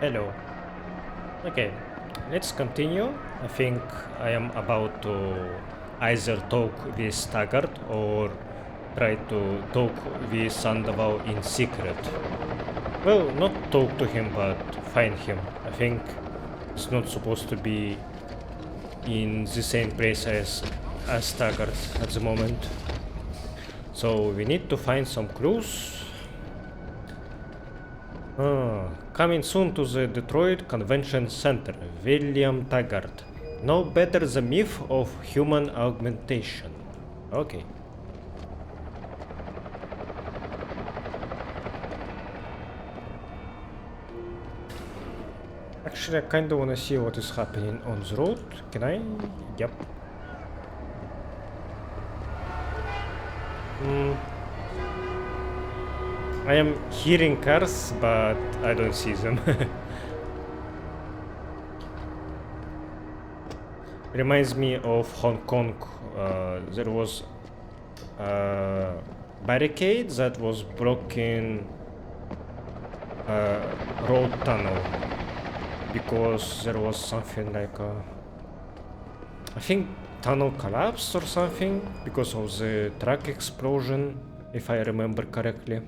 Hello. Okay, let's continue. I think I am about to either talk with Taggart or try to talk with Sandoval in secret. Well, not talk to him, but find him. I think it's not supposed to be in the same place as Taggart at the moment. So we need to find some clues. Coming soon to the Detroit Convention Center, William Taggart. No better the myth of human augmentation. Okay. Actually, I kinda wanna see what is happening on the road. Can I? Yep. I am hearing cars, but I don't see them. Reminds me of Hong Kong. There was a barricade that was broken road tunnel because there was something like I think tunnel collapsed or something because of the truck explosion, if I remember correctly.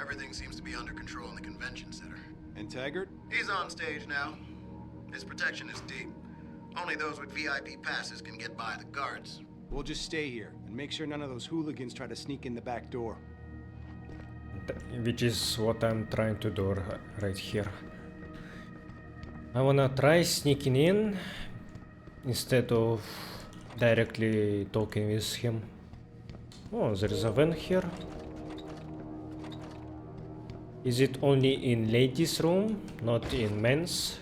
Everything seems to be under control in the convention center. And Taggart? He's on stage now. His protection is deep. Only those with VIP passes can get by the guards. We'll just stay here and make sure none of those hooligans try to sneak in the back door. Which is what I'm trying to do right here. I wanna try sneaking in instead of directly talking with him. Oh, there is a van here. Is it only in ladies' room, not in men's?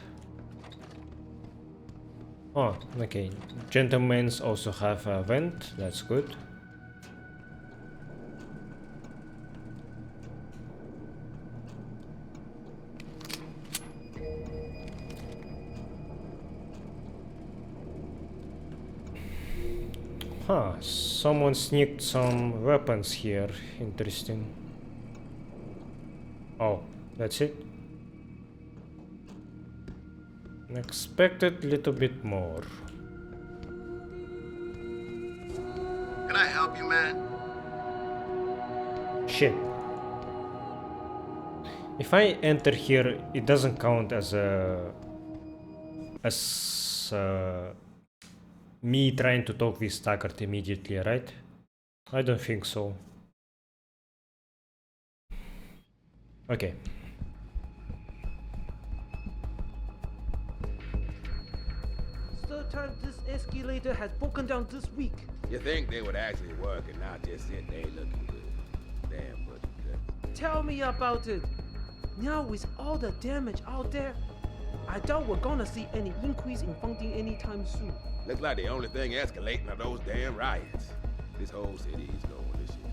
Oh, okay. Gentlemen's also have a vent, that's good. Huh, someone sneaked some weapons here. Interesting. Oh, that's it? Expected little bit more. Can I help you, man? Shit. If I enter here, it doesn't count as me trying to talk with Taggart immediately, right? I don't think so. Okay. Third time this escalator has broken down this week. You think they would actually work and not just sit there looking good. Damn butcher cuts. Tell me about it. Now with all the damage out there, I doubt we're gonna see any increase in funding anytime soon. Looks like the only thing escalating are those damn riots. This whole city is going this shit.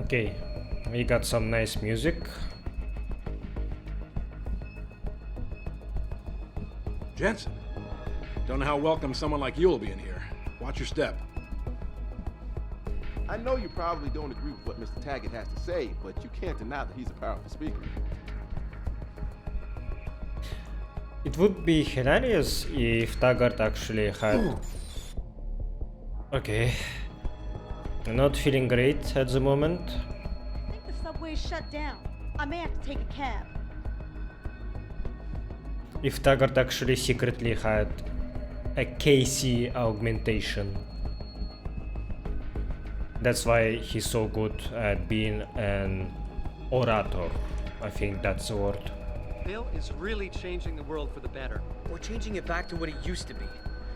Okay. We got some nice music. Jensen, don't know how welcome someone like you will be in here. Watch your step. I know you probably don't agree with what Mr. Taggart has to say, but you can't deny that he's a powerful speaker. It would be hilarious if Taggart actually had... Okay. I'm not feeling great at the moment. I think the subway's shut down. I may have to take a cab. If Taggart actually secretly had a KC augmentation. That's why he's so good at being an orator. I think that's the word. Bill is really changing the world for the better. Or changing it back to what it used to be.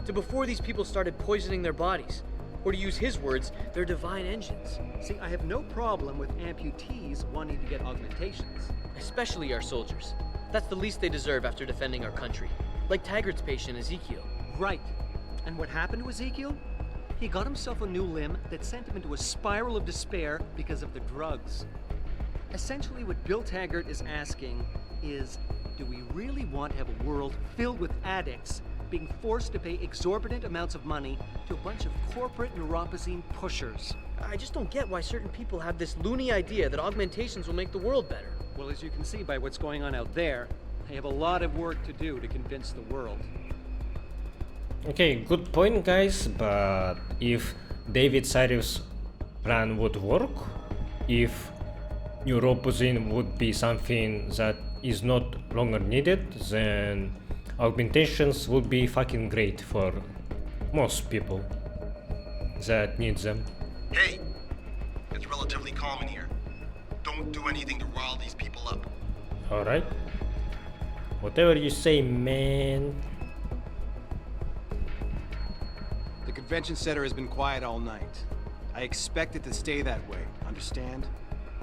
To before these people started poisoning their bodies. Or to use his words, their divine engines. See, I have no problem with amputees wanting to get augmentations. Especially our soldiers. That's the least they deserve after defending our country. Like Taggart's patient Ezekiel. Right. And what happened to Ezekiel? He got himself a new limb that sent him into a spiral of despair because of the drugs. Essentially, what Bill Taggart is asking is, do we really want to have a world filled with addicts being forced to pay exorbitant amounts of money to a bunch of corporate neuropozyne pushers. I just don't get why certain people have this loony idea that augmentations will make the world better. Well, as you can see by what's going on out there, they have a lot of work to do to convince the world. Okay, good point, guys, but if David Cyrus' plan would work, if neuropozyne would be something that is not longer needed, then augmentations would be fucking great for most people that need them. Hey, it's relatively calm in here. Don't do anything to rile these people up. Alright. Whatever you say, man. The convention center has been quiet all night. I expect it to stay that way, understand?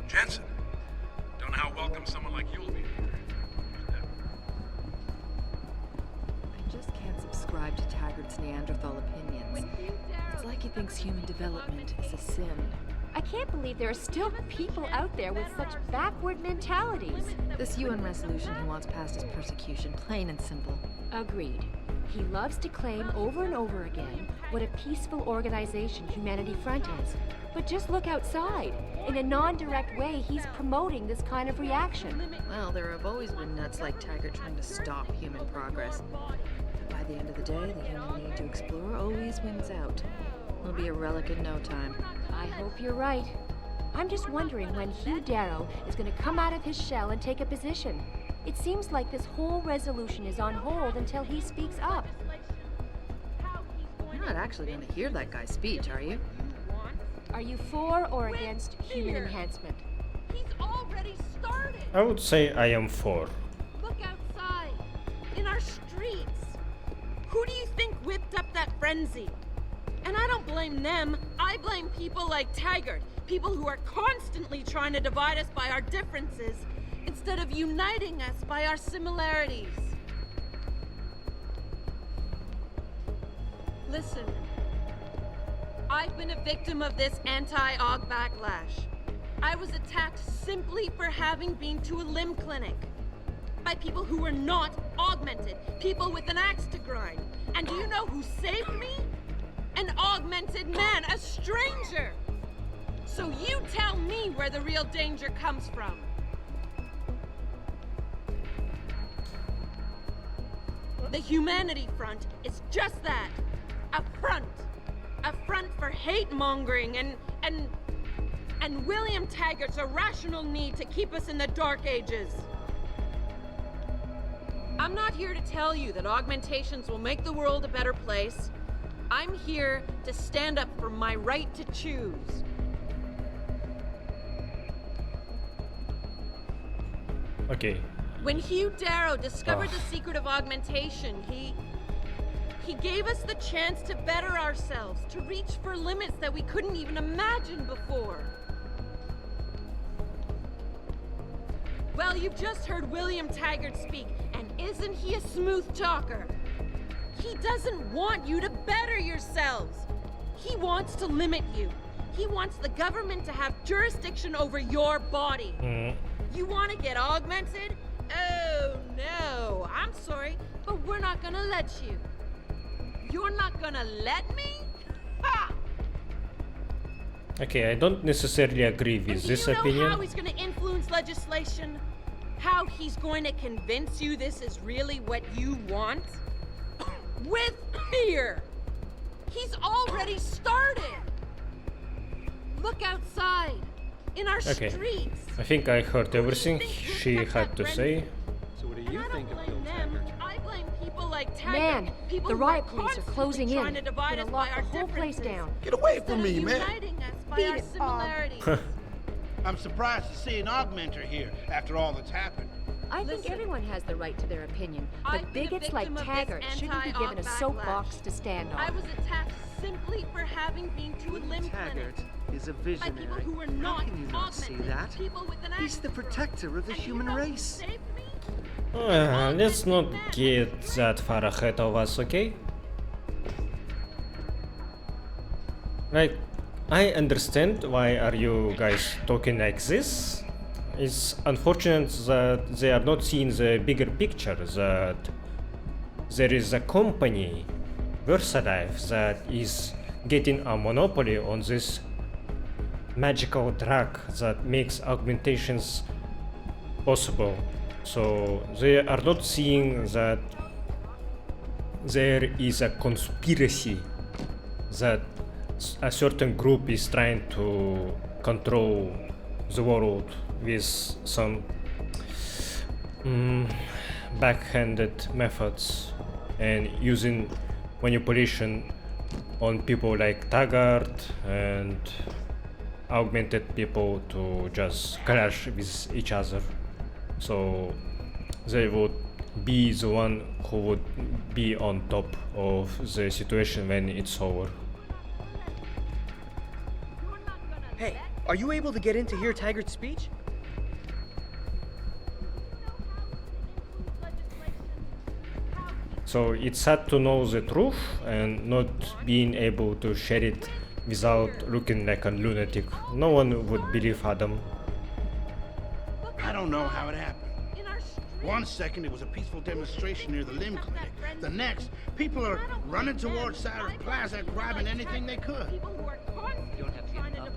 Jensen, don't know how welcome someone like you will be here. I just can't subscribe to Taggart's Neanderthal opinions. It's like he thinks human development is a sin. I can't believe there are still people out there with such backward mentalities. This UN resolution he wants passed is persecution, plain and simple. Agreed. He loves to claim over and over again what a peaceful organization Humanity Front is. But just look outside. In a non-direct way, he's promoting this kind of reaction. Well, there have always been nuts like Taggart trying to stop human progress. But by the end of the day, the human need to explore always wins out. He'll be a relic in no time. I hope you're right. I'm just wondering when Hugh Darrow is going to come out of his shell and take a position. It seems like this whole resolution is on hold until he speaks up. You're not actually going to hear that guy's speech, are you? Are you for or against human enhancement? He's already started. I would say I am for. Look outside. In our streets. Who do you think whipped up that frenzy? And I don't blame them. I blame people like Taggart. People who are constantly trying to divide us by our differences instead of uniting us by our similarities. Listen. I've been a victim of this anti-aug backlash. I was attacked simply for having been to a limb clinic. By people who were not augmented. People with an axe to grind. And do you know who saved me? An augmented man, a stranger! So you tell me where the real danger comes from. The Humanity Front is just that. A front. A front for hate-mongering and William Taggart's irrational need to keep us in the Dark Ages. I'm not here to tell you that augmentations will make the world a better place. I'm here to stand up for my right to choose. Okay. When Hugh Darrow discovered the secret of augmentation, he gave us the chance to better ourselves, to reach for limits that we couldn't even imagine before. Well, you've just heard William Taggart speak, and isn't he a smooth talker? He doesn't want you to better yourselves. He wants to limit you. He wants the government to have jurisdiction over your body. You want to get augmented? Oh, no. I'm sorry, but we're not gonna let you. You're not gonna let me? Ha! Okay, I don't necessarily agree with this Do you know opinion. how he's gonna influence legislation? How he's going to convince you this is really what you want? With fear! He's already started! Look outside! In our Okay. streets! I think I heard everything she had to say. So what do you think of Bill Blame them. Taggart? I blame people like Taggart. Man, people the who riot are police are constantly closing in. trying to divide Gonna us lock by our the whole place differences. down. Get away Instead from of me, man. uniting us by Beat our it, Og. similarities. I'm surprised to see an augmenter here after all that's happened. I think Listen. everyone has the right to their opinion, I've but been a bigots like victim of this Taggart shouldn't be given a anti-aug soapbox backlash. to stand I on. was attacked simply for having been to a limb Taggart clinic. is a By people visionary. who were How not can you not see augmented. that? People with an He's axe the to grind. protector of the And human you know who race. saved me? Let's not get that far ahead of us, okay? Like, I understand why are you guys talking like this. It's unfortunate that they are not seeing the bigger picture, that there is a company, VersaLife, that is getting a monopoly on this magical drug that makes augmentations possible. So they are not seeing that there is a conspiracy that a certain group is trying to control the world with some backhanded methods and using manipulation on people like Taggart and augmented people to just clash with each other. So they would be the one who would be on top of the situation when it's over. Hey, are you able to get in to hear Taggart's speech? So it's sad to know the truth and not being able to share it without looking like a lunatic. No one would believe Adam. I don't know how it happened. One second it was a peaceful demonstration near the limb clinic. The next, people are running towards Sarah Plaza grabbing anything they could. You don't have to get up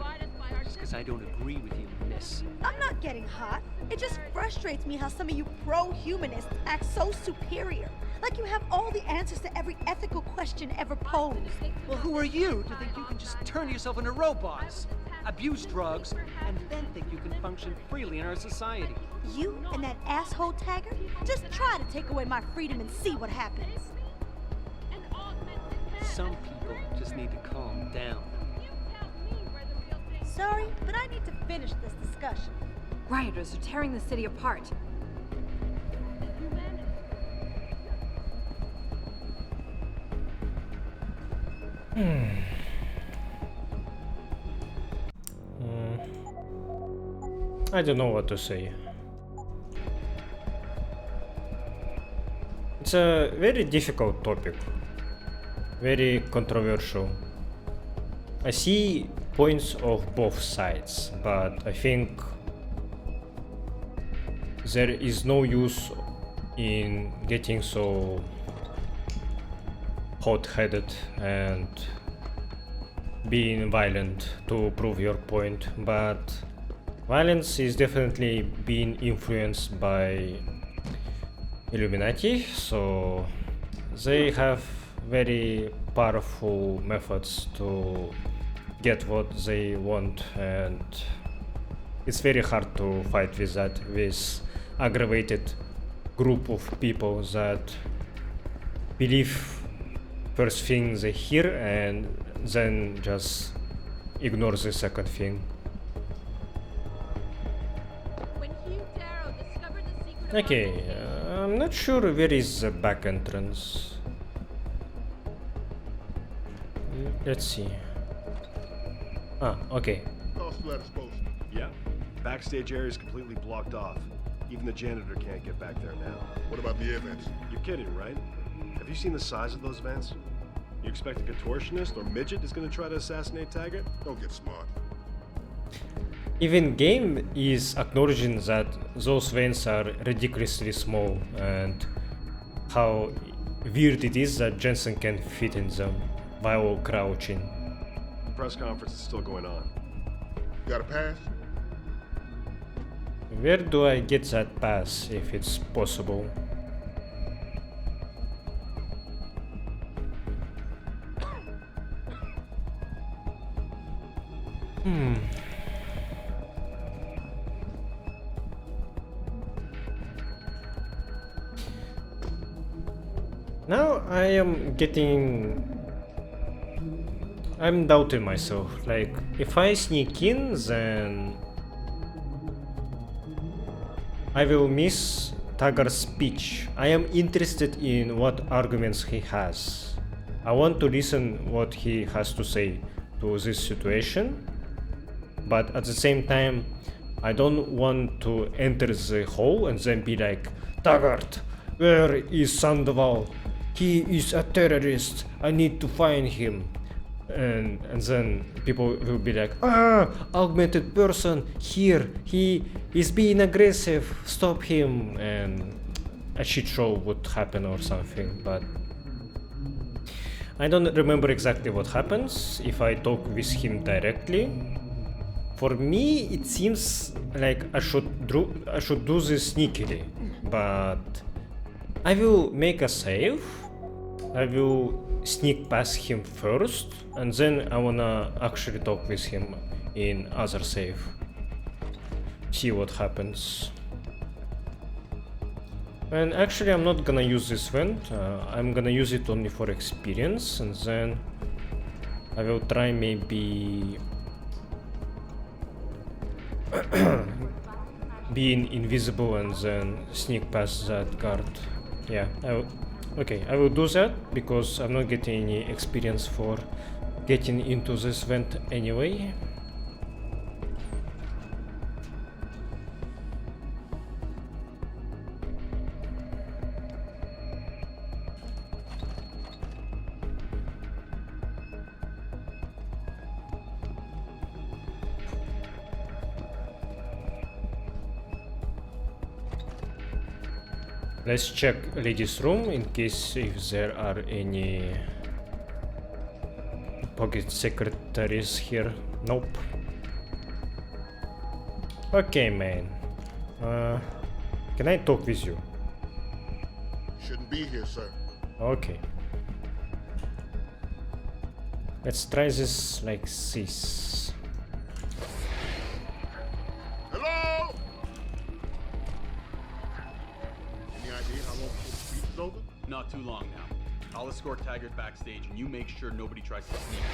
just because I don't agree with you, miss. I'm not getting hot. It just frustrates me how some of you pro-humanists act so superior. Like you have all the answers to every ethical question ever posed. Well, who are you to think you can just turn yourself into robots, abuse drugs, and then think you can function freely in our society? You and that asshole Taggart just try to take away my freedom and see what happens. Some people just need to calm down. Sorry, but I need to finish this discussion. Rioters are tearing the city apart. I don't know what to say. It's a very difficult topic, very controversial. I see points of both sides, but I think there is no use in getting so hot-headed and being violent to prove your point, but violence is definitely being influenced by Illuminati, so they have very powerful methods to get what they want, and it's very hard to fight with that, with aggravated group of people that believe first thing they hear and then just ignore the second thing. Okay, I'm not sure where is the back entrance. Let's see. Ah, okay. Yeah, backstage area is completely blocked off. Even the janitor can't get back there now. What about the air vents? You're kidding, right? Have you seen the size of those vents? You expect a contortionist or midget is going to try to assassinate Taggart? Don't get smart. Even game is acknowledging that those vents are ridiculously small and how weird it is that Jensen can fit in them while crouching. The press conference is still going on. Got a pass? Where do I get that pass if it's possible? Now I'm doubting myself. Like, if I sneak in, then I will miss Taggart's speech. I am interested in what arguments he has. I want to listen what he has to say to this situation, but at the same time, I don't want to enter the hall and then be like, Taggart, where is Sandoval? He is a terrorist. I need to find him. And then people will be like, augmented person here. He is being aggressive. Stop him. And a shit show would happen or something, but I don't remember exactly what happens if I talk with him directly. For me, it seems like I should do this sneakily, but I will make a save. I will sneak past him first, and then I wanna actually talk with him in other save. See what happens. And actually I'm not gonna use this vent, I'm gonna use it only for experience, and then I will try maybe being invisible and then sneak past that guard. Yeah, okay, I will do that because I'm not getting any experience for getting into this vent anyway. Let's check ladies' room in case if there are any pocket secretaries here. Nope. Okay, man. Can I talk with you? Shouldn't be here, sir. Okay. Let's try this like this. Hello? Any idea how long before the speech is over? Not too long now. I'll escort Taggart backstage and you make sure nobody tries to sneak in.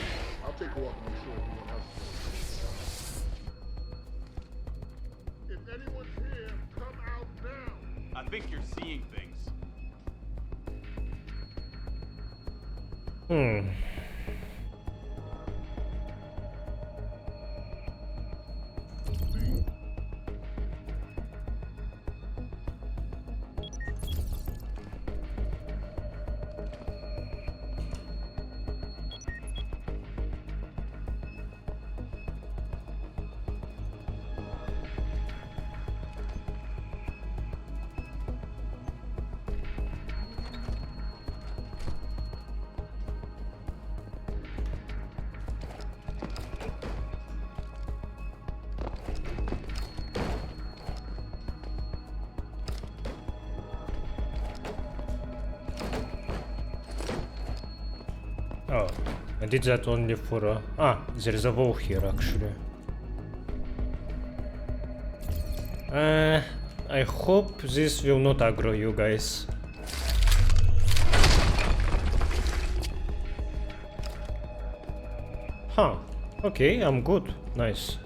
I'll take a walk and make sure everyone else is. If anyone's here, come out now. I think you're seeing things. Oh, I did that only for there is a wall here actually. I hope this will not aggro you guys. Huh, okay, I'm good, nice.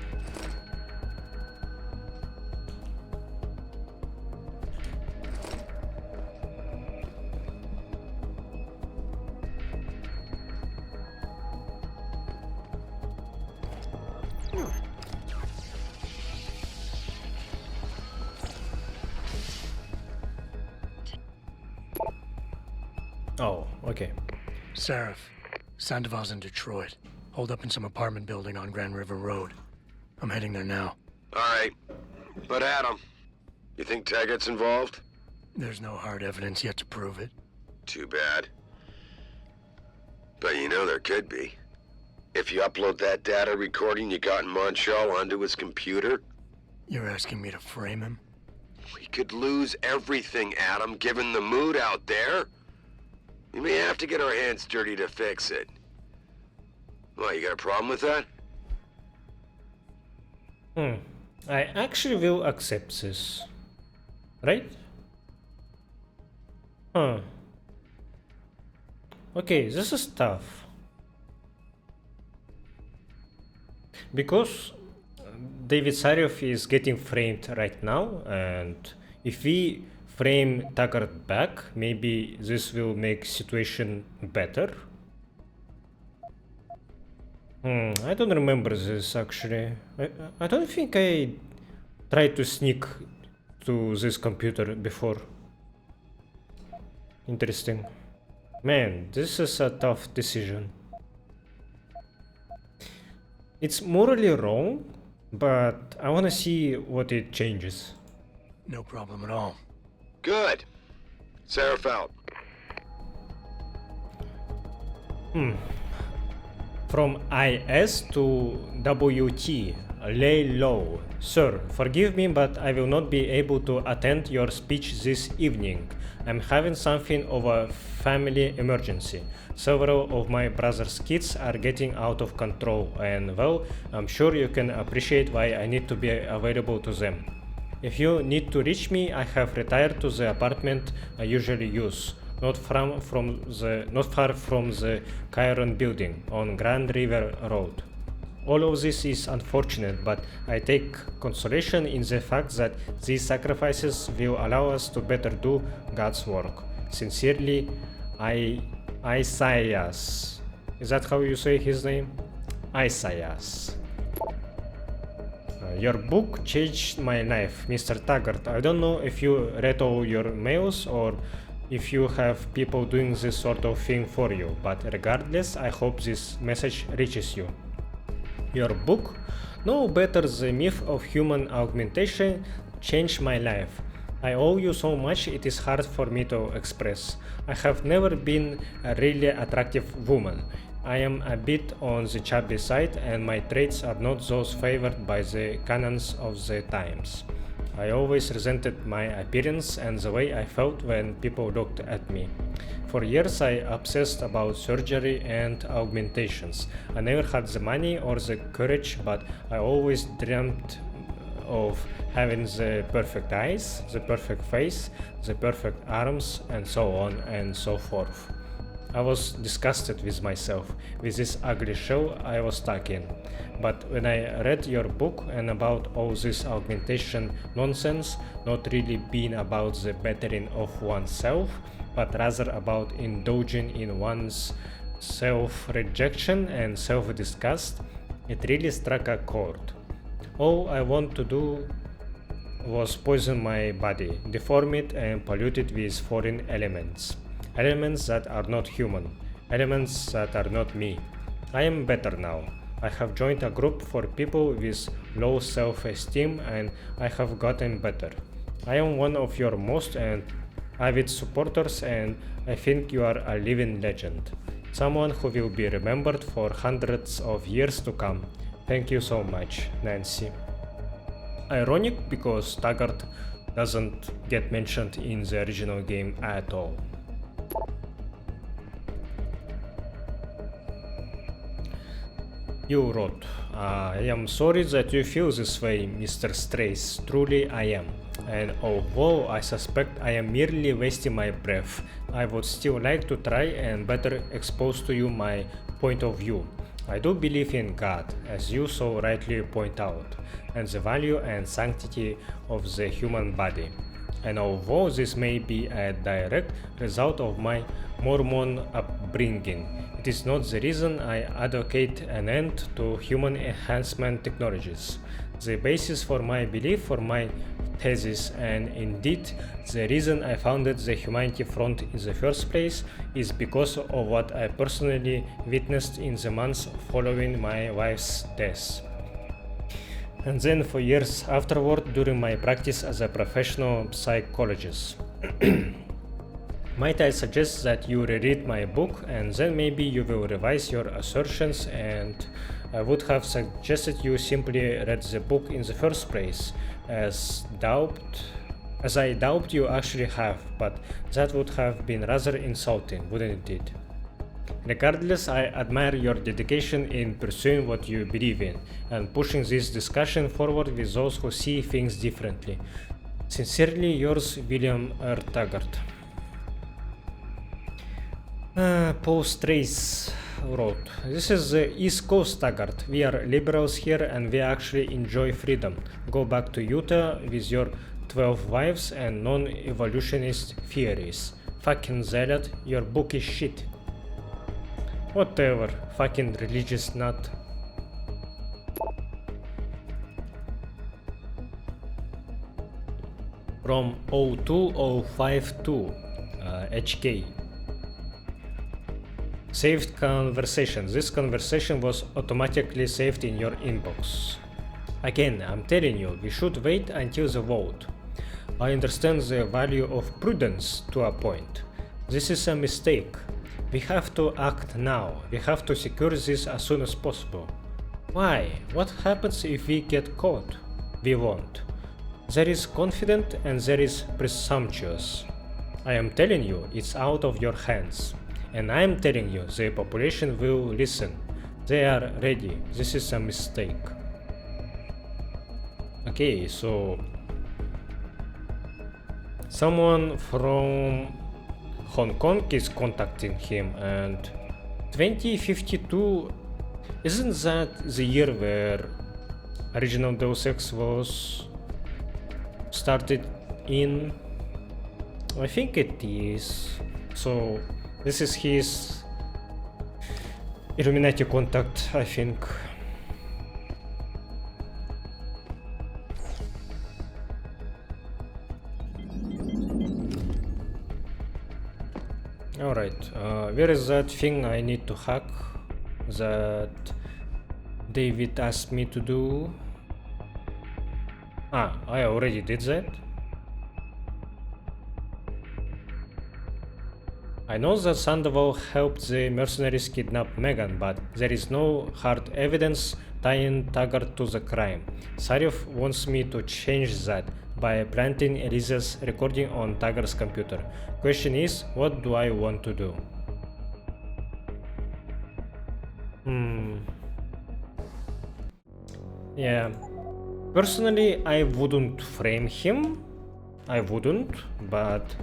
Oh, okay. Seraph, Sandoval's in Detroit. Hold up in some apartment building on Grand River Road. I'm heading there now. All right. But Adam, you think Taggart's involved? There's no hard evidence yet to prove it. Too bad. But you know there could be. If you upload that data recording you got in Montreal onto his computer... You're asking me to frame him? We could lose everything, Adam, given the mood out there. We may have to get our hands dirty to fix it. Well, you got a problem with that? I actually will accept this. Right? Huh. Okay, this is tough. Because David Sariev is getting framed right now, and if we frame Taggart back, maybe this will make situation better. I don't remember this actually. I don't think I tried to sneak to this computer before. Interesting. Man, this is a tough decision. It's morally wrong, but I wanna see what it changes. No problem at all. Good. Seraph out. From IS to WT, lay low. Sir, forgive me, but I will not be able to attend your speech this evening. I'm having something of a family emergency. Several of my brother's kids are getting out of control, and well, I'm sure you can appreciate why I need to be available to them. If you need to reach me, I have retired to the apartment I usually use, not far from the Chiron building on Grand River Road. All of this is unfortunate, but I take consolation in the fact that these sacrifices will allow us to better do God's work. Sincerely, Isaias. Is that how you say his name? Isaias. Your book changed my life, Mr. Taggart. I don't know if you read all your mails or if you have people doing this sort of thing for you, but regardless, I hope this message reaches you. Your book, No Better the Myth of Human Augmentation, changed my life. I owe you so much it is hard for me to express. I have never been a really attractive woman. I am a bit on the chubby side and my traits are not those favored by the canons of the times. I always resented my appearance and the way I felt when people looked at me. For years I obsessed about surgery and augmentations. I never had the money or the courage, but I always dreamt of having the perfect eyes, the perfect face, the perfect arms, and so on and so forth. I was disgusted with myself, with this ugly shell I was stuck in. But when I read your book and about all this augmentation nonsense, not really being about the bettering of oneself, but rather about indulging in one's self-rejection and self-disgust, it really struck a chord. All I want to do was poison my body, deform it and pollute it with foreign elements. Elements that are not human, elements that are not me. I am better now. I have joined a group for people with low self-esteem and I have gotten better. I am one of your most avid supporters and I think you are a living legend. Someone who will be remembered for hundreds of years to come. Thank you so much, Nancy. Ironic because Taggart doesn't get mentioned in the original game at all. You wrote, I am sorry that you feel this way, Mr. Strace. Truly I am. And although I suspect I am merely wasting my breath, I would still like to try and better expose to you my point of view. I do believe in God, as you so rightly point out, and the value and sanctity of the human body. And although this may be a direct result of my Mormon upbringing, it is not the reason I advocate an end to human enhancement technologies. The basis for my belief for my thesis, and indeed the reason I founded the Humanity Front in the first place, is because of what I personally witnessed in the months following my wife's death. And then for years afterward during my practice as a professional psychologist. Might I suggest that you reread my book and then maybe you will revise your assertions, and I would have suggested you simply read the book in the first place, as I doubt you actually have, but that would have been rather insulting, wouldn't it? Regardless, I admire your dedication in pursuing what you believe in and pushing this discussion forward with those who see things differently. Sincerely yours, William R. Taggart. Paul Strace wrote, this is the East Coast, Taggart. We are liberals here and we actually enjoy freedom. Go back to Utah with your 12 wives and non-evolutionist theories. Fucking zealot, your book is shit. Whatever, fucking religious nut. From 02052 HK. Saved conversation. This conversation was automatically saved in your inbox. Again, I'm telling you, we should wait until the vote. I understand the value of prudence to a point. This is a mistake. We have to act now. We have to secure this as soon as possible. Why? What happens if we get caught? We won't. There is confident and there is presumptuous. I am telling you, it's out of your hands. And I am telling you, the population will listen. They are ready. This is a mistake. Okay, so someone from Hong Kong is contacting him, and 2052, isn't that the year where original Deus Ex was started in? I think it is. So this is his Illuminati contact, I think. Alright, where is that thing I need to hack that David asked me to do? Ah, I already did that. I know that Sandoval helped the mercenaries kidnap Megan, but there is no hard evidence tying Taggart to the crime. Sarif wants me to change that by planting Elisa's recording on Taggart's computer. Question is, what do I want to do? Yeah. Personally, I wouldn't frame him. I wouldn't, but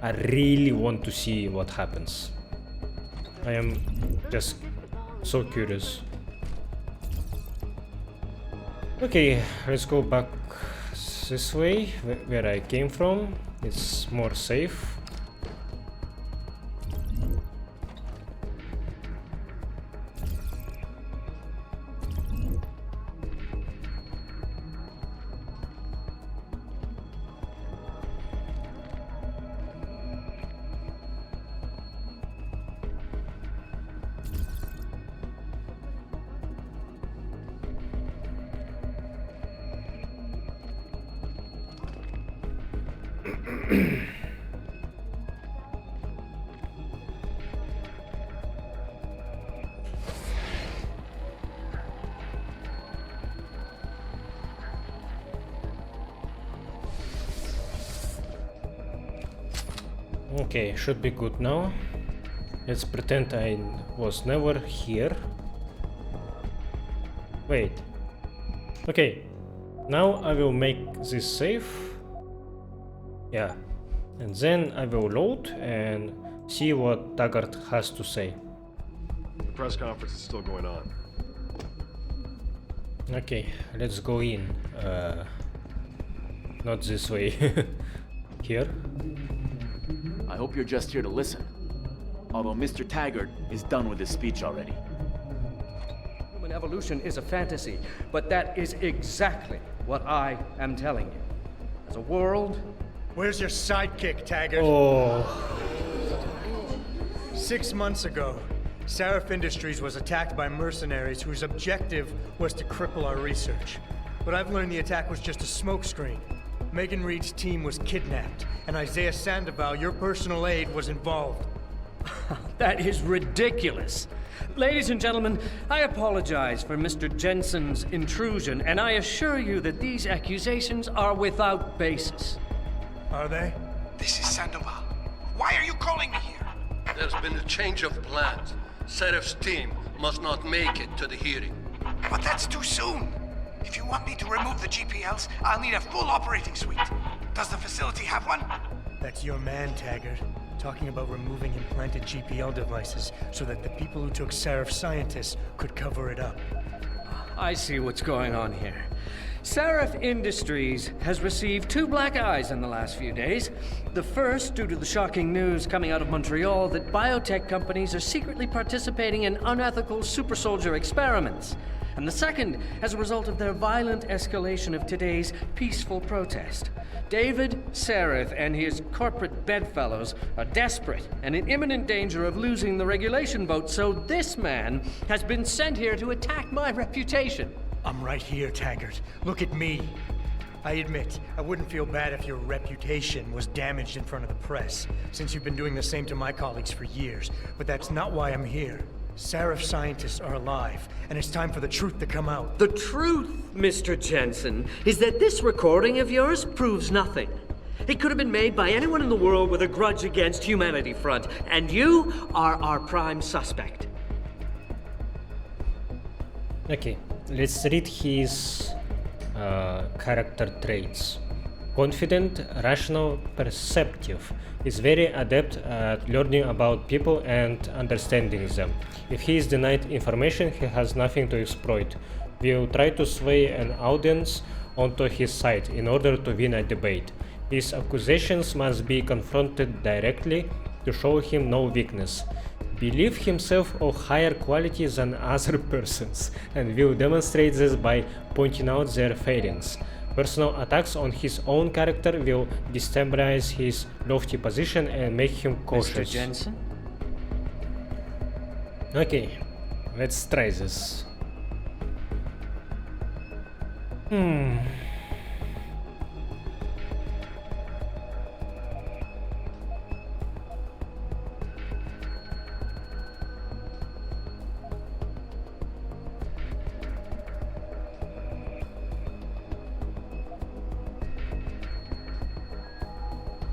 I really want to see what happens. I am just so curious. Okay, let's go back this way, where I came from. It's more safe. Okay, should be good now. Let's pretend I was never here. Wait. Okay, now I will make this safe. Yeah, and then I will load and see what Taggart has to say. The press conference is still going on. Okay, let's go in. Not this way. Here. I hope you're just here to listen. Although Mr. Taggart is done with his speech already. Human evolution is a fantasy, but that is exactly what I am telling you. As a world... Where's your sidekick, Taggart? Oh. 6 months ago, Sarif Industries was attacked by mercenaries whose objective was to cripple our research. But I've learned the attack was just a smokescreen. Megan Reed's team was kidnapped, and Isaiah Sandoval, your personal aide, was involved. That is ridiculous. Ladies and gentlemen, I apologize for Mr. Jensen's intrusion, and I assure you that these accusations are without basis. Are they? This is Sandoval. Why are you calling me here? There's been a change of plans. Serif's team must not make it to the hearing. But that's too soon. If you want me to remove the GPLs, I'll need a full operating suite. Does the facility have one? That's your man, Taggart. Talking about removing implanted GPL devices so that the people who took Sarif scientists could cover it up. I see what's going on here. Sarif Industries has received 2 black eyes in the last few days. The first, due to the shocking news coming out of Montreal that biotech companies are secretly participating in unethical super soldier experiments. And the second, as a result of their violent escalation of today's peaceful protest. David Sarif and his corporate bedfellows are desperate and in imminent danger of losing the regulation vote, so this man has been sent here to attack my reputation. I'm right here, Taggart. Look at me. I admit, I wouldn't feel bad if your reputation was damaged in front of the press, since you've been doing the same to my colleagues for years. But that's not why I'm here. Sarif scientists are alive, and it's time for the truth to come out. The truth, Mr. Jensen, is that this recording of yours proves nothing. It could have been made by anyone in the world with a grudge against Humanity Front, and you are our prime suspect. Okay, let's read his character traits. Confident, rational, perceptive. Is very adept at learning about people and understanding them. If he is denied information, he has nothing to exploit. Will try to sway an audience onto his side in order to win a debate. His accusations must be confronted directly to show him no weakness. Believe himself of higher quality than other persons and will demonstrate this by pointing out their failings. Personal attacks on his own character will destabilize his lofty position and make him cautious. Mr. Jensen? Okay, let's try this.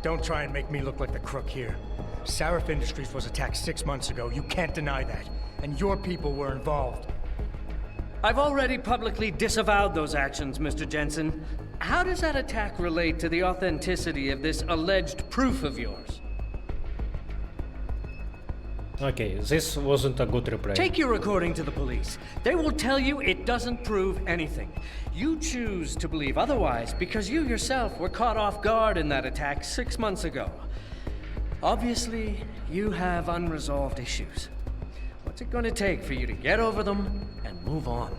Don't try and make me look like the crook here. Sarif Industries was attacked 6 months ago. You can't deny that. And your people were involved. I've already publicly disavowed those actions, Mr. Jensen. How does that attack relate to the authenticity of this alleged proof of yours? Okay, this wasn't a good reply. Take your recording to the police. They will tell you it doesn't prove anything. You choose to believe otherwise because you yourself were caught off guard in that attack 6 months ago. Obviously, you have unresolved issues. What's it going to take for you to get over them and move on?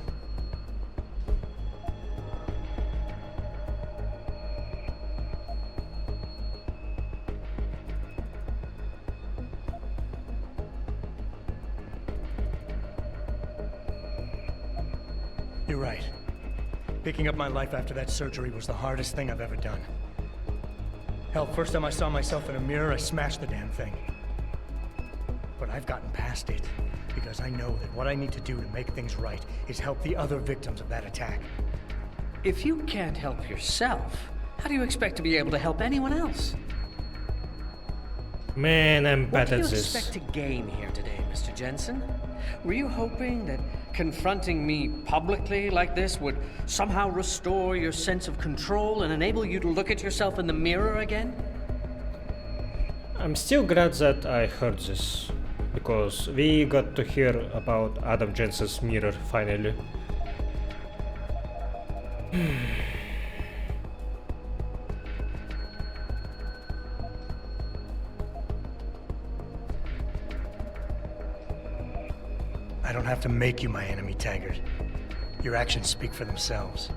You're right. Picking up my life after that surgery was the hardest thing I've ever done. Hell, first time I saw myself in a mirror, I smashed the damn thing. But I've gotten past it, because I know that what I need to do to make things right is help the other victims of that attack. If you can't help yourself, how do you expect to be able to help anyone else? Man, I'm bad at What do you this. expect to gain here today, Mr. Jensen? Were you hoping that confronting me publicly like this would somehow restore your sense of control and enable you to look at yourself in the mirror again? I'm still glad that I heard this, because we got to hear about Adam Jensen's mirror finally. I don't have to make you my enemy, Taggart. Your actions speak for themselves.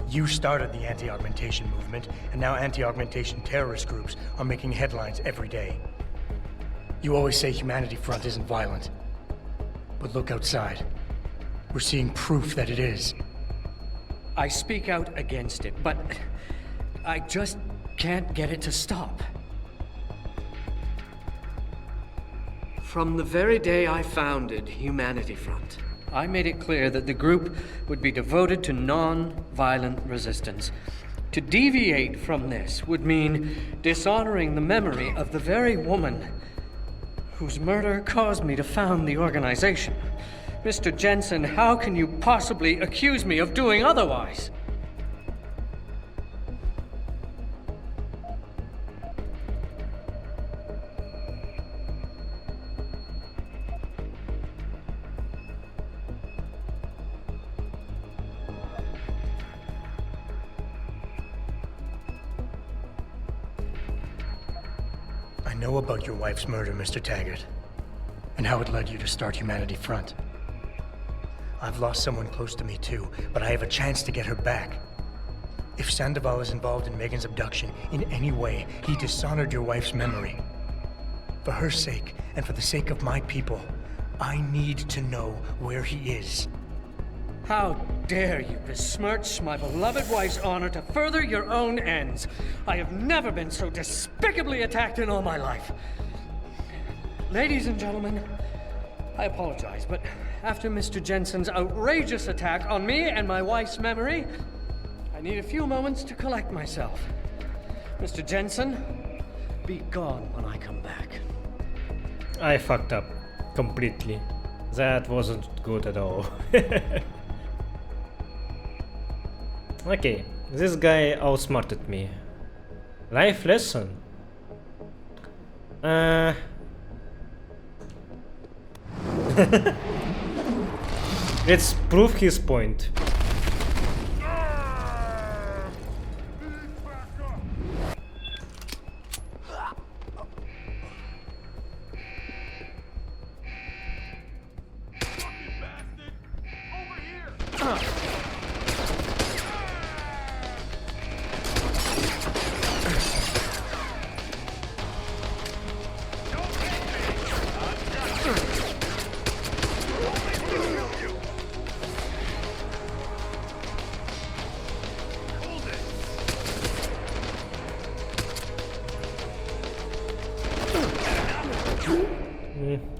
You started the anti-augmentation movement, and now anti-augmentation terrorist groups are making headlines every day. You always say Humanity Front isn't violent. But look outside. We're seeing proof that it is. I speak out against it, but I just can't get it to stop. From the very day I founded Humanity Front, I made it clear that the group would be devoted to non-violent resistance. To deviate from this would mean dishonoring the memory of the very woman whose murder caused me to found the organization. Mr. Jensen, how can you possibly accuse me of doing otherwise? I know about your wife's murder, Mr. Taggart, and how it led you to start Humanity Front. I've lost someone close to me too, but I have a chance to get her back. If Sandoval is involved in Megan's abduction in any way, he dishonored your wife's memory. For her sake, and for the sake of my people, I need to know where he is. How dare you besmirch my beloved wife's honor to further your own ends? I have never been so despicably attacked in all my life. Ladies and gentlemen, I apologize, but after Mr. Jensen's outrageous attack on me and my wife's memory, I need a few moments to collect myself. Mr. Jensen, be gone when I come back. I fucked up completely. That wasn't good at all. Okay, this guy outsmarted me. Life lesson. Let's prove his point.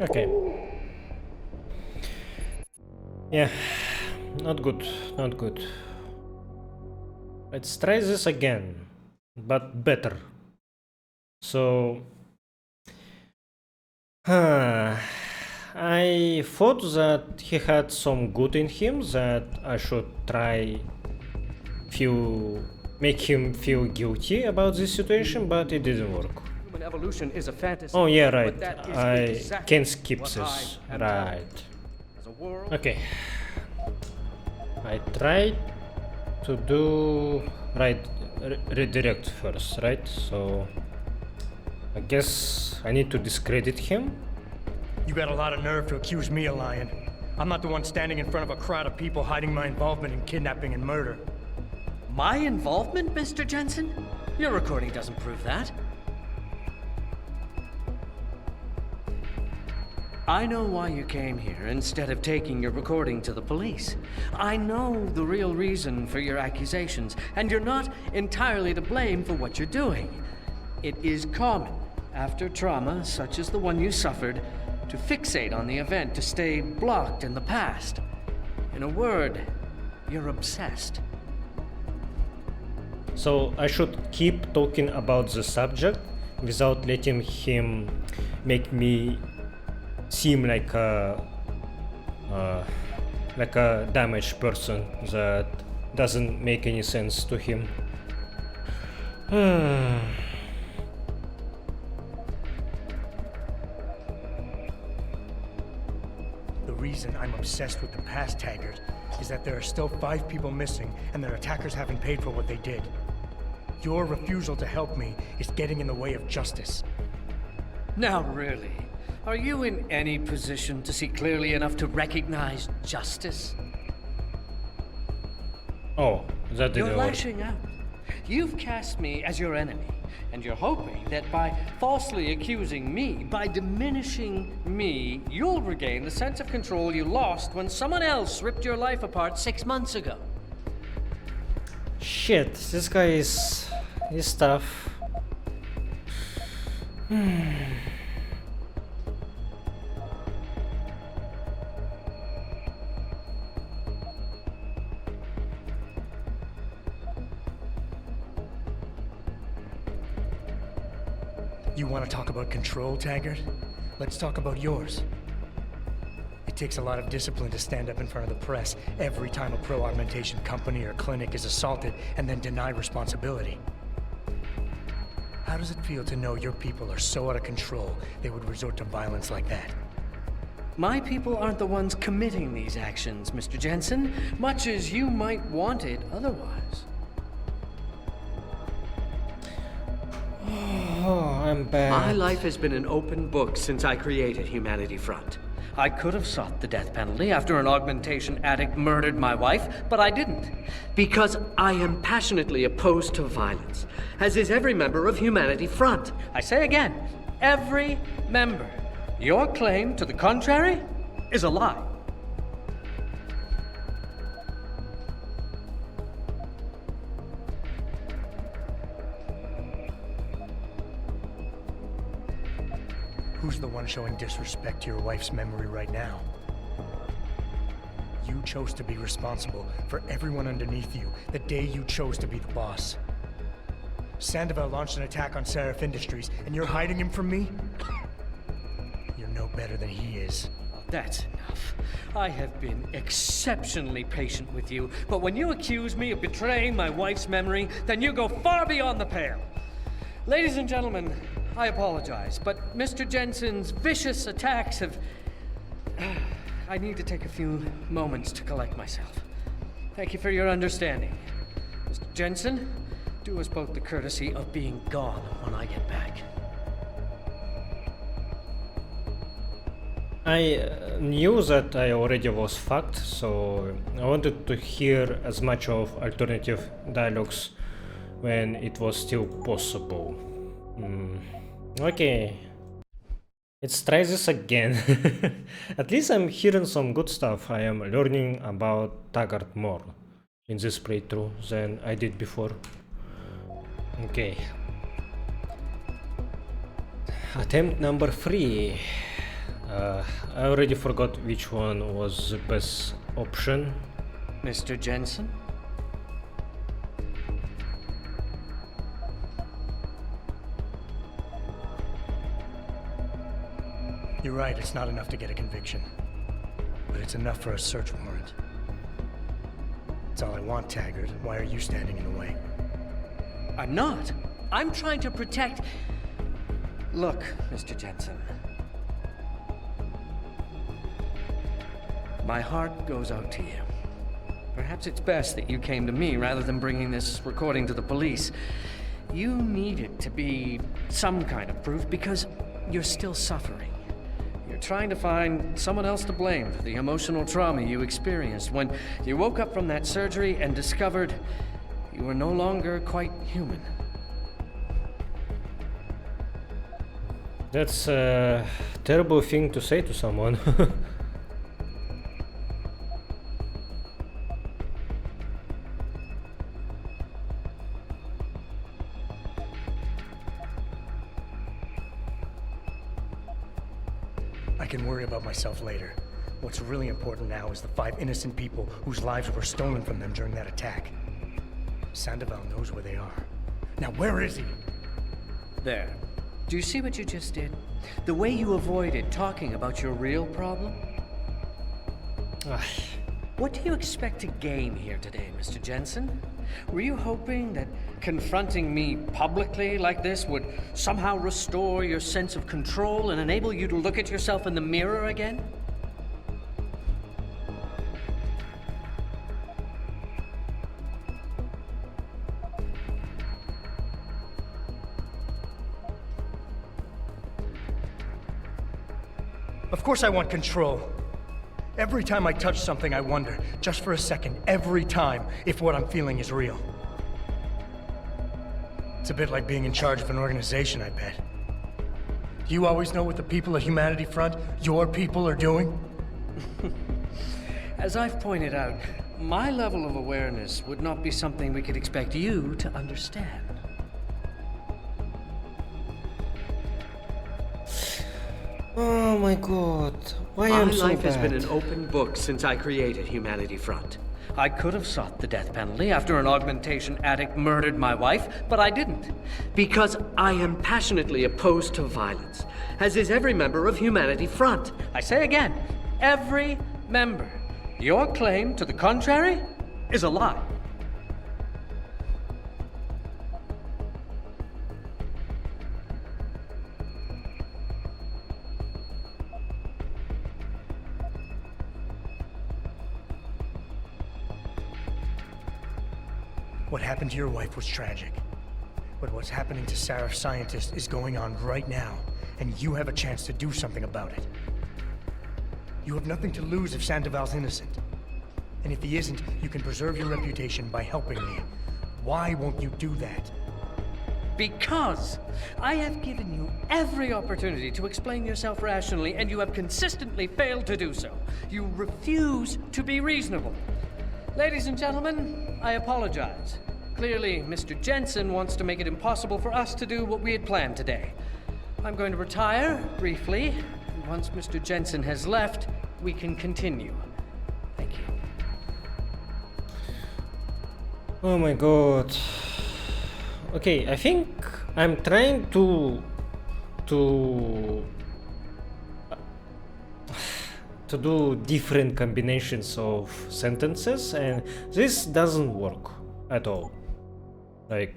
Okay. Yeah, not good, not good. Let's try this again, but better. So, I thought that he had some good in him, that I should try make him feel guilty about this situation, but it didn't work. Human evolution is a fantasy. Oh yeah, right. But that is I exactly can skip what this. I am Right. telling you. As a world, Okay. I tried to do redirect first, right? So I guess I need to discredit him. You got a lot of nerve to accuse me of lying. I'm not the one standing in front of a crowd of people hiding my involvement in kidnapping and murder. my involvement, Mr. Jensen? Your recording doesn't prove that. I know why you came here instead of taking your recording to the police. I know the real reason for your accusations, and you're not entirely to blame for what you're doing. It is common, after trauma such as the one you suffered, to fixate on the event, to stay blocked in the past. In a word, you're obsessed. So I should keep talking about the subject without letting him make me seem like a damaged person that doesn't make any sense to him. The reason I'm obsessed with the past, Taggart, is that there are still 5 people missing and their attackers haven't paid for what they did. Your refusal to help me is getting in the way of justice. Now really, are you in any position to see clearly enough to recognize justice? Oh, that didn't You're work. lashing out. You've cast me as your enemy, and you're hoping that by falsely accusing me, by diminishing me, you'll regain the sense of control you lost when someone else ripped your life apart 6 months ago. Shit, this guy is tough. You want to talk about control, Taggart? Let's talk about yours. It takes a lot of discipline to stand up in front of the press every time a pro-augmentation company or clinic is assaulted and then deny responsibility. How does it feel to know your people are so out of control they would resort to violence like that? My people aren't the ones committing these actions, Mr. Jensen, much as you might want it otherwise. Oh, I'm bad. My life has been an open book since I created Humanity Front. I could have sought the death penalty after an augmentation addict murdered my wife, but I didn't. Because I am passionately opposed to violence, as is every member of Humanity Front. I say again, every member. Your claim to the contrary is a lie. Who's the one showing disrespect to your wife's memory right now? You chose to be responsible for everyone underneath you the day you chose to be the boss. Sandoval launched an attack on Seraph Industries, and you're hiding him from me? You're no better than he is. That's enough. I have been exceptionally patient with you, but when you accuse me of betraying my wife's memory, then you go far beyond the pale. Ladies and gentlemen, I apologize, but Mr. Jensen's vicious attacks have... I need to take a few moments to collect myself. Thank you for your understanding. Mr. Jensen, do us both the courtesy of being gone when I get back. I knew that I already was fucked, so I wanted to hear as much of alternative dialogues when it was still possible. Okay, let's try this again. At least I'm hearing some good stuff. I am learning about Taggart more in this playthrough than I did before. Okay. Attempt number 3. I already forgot which one was the best option. Mr. Jensen? You're right, it's not enough to get a conviction. But it's enough for a search warrant. That's all I want, Taggart. Why are you standing in the way? I'm not. I'm trying to protect... Look, Mr. Jensen. My heart goes out to you. Perhaps it's best that you came to me rather than bringing this recording to the police. You need it to be some kind of proof because you're still suffering. You're trying to find someone else to blame for the emotional trauma you experienced when you woke up from that surgery and discovered you were no longer quite human. That's a terrible thing to say to someone. I can worry about myself later. What's really important now is the 5 innocent people whose lives were stolen from them during that attack. Sandoval knows where they are. Now where is he? There. Do you see what you just did? The way you avoided talking about your real problem? What do you expect to gain here today, Mr. Jensen? Were you hoping that confronting me publicly like this would somehow restore your sense of control and enable you to look at yourself in the mirror again? Of course I want control. Every time I touch something, I wonder, just for a second, every time, if what I'm feeling is real. It's a bit like being in charge of an organization, I bet. Do you always know what the people of Humanity Front, your people, are doing? As I've pointed out, my level of awareness would not be something we could expect you to understand. Oh my god, why am I so bad? My life has been an open book since I created Humanity Front. I could have sought the death penalty after an augmentation addict murdered my wife, but I didn't. Because I am passionately opposed to violence, as is every member of Humanity Front. I say again, every member. Your claim to the contrary is a lie. What happened to your wife was tragic. But what's happening to Seraph scientists is going on right now, and you have a chance to do something about it. You have nothing to lose if Sandoval's innocent. And if he isn't, you can preserve your reputation by helping me. Why won't you do that? Because I have given you every opportunity to explain yourself rationally, and you have consistently failed to do so. You refuse to be reasonable. Ladies and gentlemen, I apologize. Clearly, Mr. Jensen wants to make it impossible for us to do what we had planned today. I'm going to retire briefly. And once Mr. Jensen has left, we can continue. Thank you. Oh my god. Okay, I think I'm trying to do different combinations of sentences, and this doesn't work at all. Like,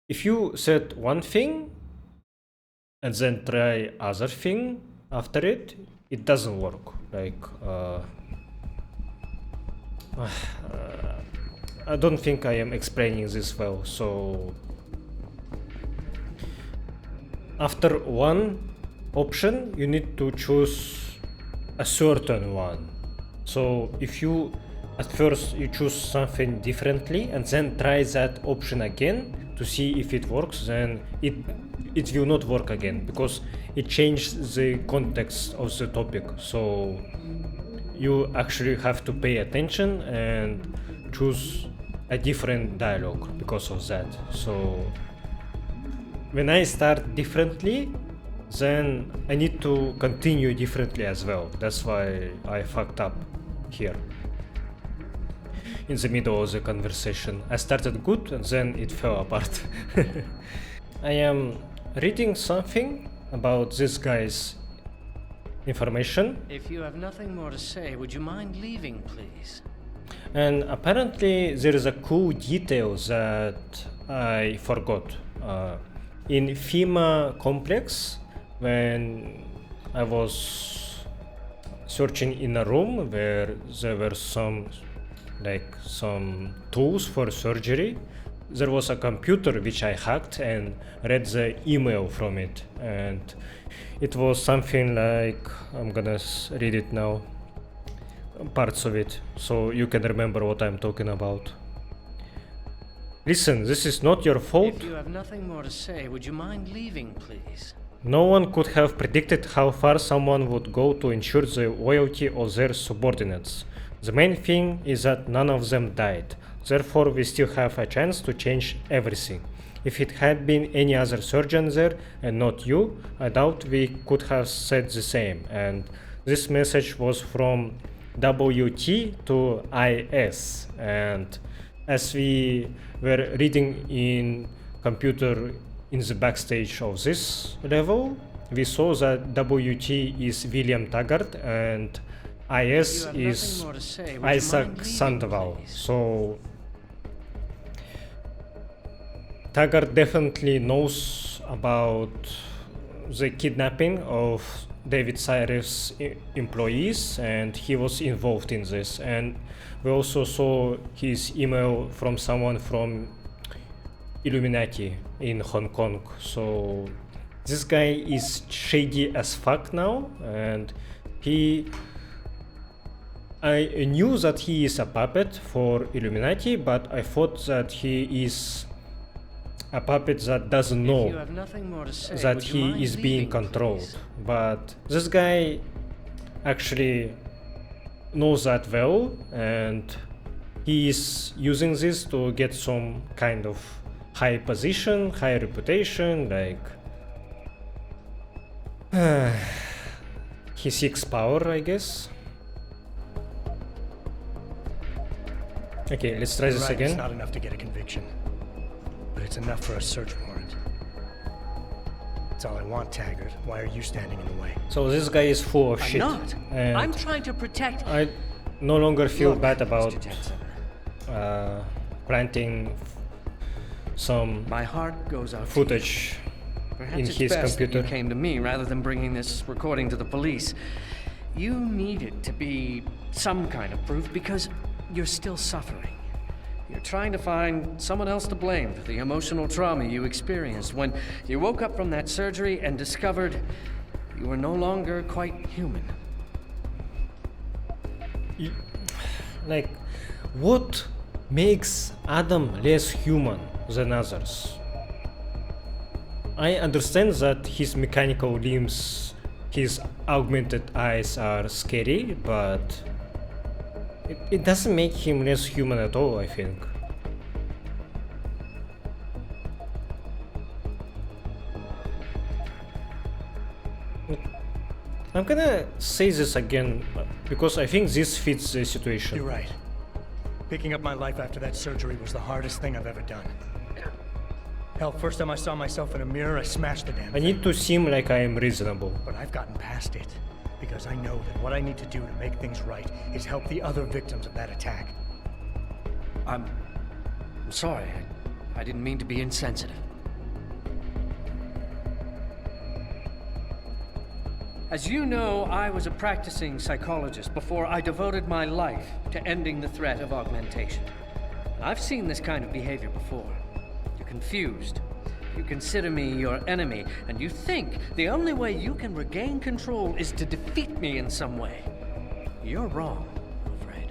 if you said one thing and then try other thing after it, it doesn't work. Like, I don't think I am explaining this well. So after one option, you need to choose a certain one. So if you at first you choose something differently and then try that option again to see if it works, then it will not work again because it changed the context of the topic. So you actually have to pay attention and choose a different dialogue because of that. So when I start differently, then I need to continue differently as well. That's why I fucked up here in the middle of the conversation. I started good and then it fell apart. I am reading something about this guy's information. If you have nothing more to say, would you mind leaving, please? And apparently there is a cool detail that I forgot. In FEMA complex, when I was searching in a room where there were some tools for surgery, there was a computer which I hacked and read the email from it, and it was something like, I'm gonna read it now, parts of it, so you can remember what I'm talking about. Listen, this is not your fault. If you have nothing more to say, would you mind leaving, please? No one could have predicted how far someone would go to ensure the loyalty of their subordinates. The main thing is that none of them died. Therefore, we still have a chance to change everything. If it had been any other surgeon there and not you, I doubt we could have said the same. And this message was from WT to IS. And as we were reading in computer in the backstage of this level, we saw that WT is William Taggart and IS is Isaac Sandoval. So Taggart definitely knows about the kidnapping of David Syrev's employees, and he was involved in this. And we also saw his email from someone from Illuminati in Hong Kong. So this guy is shady as fuck now, and I knew that he is a puppet for Illuminati, but I thought that he is a puppet that doesn't know that he is being controlled. But this guy actually knows that well, and he is using this to get some kind of high position, high reputation, like he seeks power, I guess. Okay, let's try this again. It's not enough to get a conviction, but it's enough for a search warrant. That's all I want, Taggart. Why are you standing in the way? So this guy is full of shit. I'm not. And I'm trying to protect. I no longer feel bad about planting some My heart goes out footage Perhaps in it's his best computer. that you came to me rather than bringing this recording to the police. You need it to be some kind of proof because you're still suffering. You're trying to find someone else to blame for the emotional trauma you experienced when you woke up from that surgery and discovered you were no longer quite human. Like, what makes Adam less human than others? I understand that his mechanical limbs, his augmented eyes are scary, but it doesn't make him less human at all, I think. I'm gonna say this again because I think this fits the situation. You're right. Picking up my life after that surgery was the hardest thing I've ever done. Hell, first time I saw myself in a mirror, I smashed the damn I thing. need to seem like I am reasonable. But I've gotten past it, because I know that what I need to do to make things right is help the other victims of that attack. I'm sorry. I didn't mean to be insensitive. As you know, I was a practicing psychologist before I devoted my life to ending the threat of augmentation. I've seen this kind of behavior before. You're confused. You consider me your enemy, and you think the only way you can regain control is to defeat me in some way. You're wrong, I'm afraid.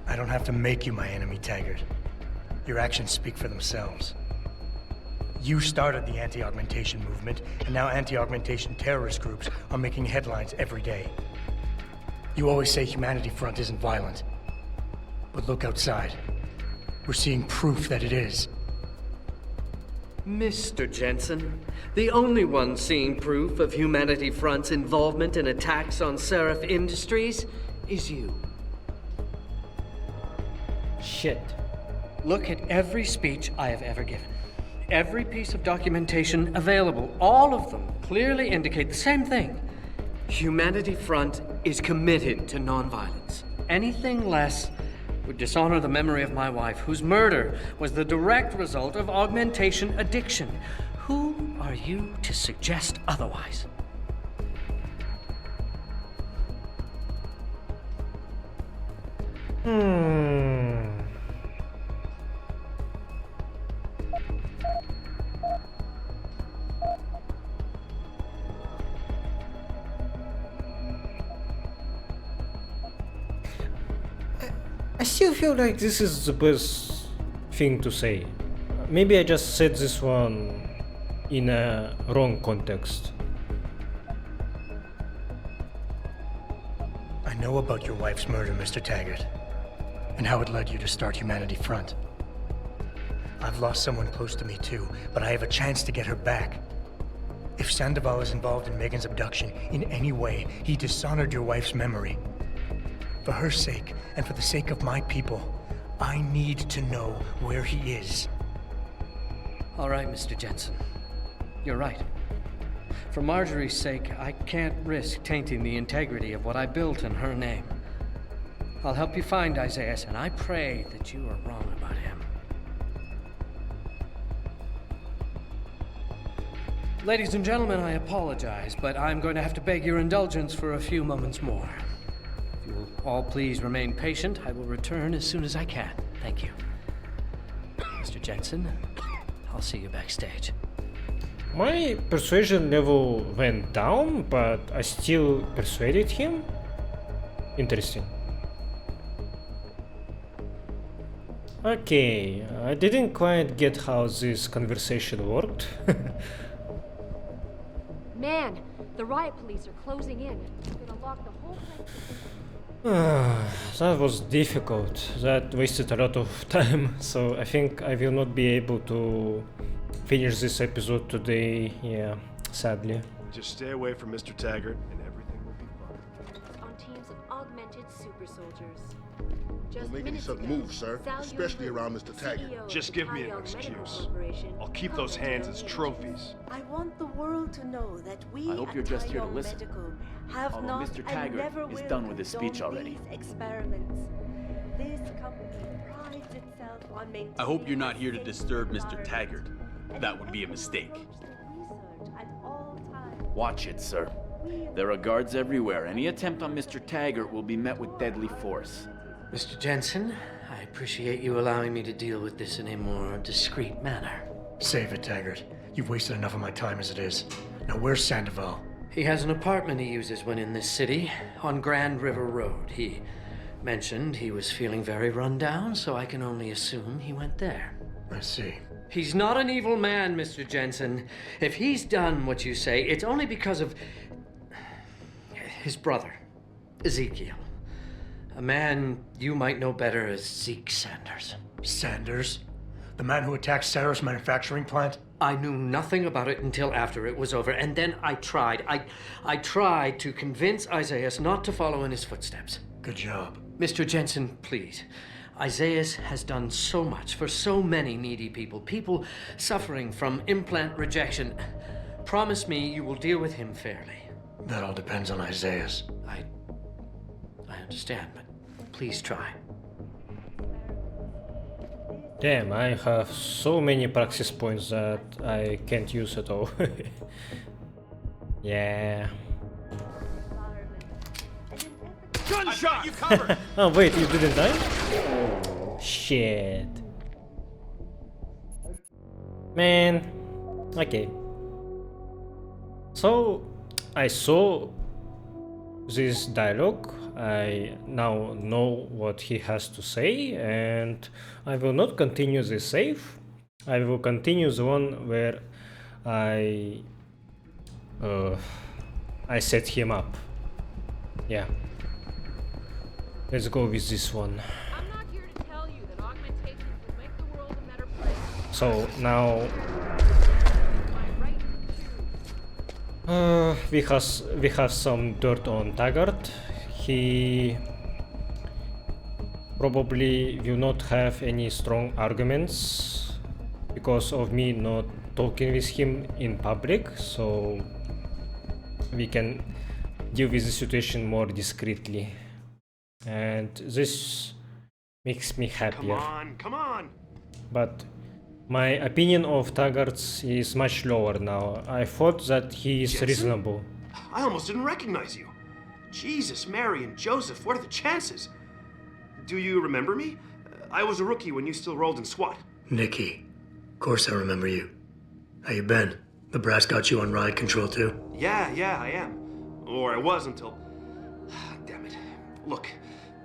I don't have to make you my enemy, Taggart. Your actions speak for themselves. You started the anti-augmentation movement, and now anti-augmentation terrorist groups are making headlines every day. You always say Humanity Front isn't violent. But look outside. We're seeing proof that it is. Mr. Jensen, the only one seeing proof of Humanity Front's involvement in attacks on Seraph Industries is you. Shit. Look at every speech I have ever given. Every piece of documentation available, all of them clearly indicate the same thing. Humanity Front is committed to nonviolence. Anything less would dishonor the memory of my wife, whose murder was the direct result of augmentation addiction. Who are you to suggest otherwise? I still feel like this is the best thing to say. Maybe I just said this one in a wrong context. I know about your wife's murder, Mr. Taggart, and how it led you to start Humanity Front. I've lost someone close to me too, but I have a chance to get her back. If Sandoval is involved in Megan's abduction in any way, he dishonored your wife's memory. For her sake, and for the sake of my people, I need to know where he is. All right, Mr. Jensen. You're right. For Marjorie's sake, I can't risk tainting the integrity of what I built in her name. I'll help you find Isaias, and I pray that you are wrong about him. Ladies and gentlemen, I apologize, but I'm going to have to beg your indulgence for a few moments more. If you will all please remain patient, I will return as soon as I can. Thank you. Mr. Jensen, I'll see you backstage. My persuasion level went down, but I still persuaded him? Interesting. Okay, I didn't quite get how this conversation worked. Man, the riot police are closing in. They're gonna lock the whole place. That was difficult. That wasted a lot of time, so I think I will not be able to finish this episode today, yeah, sadly. Just stay away from Mr. Taggart and everything will be fine. On teams of augmented super soldiers. We're making some moves, sir, especially around Mr. Taggart. Just give me an excuse. I'll keep those hands as trophies. I want the world to know that we I hope at you're just here to Tyrone listen. Medical have Although not Mr. and Taggart never is will done with his speech condone already. these experiments. This company prides itself on maintaining I hope you're not here to disturb Mr. Taggart. That would be a mistake. Watch it, sir. There are guards everywhere. Any attempt on Mr. Taggart will be met with deadly force. Mr. Jensen, I appreciate you allowing me to deal with this in a more discreet manner. Save it, Taggart. You've wasted enough of my time as it is. Now where's Sandoval? He has an apartment he uses when in this city, on Grand River Road. He mentioned he was feeling very run down, so I can only assume he went there. I see. He's not an evil man, Mr. Jensen. If he's done what you say, it's only because of his brother, Ezekiel. A man you might know better as Zeke Sanders. Sanders? The man who attacked Sarah's manufacturing plant? I knew nothing about it until after it was over, and then I tried. I tried to convince Isaiah not to follow in his footsteps. Good job. Mr. Jensen, please. Isaiah has done so much for so many needy people, people suffering from implant rejection. Promise me you will deal with him fairly. That all depends on Isaiah's. I understand, but please try. Damn, I have so many praxis points that I can't use at all. Yeah. Gunshot! You covered! Oh wait, you didn't die? Shit. Man. Okay. So, I saw this dialogue. I now know what he has to say, and I will not continue the save. I will continue the one where I set him up. Yeah. Let's go with this one. I'm not here to tell you that augmentations will make the world a better place. So now we have some dirt on Taggart. He probably will not have any strong arguments because of me not talking with him in public, so we can deal with the situation more discreetly, and this makes me happier. Come on! But my opinion of Taggart is much lower now. I thought that he is Jensen? reasonable. I almost didn't recognize you. Jesus, Mary and Joseph, what are the chances? Do you remember me? I was a rookie when you still rolled in SWAT. Nikki. Of course I remember you. How you been? The brass got you on ride control too? Yeah, I am. Or I was until... Damn it. Look,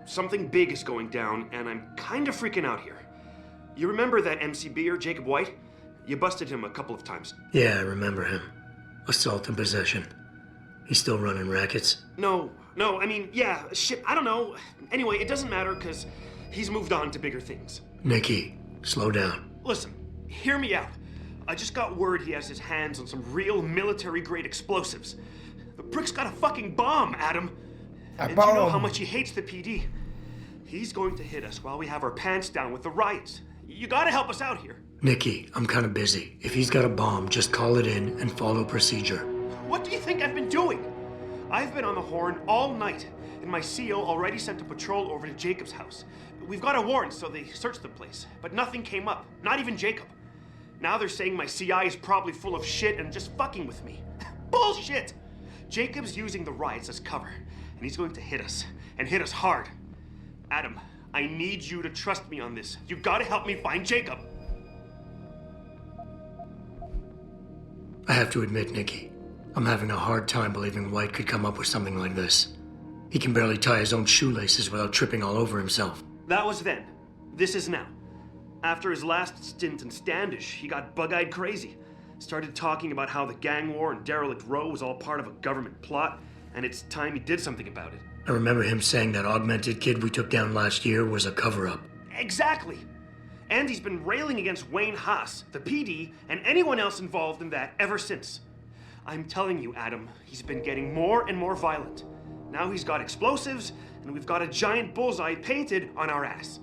something big is going down, and I'm kinda freaking out here. You remember that MCBer, Jacob White? You busted him a couple of times. Yeah, I remember him. Assault and possession. He's still running rackets? No, I mean, yeah, shit, I don't know. Anyway, it doesn't matter, because he's moved on to bigger things. Nikki, slow down. Listen, hear me out. I just got word he has his hands on some real military-grade explosives. The prick's got a fucking bomb, Adam. And you know how much he hates the PD. He's going to hit us while we have our pants down with the riots. You gotta help us out here. Nikki, I'm kinda busy. If he's got a bomb, just call it in and follow procedure. What do you think I've been doing? I've been on the horn all night, and my CO already sent a patrol over to Jacob's house. We've got a warrant, so they searched the place, but nothing came up, not even Jacob. Now they're saying my CI is probably full of shit and just fucking with me. Bullshit! Jacob's using the riots as cover, and he's going to hit us, and hit us hard. Adam, I need you to trust me on this. You gotta help me find Jacob. I have to admit, Nikki, I'm having a hard time believing White could come up with something like this. He can barely tie his own shoelaces without tripping all over himself. That was then. This is now. After his last stint in Standish, he got bug-eyed crazy. Started talking about how the gang war in Derelict Row was all part of a government plot, and it's time he did something about it. I remember him saying that augmented kid we took down last year was a cover-up. Exactly! And he's been railing against Wayne Haas, the PD, and anyone else involved in that ever since. I'm telling you, Adam, he's been getting more and more violent. Now he's got explosives, and we've got a giant bullseye painted on our ass.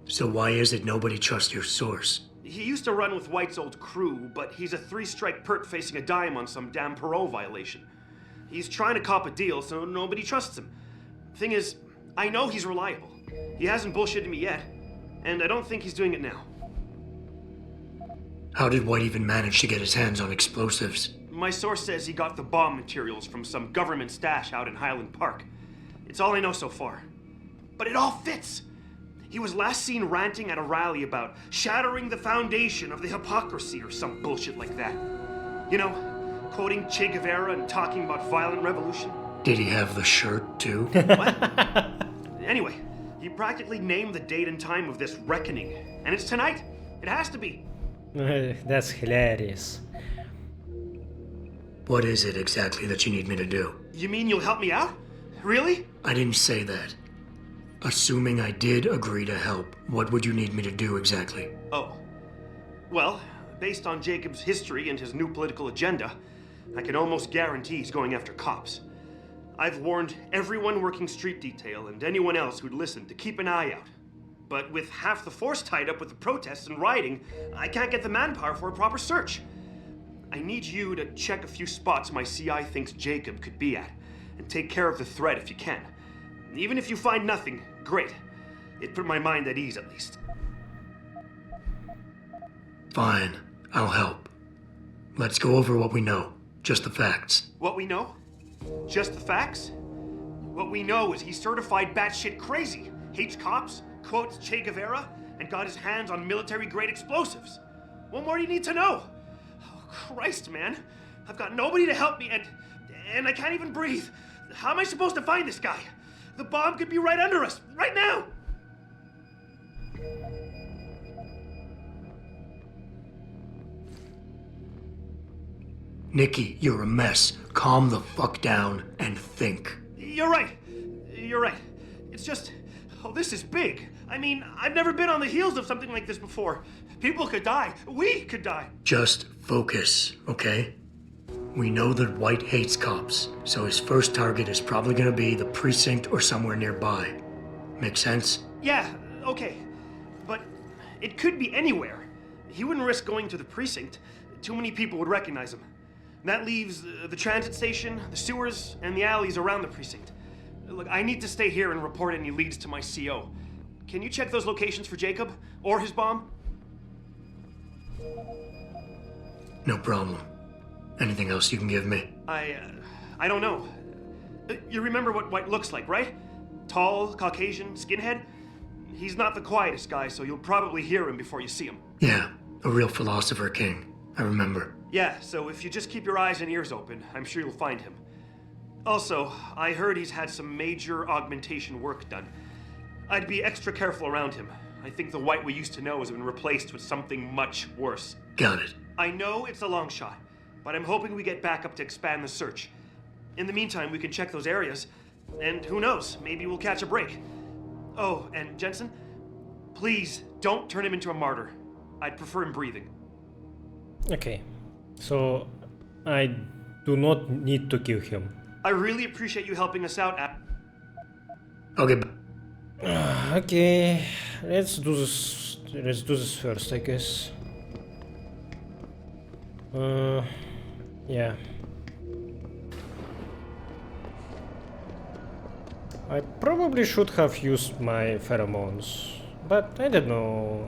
So why is it nobody trusts your source? He used to run with White's old crew, but he's a 3-strike pert facing a dime on some damn parole violation. He's trying to cop a deal, so nobody trusts him. Thing is, I know he's reliable. He hasn't bullshitted me yet, and I don't think he's doing it now. How did White even manage to get his hands on explosives? My source says he got the bomb materials from some government stash out in Highland Park. It's all I know so far. But it all fits! He was last seen ranting at a rally about shattering the foundation of the hypocrisy or some bullshit like that. You know, quoting Che Guevara and talking about violent revolution. Did he have the shirt, too? What? Anyway, he practically named the date and time of this reckoning. And it's tonight. It has to be. That's hilarious. What is it exactly that you need me to do? You mean you'll help me out? Really? I didn't say that. Assuming I did agree to help, what would you need me to do exactly? Oh. Well, based on Jacob's history and his new political agenda, I can almost guarantee he's going after cops. I've warned everyone working street detail and anyone else who'd listen to keep an eye out. But with half the force tied up with the protests and rioting, I can't get the manpower for a proper search. I need you to check a few spots my CI thinks Jacob could be at, and take care of the threat if you can. Even if you find nothing, great. It put my mind at ease at least. Fine, I'll help. Let's go over what we know. Just the facts. What we know? Just the facts? What we know is he's certified batshit crazy, hates cops, quotes Che Guevara, and got his hands on military-grade explosives. What more do you need to know? Oh, Christ, man. I've got nobody to help me, and I can't even breathe. How am I supposed to find this guy? The bomb could be right under us, right now! Nikki, you're a mess. Calm the fuck down and think. You're right. You're right. It's just... Oh, this is big. I mean, I've never been on the heels of something like this before. People could die. We could die. Just focus, okay? We know that White hates cops, so his first target is probably gonna be the precinct or somewhere nearby. Make sense? Yeah, okay. But it could be anywhere. He wouldn't risk going to the precinct. Too many people would recognize him. That leaves the transit station, the sewers, and the alleys around the precinct. Look, I need to stay here and report any leads to my CO. Can you check those locations for Jacob? Or his bomb? No problem. Anything else you can give me? I don't know. You remember what White looks like, right? Tall, Caucasian, skinhead? He's not the quietest guy, so you'll probably hear him before you see him. Yeah, a real philosopher king. I remember. Yeah, so if you just keep your eyes and ears open, I'm sure you'll find him. Also, I heard he's had some major augmentation work done. I'd be extra careful around him. I think the White we used to know has been replaced with something much worse. Got it. I know it's a long shot, but I'm hoping we get backup to expand the search. In the meantime, we can check those areas, and who knows, maybe we'll catch a break. Oh, and Jensen, please don't turn him into a martyr. I'd prefer him breathing. Okay, so I do not need to kill him. I really appreciate you helping us out. Okay. Okay, let's do this. Let's do this first, I guess. Yeah. I probably should have used my pheromones, but I don't know.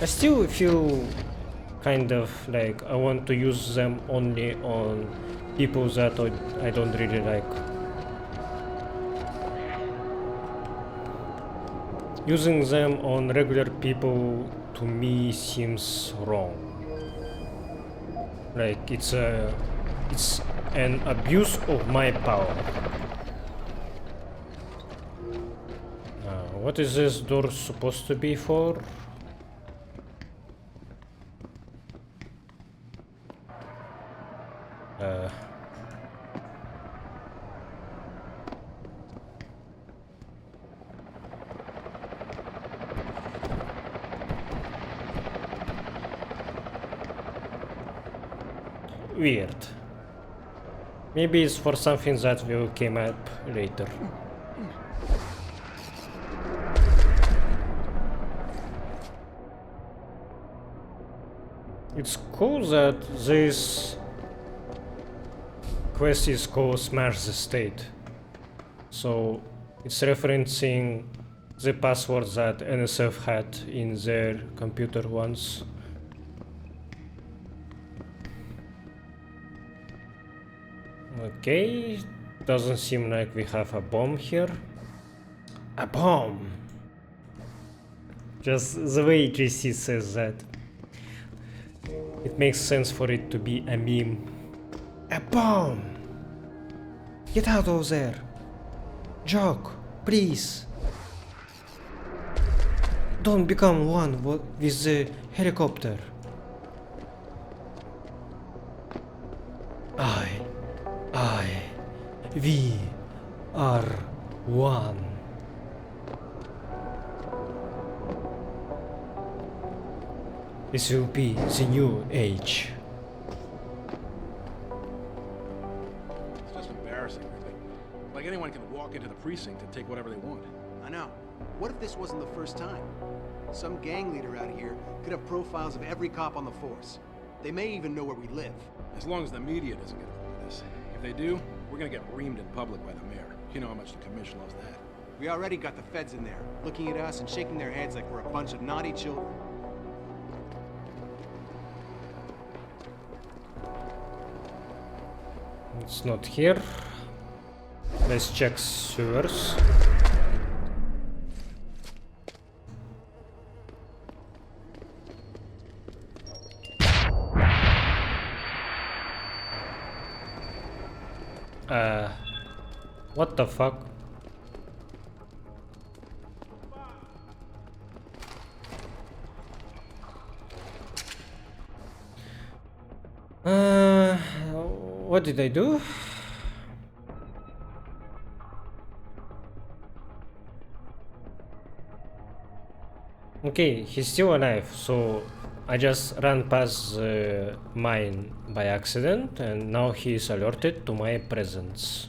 I still feel kind of like I want to use them only on people that I don't really like. Using them on regular people to me seems wrong. Like it's an abuse of my power. What is this door supposed to be for? Weird. Maybe it's for something that will come up later. It's cool that this quest is called Smash the State. So it's referencing the password that NSF had in their computer once. Okay, doesn't seem like we have a bomb here. A bomb! Just the way JC says that. It makes sense for it to be a meme. A bomb! Get out of there! Jock, please! Don't become one with the helicopter. We are one. This will be the new age. It's just embarrassing, really. Like anyone can walk into the precinct and take whatever they want. I know. What if this wasn't the first time? Some gang leader out here could have profiles of every cop on the force. They may even know where we live. As long as the media doesn't get hold of this. If they do, we're gonna get reamed in public by the mayor. You know how much the commission loves that. We already got the feds in there, looking at us and shaking their heads like we're a bunch of naughty children. It's not here. Let's check sewers. What the fuck? What did I do? Okay, he's still alive, so I just ran past the mine by accident and now he is alerted to my presence.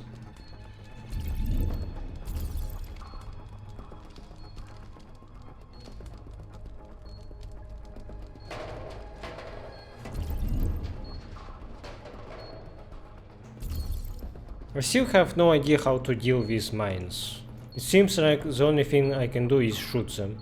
I still have no idea how to deal with mines. It seems like the only thing I can do is shoot them.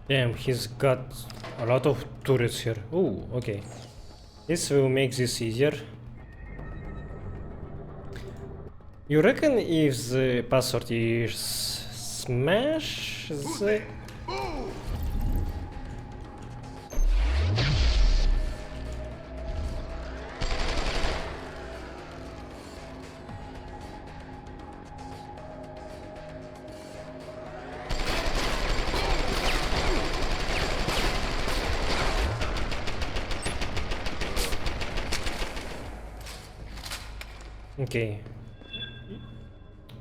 Damn, he's got a lot of turrets here. Oh, okay. This will make this easier. You reckon if the password is smash the... Okay.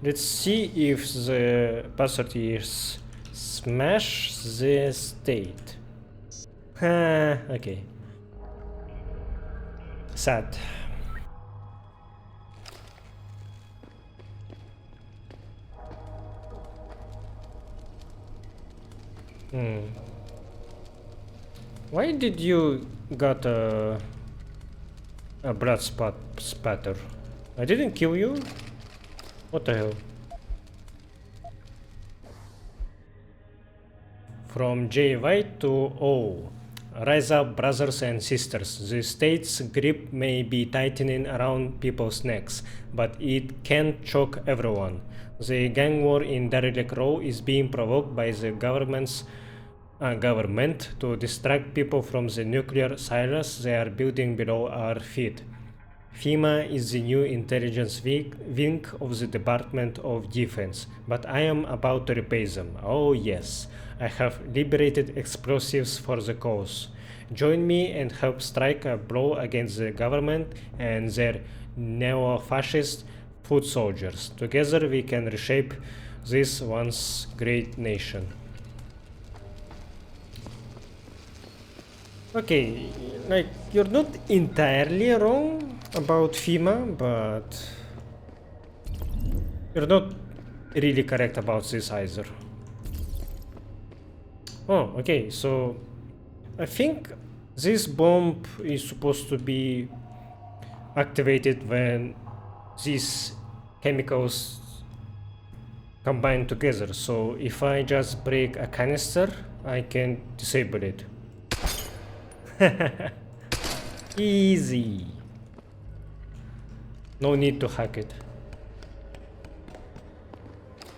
Let's see if the password is smash the state. Okay. Sad. Why did you got a blood spatter? I didn't kill you? What the hell? From J White to O. Rise up, brothers and sisters. The state's grip may be tightening around people's necks, but it can't choke everyone. The gang war in Derelict Row is being provoked by the government to distract people from the nuclear silos they are building below our feet. FEMA is the new intelligence wing of the Department of Defense, but I am about to repay them. Oh yes, I have liberated explosives for the cause. Join me and help strike a blow against the government and their neo-fascist foot soldiers. Together we can reshape this once great nation. Okay, like, you're not entirely wrong about FEMA, but you're not really correct about this either. Oh, okay, so I think this bomb is supposed to be activated when these chemicals combine together. So if I just break a canister, I can disable it. Easy. No need to hack it.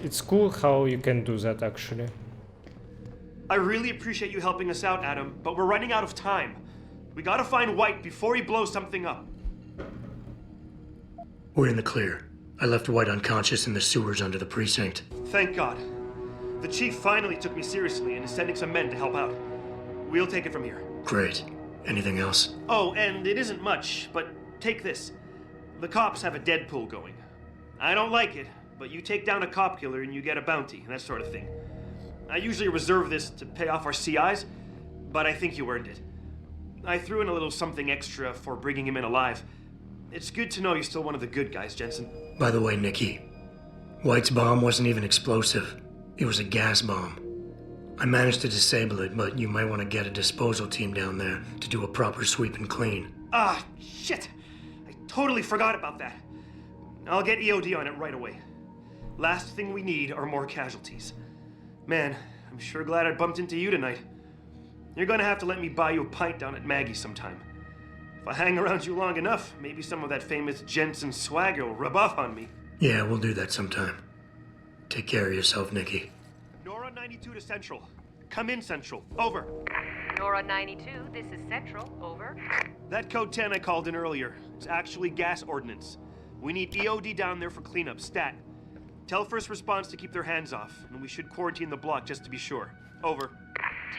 It's cool how you can do that actually. I really appreciate you helping us out, Adam, but we're running out of time. We gotta find White before he blows something up. We're in the clear. I left White unconscious in the sewers under the precinct. Thank God. The chief finally took me seriously and is sending some men to help out. We'll take it from here. Great. Anything else? Oh, and it isn't much, but take this. The cops have a Deadpool going. I don't like it, but you take down a cop killer and you get a bounty, that sort of thing. I usually reserve this to pay off our CIs, but I think you earned it. I threw in a little something extra for bringing him in alive. It's good to know you're still one of the good guys, Jensen. By the way, Nikki, White's bomb wasn't even explosive. It was a gas bomb. I managed to disable it, but you might want to get a disposal team down there to do a proper sweep and clean. Ah, shit! I totally forgot about that. I'll get EOD on it right away. Last thing we need are more casualties. Man, I'm sure glad I bumped into you tonight. You're gonna have to let me buy you a pint down at Maggie's sometime. If I hang around you long enough, maybe some of that famous Jensen swagger will rub off on me. Yeah, we'll do that sometime. Take care of yourself, Nikki. Nora 92 to Central. Come in, Central. Over. Nora 92, this is Central. Over. That code 10 I called in earlier. It's actually gas ordnance. We need EOD down there for cleanup, stat. Tell first response to keep their hands off, and we should quarantine the block just to be sure. Over.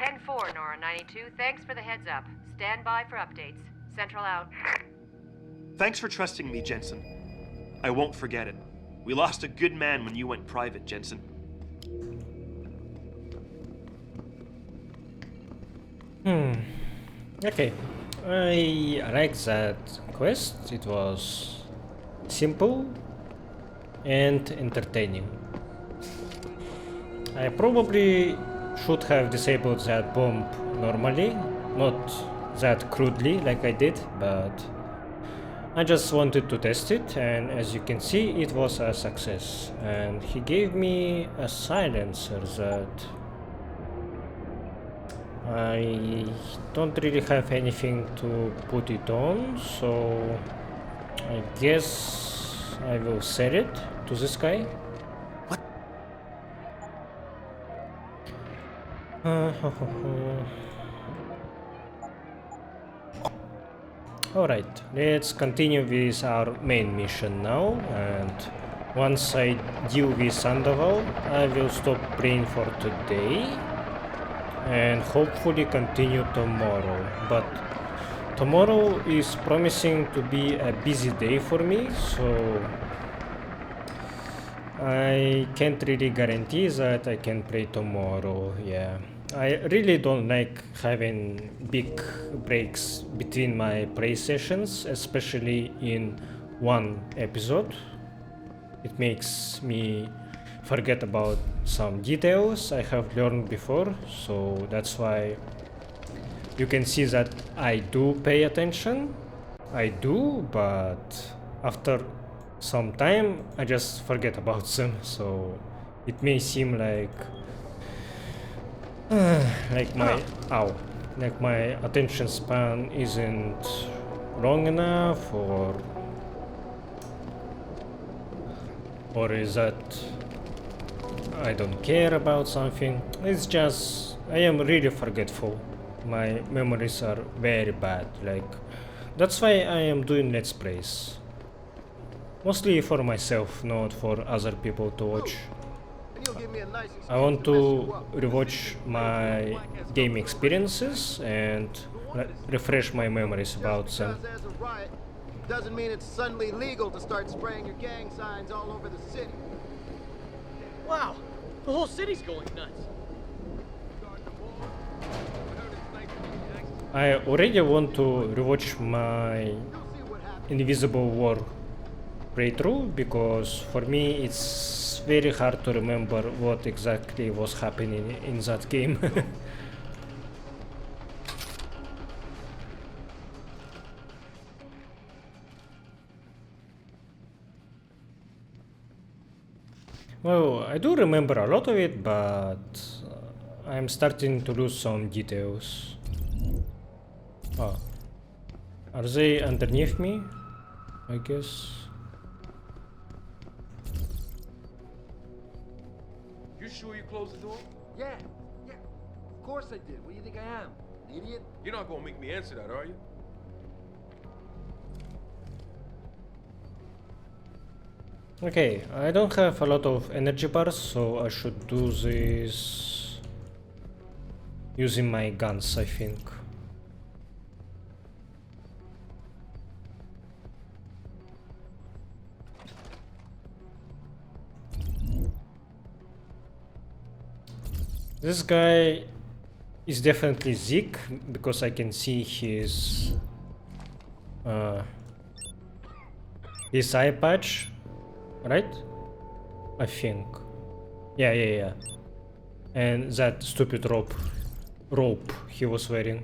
10-4, Nora 92. Thanks for the heads up. Stand by for updates. Central out. Thanks for trusting me, Jensen. I won't forget it. We lost a good man when you went private, Jensen. Okay. I like that quest. It was simple and entertaining. I probably should have disabled that bomb normally, not that crudely like I did, but I just wanted to test it, and as you can see, it was a success. And he gave me a silencer that I don't really have anything to put it on, so I guess I will sell it to this guy. What? Alright, let's continue with our main mission now, and once I deal with Sandoval, I will stop playing for today and hopefully continue tomorrow. But tomorrow is promising to be a busy day for me, so I can't really guarantee that I can play tomorrow. Yeah, I really don't like having big breaks between my play sessions, especially in one episode. It makes me forget about some details I have learned before, so that's why you can see that I do pay attention. I do, but after some time I just forget about them, so it may seem like my attention span isn't long enough, or is that I don't care about something. It's just I am really forgetful. My memories are very bad. Like, that's why I am doing let's plays. Mostly for myself, not for other people to watch. I want to rewatch my game experiences and refresh my memories about them. Doesn't mean it's suddenly legal to start spraying your gang signs all over the city. Wow, the whole city's going nuts. I already want to rewatch my Invisible War playthrough, because for me it's very hard to remember what exactly was happening in that game. Well, I do remember a lot of it, but I'm starting to lose some details. Oh. Are they underneath me? I guess. You sure you closed the door? Yeah. Of course I did. What do you think I am? An idiot? You're not gonna make me answer that, are you? Okay, I don't have a lot of energy bars, so I should do this using my guns, I think. This guy is definitely Zeke because I can see his eye patch, right? I think. Yeah. And that stupid rope he was wearing.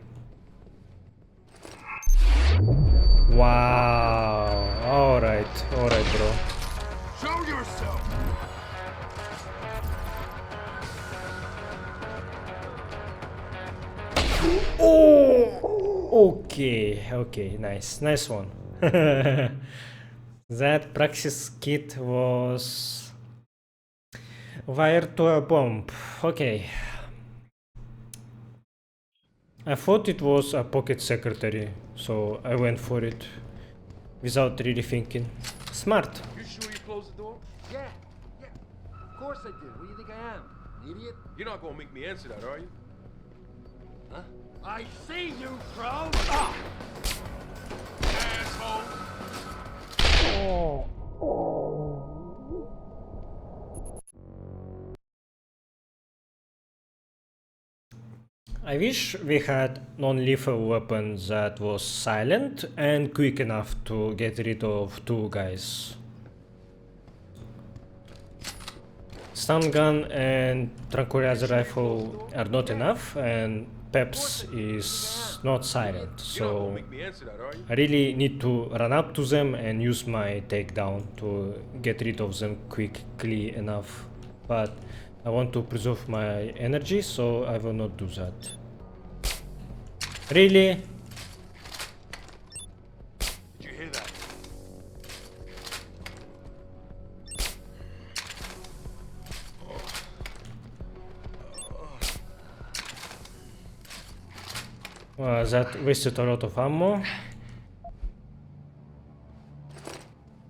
Wow. All right, bro. Show yourself. Oh, okay, nice one. That praxis kit was wired to a bomb. Okay. I thought it was a pocket secretary, so I went for it without really thinking. Smart. You sure you closed the door? Yeah. Of course I did. What do you think I am? An idiot? You're not gonna make me answer that, are you? Huh? I see you, Crow! Ah! Asshole! I wish we had non-lethal weapon that was silent and quick enough to get rid of two guys. Stun gun and tranquilizer rifle are not enough, and Peps is not silent, so I really need to run up to them and use my takedown to get rid of them quickly enough. But I want to preserve my energy, so I will not do that. Really? Did you hear that? That wasted a lot of ammo.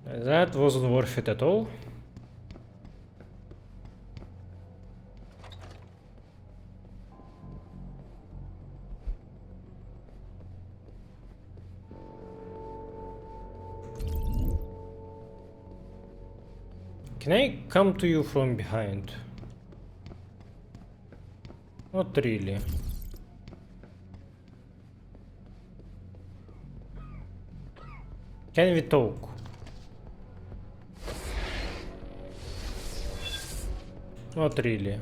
That wasn't worth it at all. Can I come to you from behind? Not really. Can we talk? Not really.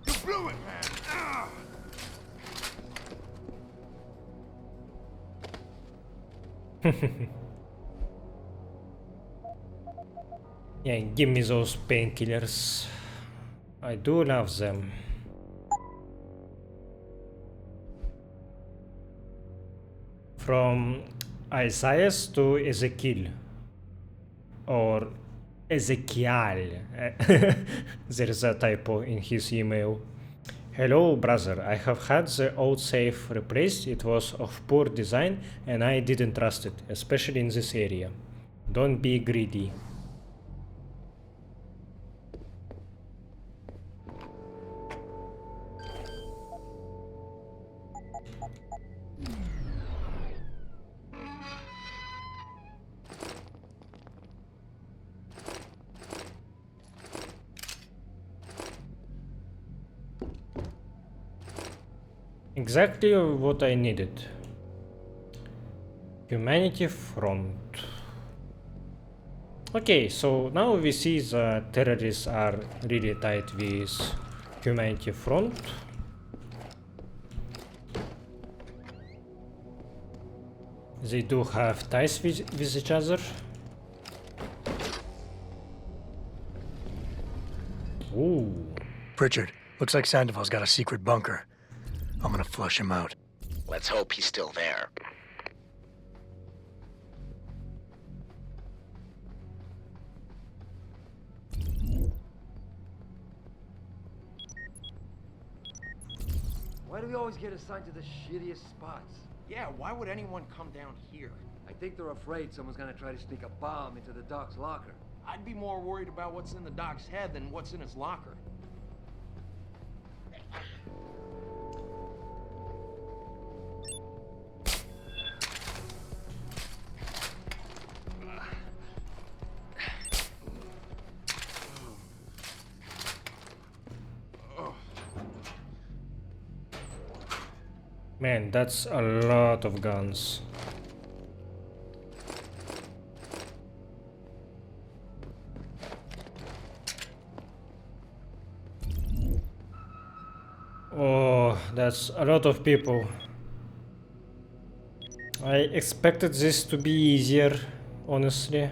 You blew it, man! Ah! Yeah, give me those painkillers. I do love them. From Isaiah to Ezekiel. Or Ezekiel. There's a typo in his email. Hello, brother. I have had the old safe replaced. It was of poor design and I didn't trust it, especially in this area. Don't be greedy. Exactly what I needed. Humanity front. Okay, so now we see the terrorists are really tight with Humanity front. They do have ties with each other. Ooh. Pritchard, looks like Sandoval's got a secret bunker. I'm gonna flush him out. Let's hope he's still there. Why do we always get assigned to the shittiest spots? Yeah, why would anyone come down here? I think they're afraid someone's gonna try to sneak a bomb into the Doc's locker. I'd be more worried about what's in the Doc's head than what's in his locker. Man, that's a lot of guns. Oh, that's a lot of people. I expected this to be easier, honestly.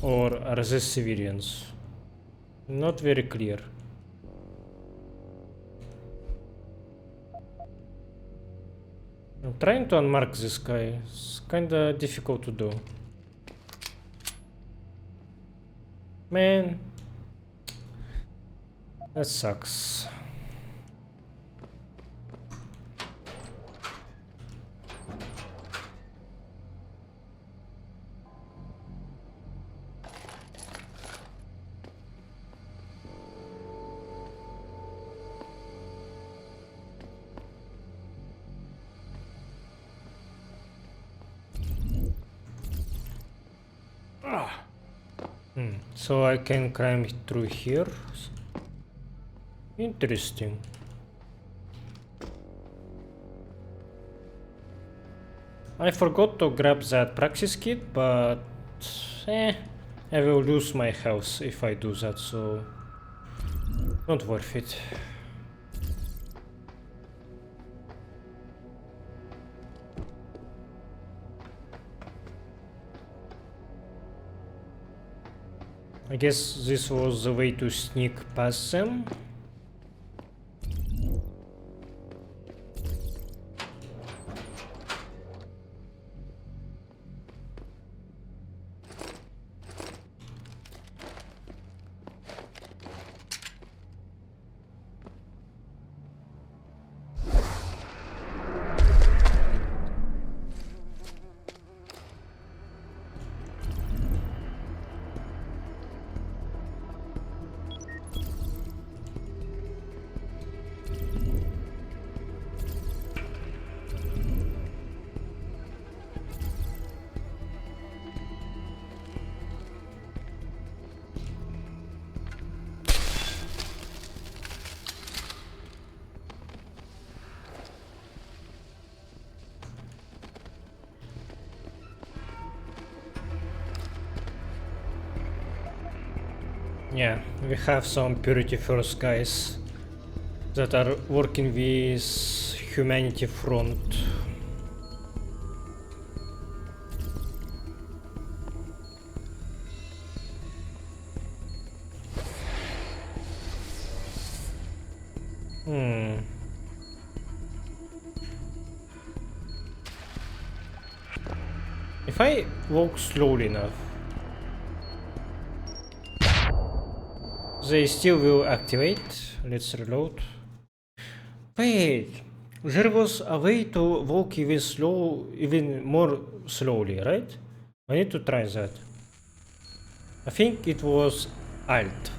Or are these civilians? Not very clear. I'm trying to unmark this guy. It's kinda difficult to do. Man, that sucks. So I can climb through here. Interesting. I forgot to grab that praxis kit, but I will lose my health if I do that, so not worth it. I guess this was the way to sneak past them. Yeah, we have some Purity First guys that are working with Humanity Front. If I walk slowly enough, they still will activate. Let's reload. Wait, there was a way to walk even more slowly, right? I need to try that. I think it was Alt.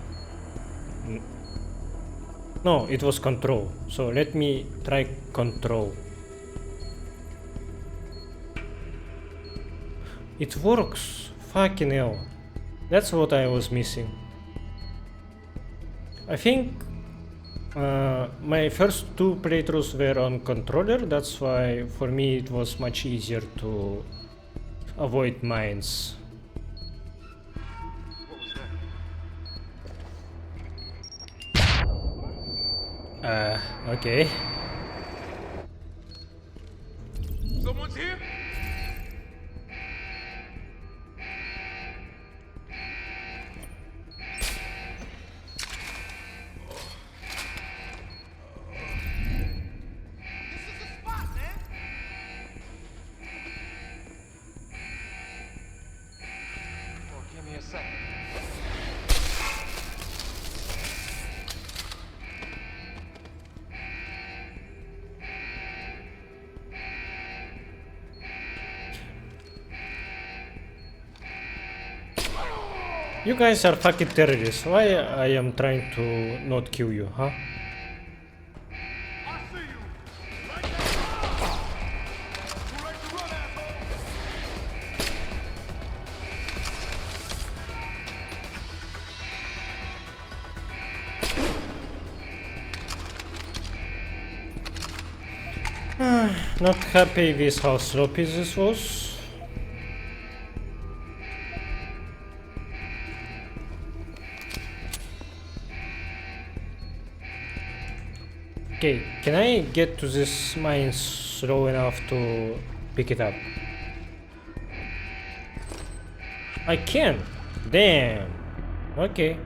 No, it was Control. So let me try Control. It works. Fucking hell. That's what I was missing. I think my first two playthroughs were on controller, that's why for me it was much easier to avoid mines. Okay. Someone's here? Give me a second. You guys are fucking terrorists. Why I am trying to not kill you, huh? Not happy with how sloppy this was. Okay, can I get to this mine slow enough to pick it up? I can! Damn! Okay.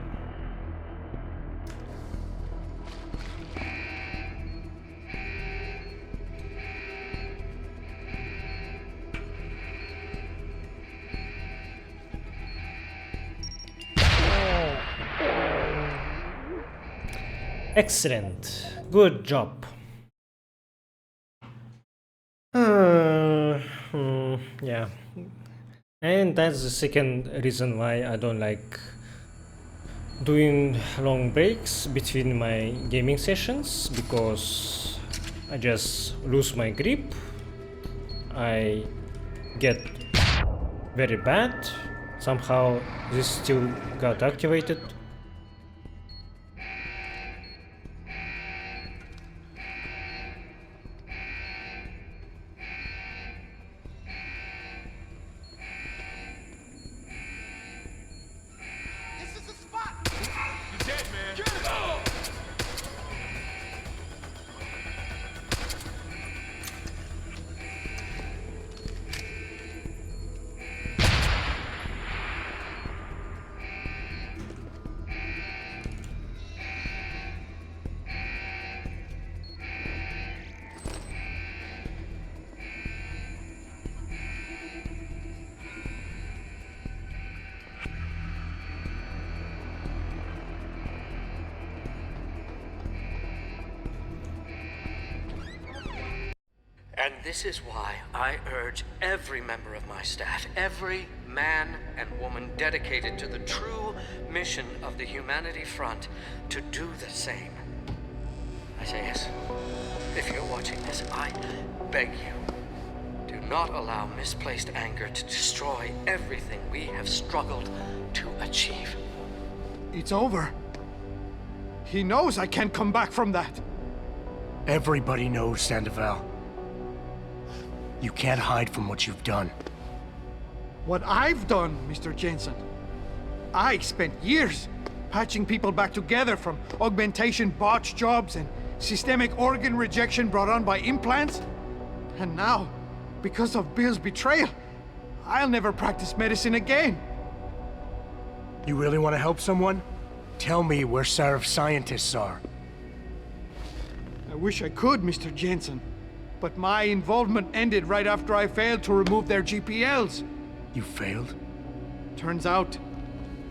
Excellent. Good job. Yeah. And that's the second reason why I don't like doing long breaks between my gaming sessions, because I just lose my grip. I get very bad. Somehow this still got activated. And this is why I urge every member of my staff, every man and woman dedicated to the true mission of the Humanity Front, to do the same. Isaias, if you're watching this, I beg you, do not allow misplaced anger to destroy everything we have struggled to achieve. It's over. He knows I can't come back from that. Everybody knows, Sandoval. You can't hide from what you've done. What I've done, Mr. Jensen. I spent years patching people back together from augmentation botch jobs and systemic organ rejection brought on by implants. And now, because of Bill's betrayal, I'll never practice medicine again. You really want to help someone? Tell me where Sarif's scientists are. I wish I could, Mr. Jensen. But my involvement ended right after I failed to remove their GPLs. You failed? Turns out,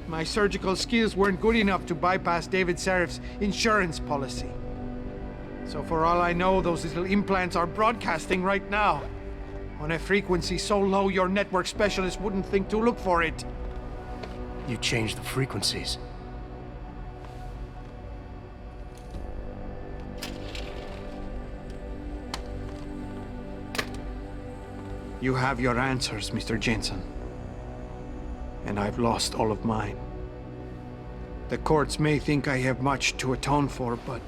my surgical skills weren't good enough to bypass David Sarif's insurance policy. So for all I know, those little implants are broadcasting right now, on a frequency so low your network specialist wouldn't think to look for it. You changed the frequencies. You have your answers, Mr. Jensen. And I've lost all of mine. The courts may think I have much to atone for, but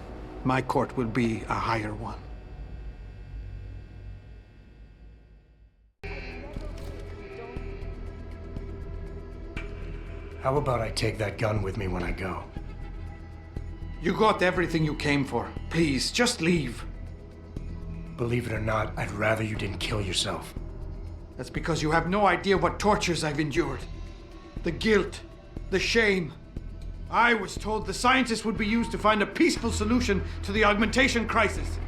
my court will be a higher one. How about I take that gun with me when I go? You got everything you came for. Please, just leave. Believe it or not, I'd rather you didn't kill yourself. That's because you have no idea what tortures I've endured. The guilt, the shame. I was told the scientists would be used to find a peaceful solution to the augmentation crisis.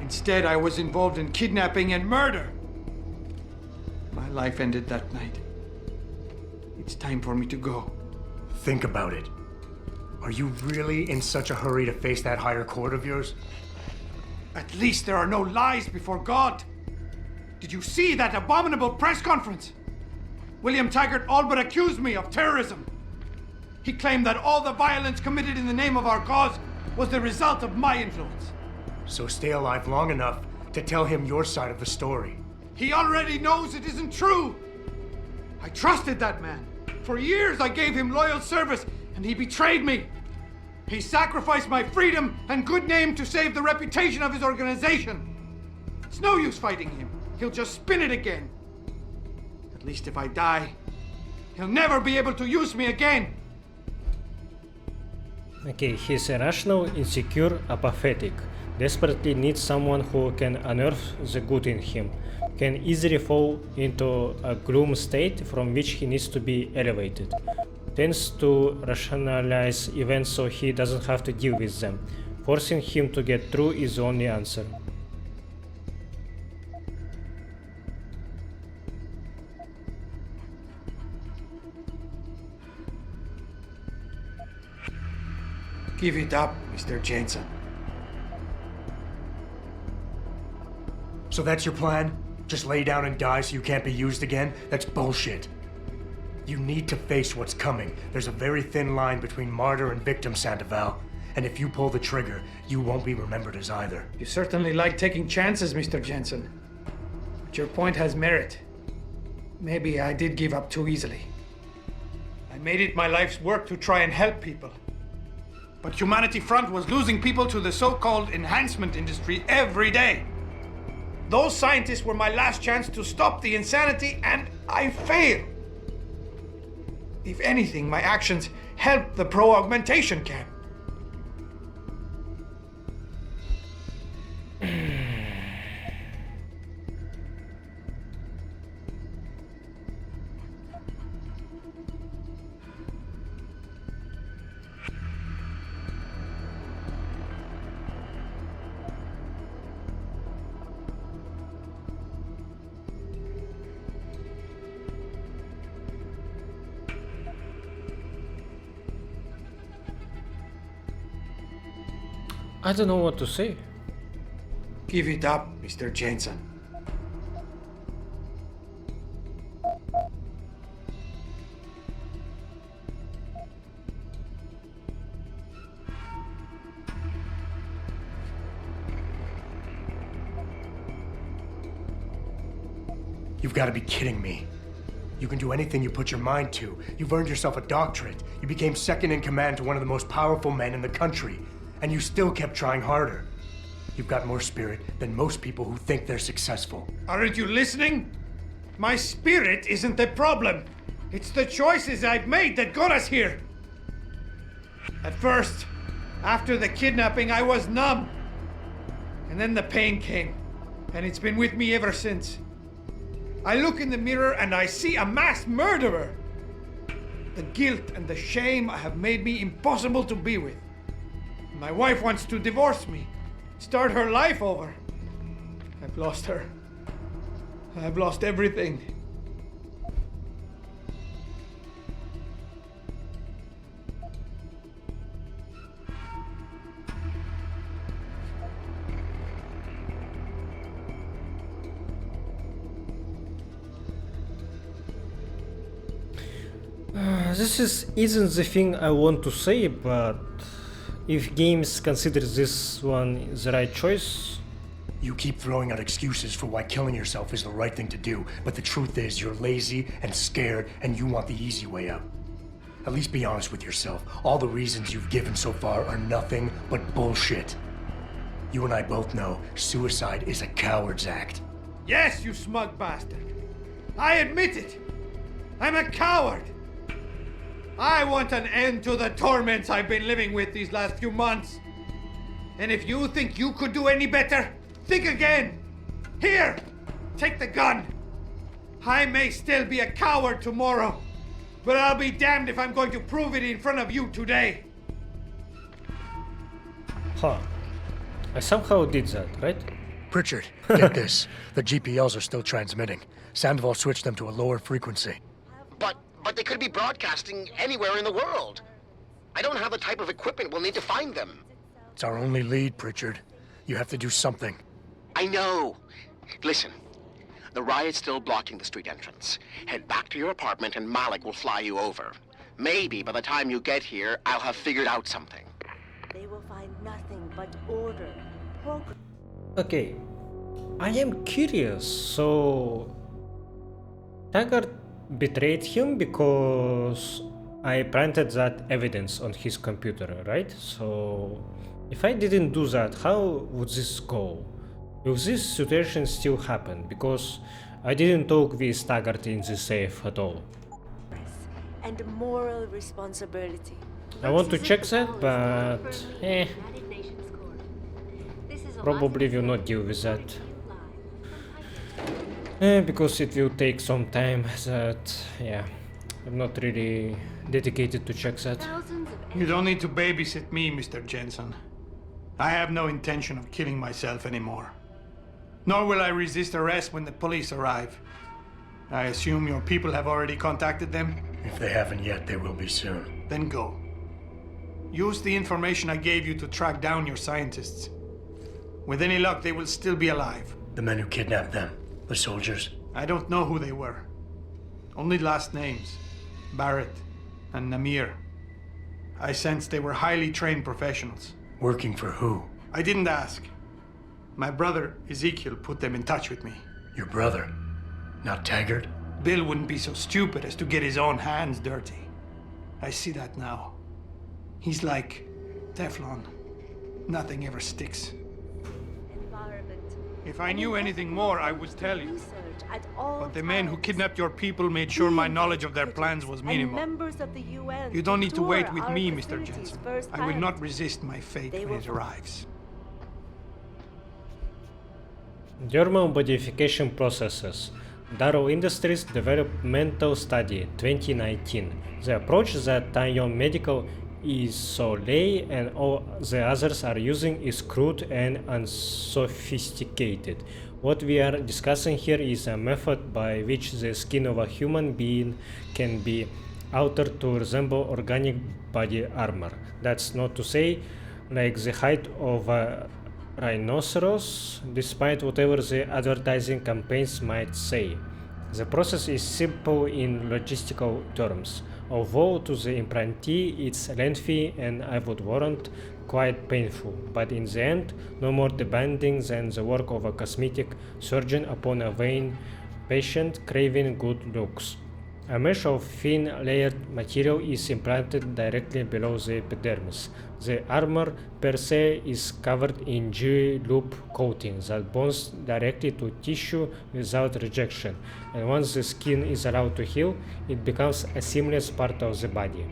Instead, I was involved in kidnapping and murder. My life ended that night. It's time for me to go. Think about it. Are you really in such a hurry to face that higher court of yours? At least there are no lies before God. Did you see that abominable press conference? William Taggart all but accused me of terrorism. He claimed that all the violence committed in the name of our cause was the result of my influence. So stay alive long enough to tell him your side of the story. He already knows it isn't true. I trusted that man. For years I gave him loyal service, and he betrayed me. He sacrificed my freedom and good name to save the reputation of his organization. It's no use fighting him. He'll just spin it again. At least if I die, he'll never be able to use me again. Okay, he's irrational, insecure, apathetic. Desperately needs someone who can unearth the good in him. Can easily fall into a gloom state from which he needs to be elevated. Tends to rationalize events so he doesn't have to deal with them. Forcing him to get through is the only answer. Give it up, Mr. Jensen. So that's your plan? Just lay down and die so you can't be used again? That's bullshit. You need to face what's coming. There's a very thin line between martyr and victim, Sandoval. And if you pull the trigger, you won't be remembered as either. You certainly like taking chances, Mr. Jensen. But your point has merit. Maybe I did give up too easily. I made it my life's work to try and help people. But Humanity Front was losing people to the so-called enhancement industry every day. Those scientists were my last chance to stop the insanity, and I failed. If anything, my actions helped the pro-augmentation camp. I don't know what to say. Give it up, Mr. Jensen. You've got to be kidding me. You can do anything you put your mind to. You've earned yourself a doctorate. You became second in command to one of the most powerful men in the country. And you still kept trying harder. You've got more spirit than most people who think they're successful. Aren't you listening? My spirit isn't the problem. It's the choices I've made that got us here. At first, after the kidnapping, I was numb. And then the pain came, and it's been with me ever since. I look in the mirror and I see a mass murderer. The guilt and the shame have made me impossible to be with. My wife wants to divorce me, start her life over. I've lost her. I've lost everything. This isn't the thing I want to say, but if games consider this one the right choice... You keep throwing out excuses for why killing yourself is the right thing to do, but the truth is you're lazy and scared and you want the easy way out. At least be honest with yourself. All the reasons you've given so far are nothing but bullshit. You and I both know suicide is a coward's act. Yes, you smug bastard. I admit it. I'm a coward. I want an end to the torments I've been living with these last few months. And if you think you could do any better, think again. Here, take the gun. I may still be a coward tomorrow, but I'll be damned if I'm going to prove it in front of you today. Huh. I somehow did that, right? Pritchard, get this. The GPLs are still transmitting. Sandoval switched them to a lower frequency. But they could be broadcasting anywhere in the world. I don't have the type of equipment we'll need to find them. It's our only lead, Pritchard. You have to do something. I know. Listen, the riot's still blocking the street entrance. Head back to your apartment and Malik will fly you over. Maybe by the time you get here, I'll have figured out something. They will find nothing but order, progress. Okay, I am curious. So, Taggart betrayed him because I planted that evidence on his computer, right? So, if I didn't do that, how would this go? Will this situation still happen? Because I didn't talk with Taggart in the safe at all. And moral responsibility. I want to check that, but probably will not deal with that. Because it will take some time. That, yeah, I'm not really dedicated to check that. You don't need to babysit me, Mr. Jensen. I have no intention of killing myself anymore. Nor will I resist arrest when the police arrive. I assume your people have already contacted them? If they haven't yet, they will be soon. Then go. Use the information I gave you to track down your scientists. With any luck, they will still be alive. The men who kidnapped them, the soldiers? I don't know who they were. Only last names. Barrett and Namir. I sensed they were highly trained professionals. Working for who? I didn't ask. My brother, Ezekiel, put them in touch with me. Your brother? Not Taggart? Bill wouldn't be so stupid as to get his own hands dirty. I see that now. He's like Teflon. Nothing ever sticks. If I knew anything more, I would tell you. But the men who kidnapped your people made sure my knowledge of their plans was minimal. You don't need to wait with me, Mr. Jensen. I will not resist my fate when it arrives. Dermal modification processes. Darrow Industries Developmental Study 2019. The approach that Tanyon Medical is Soleil and all the others are using is crude and unsophisticated. What we are discussing here is a method by which the skin of a human being can be altered to resemble organic body armor. That's not to say like the height of a rhinoceros, despite whatever the advertising campaigns might say. The process is simple in logistical terms, although to the implantee it's lengthy and I would warrant quite painful, but in the end no more demanding than the work of a cosmetic surgeon upon a vain patient craving good looks. A mesh of thin layered material is implanted directly below the epidermis. The armor per se is covered in G-loop coating that bonds directly to tissue without rejection, and once the skin is allowed to heal, it becomes a seamless part of the body.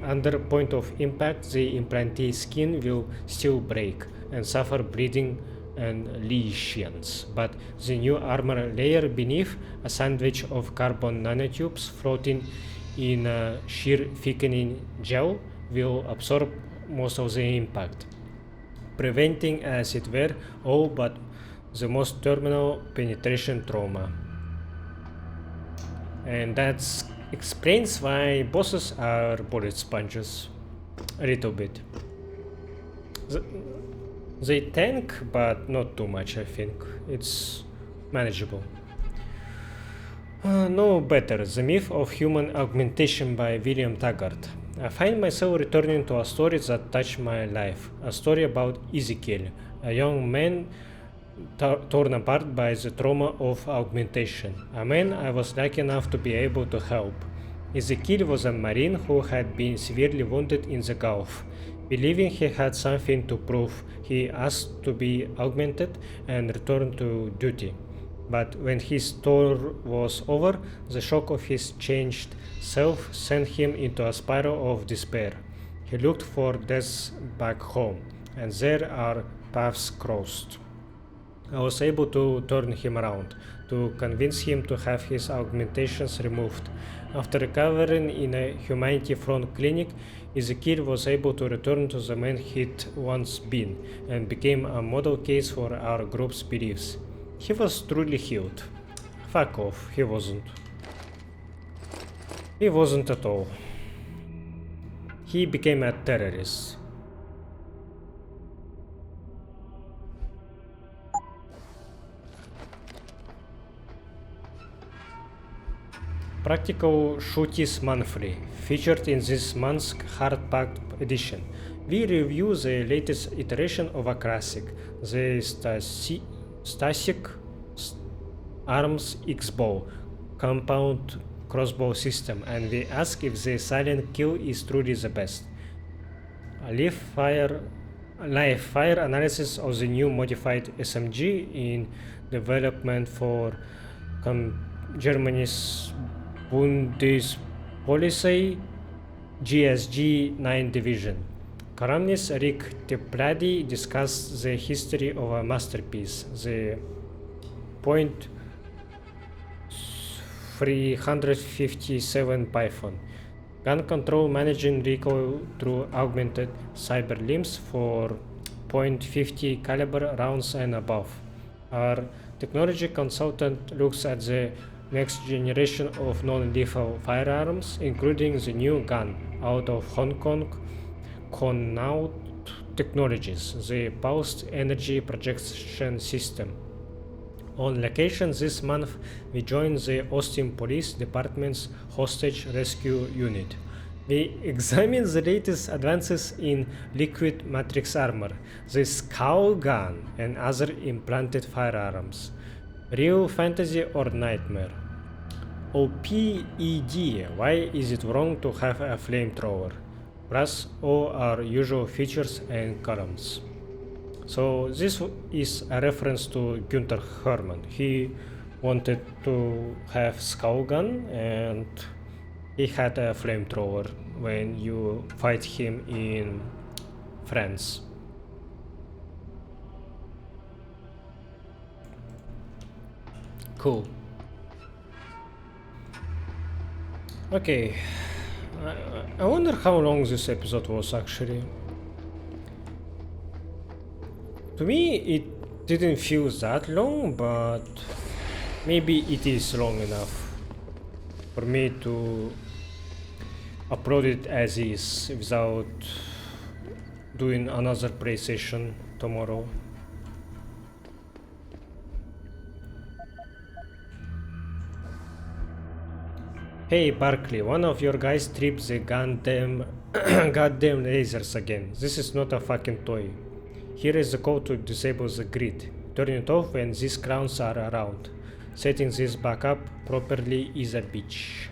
Under point of impact, the implantee skin will still break and suffer bleeding and lesions, but the new armor layer beneath, a sandwich of carbon nanotubes floating in a sheer thickening gel, will absorb most of the impact, preventing, as it were, all but the most terminal penetration trauma. And that explains why bosses are bullet sponges a little bit. They tank, but not too much, I think. It's manageable. No better. The Myth of Human Augmentation by William Taggart. I find myself returning to a story that touched my life. A story about Ezekiel, a young man torn apart by the trauma of augmentation. A man I was lucky enough to be able to help. Ezekiel was a Marine who had been severely wounded in the Gulf. Believing he had something to prove, he asked to be augmented and returned to duty. But when his tour was over, the shock of his changed self sent him into a spiral of despair. He looked for death back home, and there our paths crossed. I was able to turn him around, to convince him to have his augmentations removed. After recovering in a Humanity Front clinic, Ezekiel was able to return to the man he'd once been, and became a model case for our group's beliefs. He was truly healed. Fuck off, he wasn't. He wasn't at all. He became a terrorist. Practical Shooties Monthly, featured in this month's hardback edition. We review the latest iteration of a classic, the Stasik Arms X-Bow compound crossbow system, and we ask if the silent kill is truly the best. A live fire analysis of the new modified SMG in development for Germany's Bundespolizei GSG 9 Division. Columnist Rick Teplady discussed the history of a masterpiece, the .357 Python. Gun control managing recoil through augmented cyber limbs for .50 caliber rounds and above. Our technology consultant looks at the next generation of non-lethal firearms, including the new gun out of Hong Kong, Connaught Technologies, the Pulsed Energy Projection System. On location this month, we joined the Austin Police Department's Hostage Rescue Unit. We examine the latest advances in liquid matrix armor, the Skull Gun, and other implanted firearms. Real fantasy or nightmare? OPED, why is it wrong to have a flamethrower? Plus all our usual features and columns. So this is a reference to Günther Hermann. He wanted to have Skull Gun, and he had a flamethrower when you fight him in France. Cool. Okay, I wonder how long this episode was actually. To me, it didn't feel that long, but maybe it is long enough for me to upload it as is without doing another play session tomorrow. Hey Barkley, one of your guys tripped the goddamn lasers again. This is not a fucking toy. Here is the code to disable the grid. Turn it off when these crowns are around. Setting this back up properly is a bitch.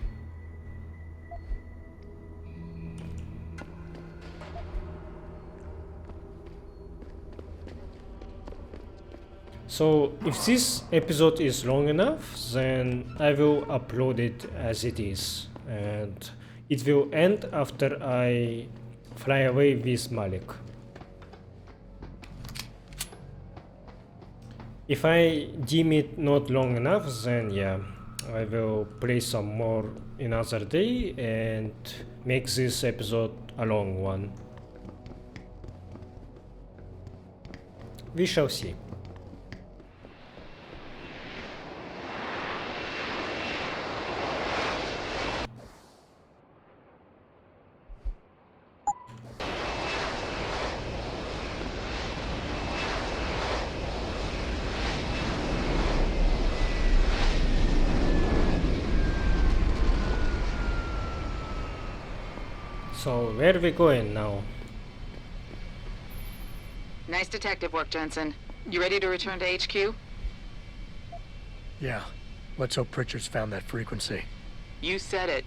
So if this episode is long enough, then I will upload it as it is, and it will end after I fly away with Malik. If I deem it not long enough, then yeah, I will play some more another day and make this episode a long one. We shall see. So, where are we going now? Nice detective work, Jensen. You ready to return to HQ? Yeah. Let's hope Pritchard's found that frequency. You said it.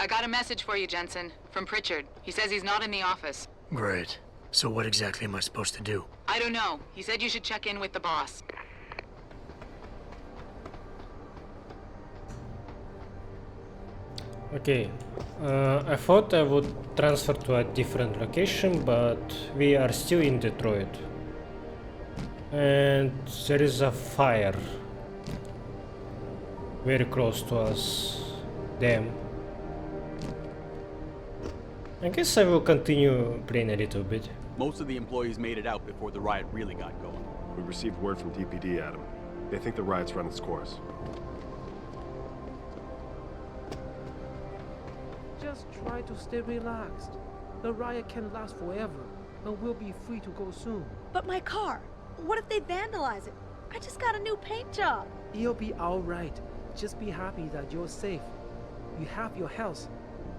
I got a message for you, Jensen, from Pritchard. He says he's not in the office. Great. So what exactly am I supposed to do? I don't know. He said you should check in with the boss. Okay, I thought I would transfer to a different location, but we are still in Detroit. And there is a fire very close to us. Damn. I guess I will continue playing a little bit. Most of the employees made it out before the riot really got going. We received word from DPD, Adam. They think the riot's run its course. Just try to stay relaxed. The riot can last forever, and we'll be free to go soon. But my car, what if they vandalize it? I just got a new paint job. You'll be alright. Just be happy that you're safe. You have your health.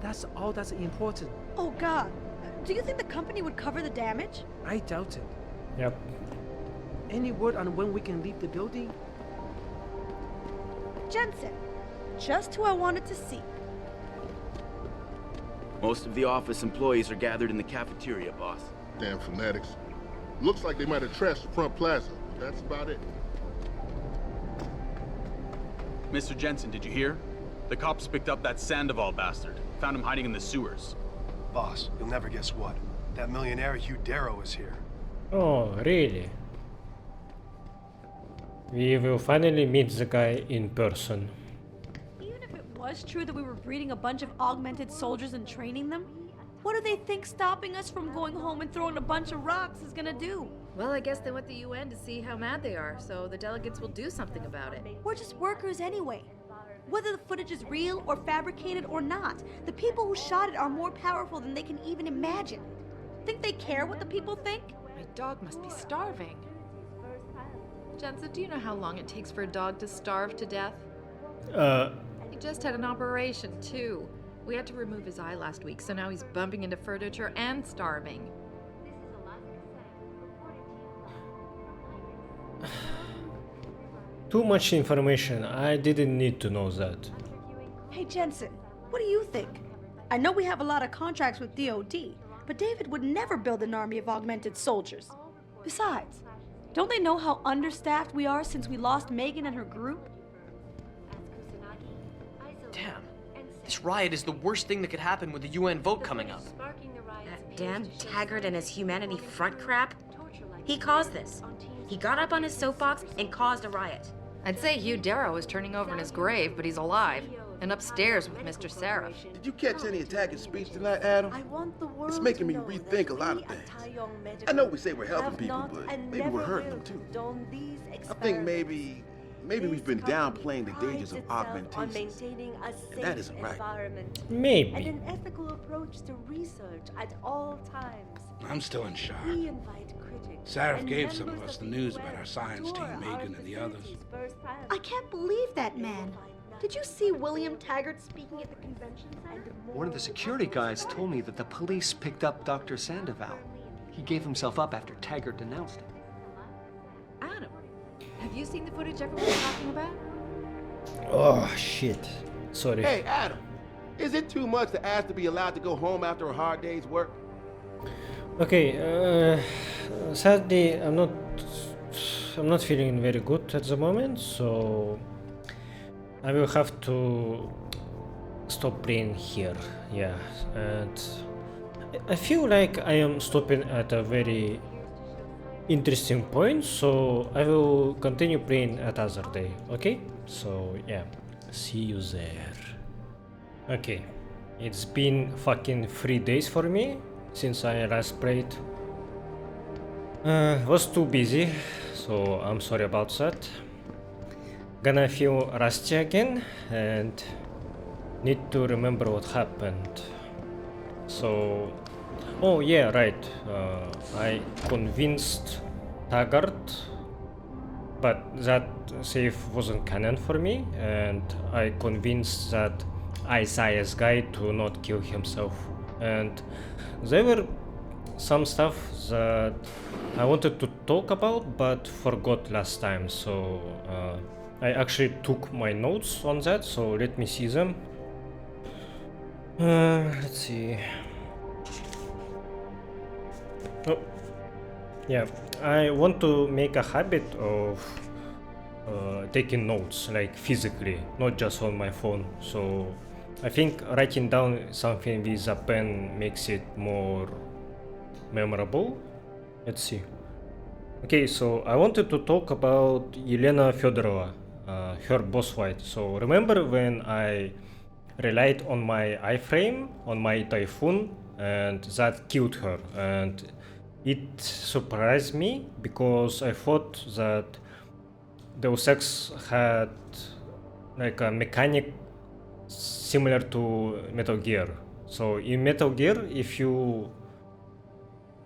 That's all that's important. Oh God, do you think the company would cover the damage? I doubt it. Yep. Any word on when we can leave the building? Jensen, just who I wanted to see. Most of the office employees are gathered in the cafeteria, boss. Damn fanatics. Looks like they might have trashed the front plaza, but that's about it. Mr. Jensen, did you hear? The cops picked up that Sandoval bastard. Found him hiding in the sewers. Boss, you'll never guess what. That millionaire Hugh Darrow is here. Oh, really? We will finally meet the guy in person. Even if it was true that we were breeding a bunch of augmented soldiers and training them, what do they think stopping us from going home and throwing a bunch of rocks is gonna do? Well, I guess they want the UN to see how mad they are, so the delegates will do something about it. We're just workers anyway. Whether the footage is real or fabricated or not, the people who shot it are more powerful than they can even imagine. Think they care what the people think? My dog must be starving. Jensen, do you know how long it takes for a dog to starve to death? He just had an operation, too. We had to remove his eye last week, so now he's bumping into furniture and starving. Too much information. I didn't need to know that. Hey Jensen, what do you think? I know we have a lot of contracts with DOD, but David would never build an army of augmented soldiers. Besides, don't they know how understaffed we are since we lost Megan and her group? Damn. This riot is the worst thing that could happen with the UN vote coming up. That damn Taggart and his Humanity Front crap? He caused this. He got up on his soapbox and caused a riot. I'd say Hugh Darrow is turning over in his grave, but he's alive. And upstairs with Mr. Seraph. Did you catch any of Taggart's speech tonight, Adam? It's making me rethink a lot of things. I know we say we're helping people, but maybe we're hurting them too. I think maybe we've been downplaying the dangers of augmentation. And that isn't right. Maybe. And an ethical approach to research at all times. I'm still in shock. We invite critics. Sarah and gave some of members us the the news UN about our science to team, tour Megan our and the others. facilities firsthand. I can't believe that man. Did you see William Taggart speaking at the convention center? One of the security guys told me that the police picked up Dr. Sandoval. He gave himself up after Taggart denounced him. Adam, have you seen the footage everyone's talking about? Oh, shit. Sorry. Hey, Adam, is it too much to ask to be allowed to go home after a hard day's work? Okay, sadly, I'm not feeling very good at the moment, so I will have to stop playing here. Yeah, and I feel like I am stopping at a very interesting point, so I will continue playing at other day. Okay, so yeah, see you there. Okay, it's been fucking 3 days for me since I last played. Was too busy, so I'm sorry about that. Gonna feel rusty again and need to remember what happened. So, oh yeah, right. I convinced Taggart, but that save wasn't canon for me, and I convinced that Isaiah's guy to not kill himself. And there were some stuff that I wanted to talk about but forgot last time, so I actually took my notes on that, so let me see them. Let's see. Oh, yeah. I want to make a habit of taking notes, like physically, not just on my phone. So I think writing down something with a pen makes it more memorable. Let's see. Okay, so I wanted to talk about Yelena Fedorova, her boss fight. So remember when I relied on my iframe, on my Typhoon, and that killed her. And it surprised me because I thought that Deus Ex had like a mechanic similar to Metal Gear. So in Metal Gear, if you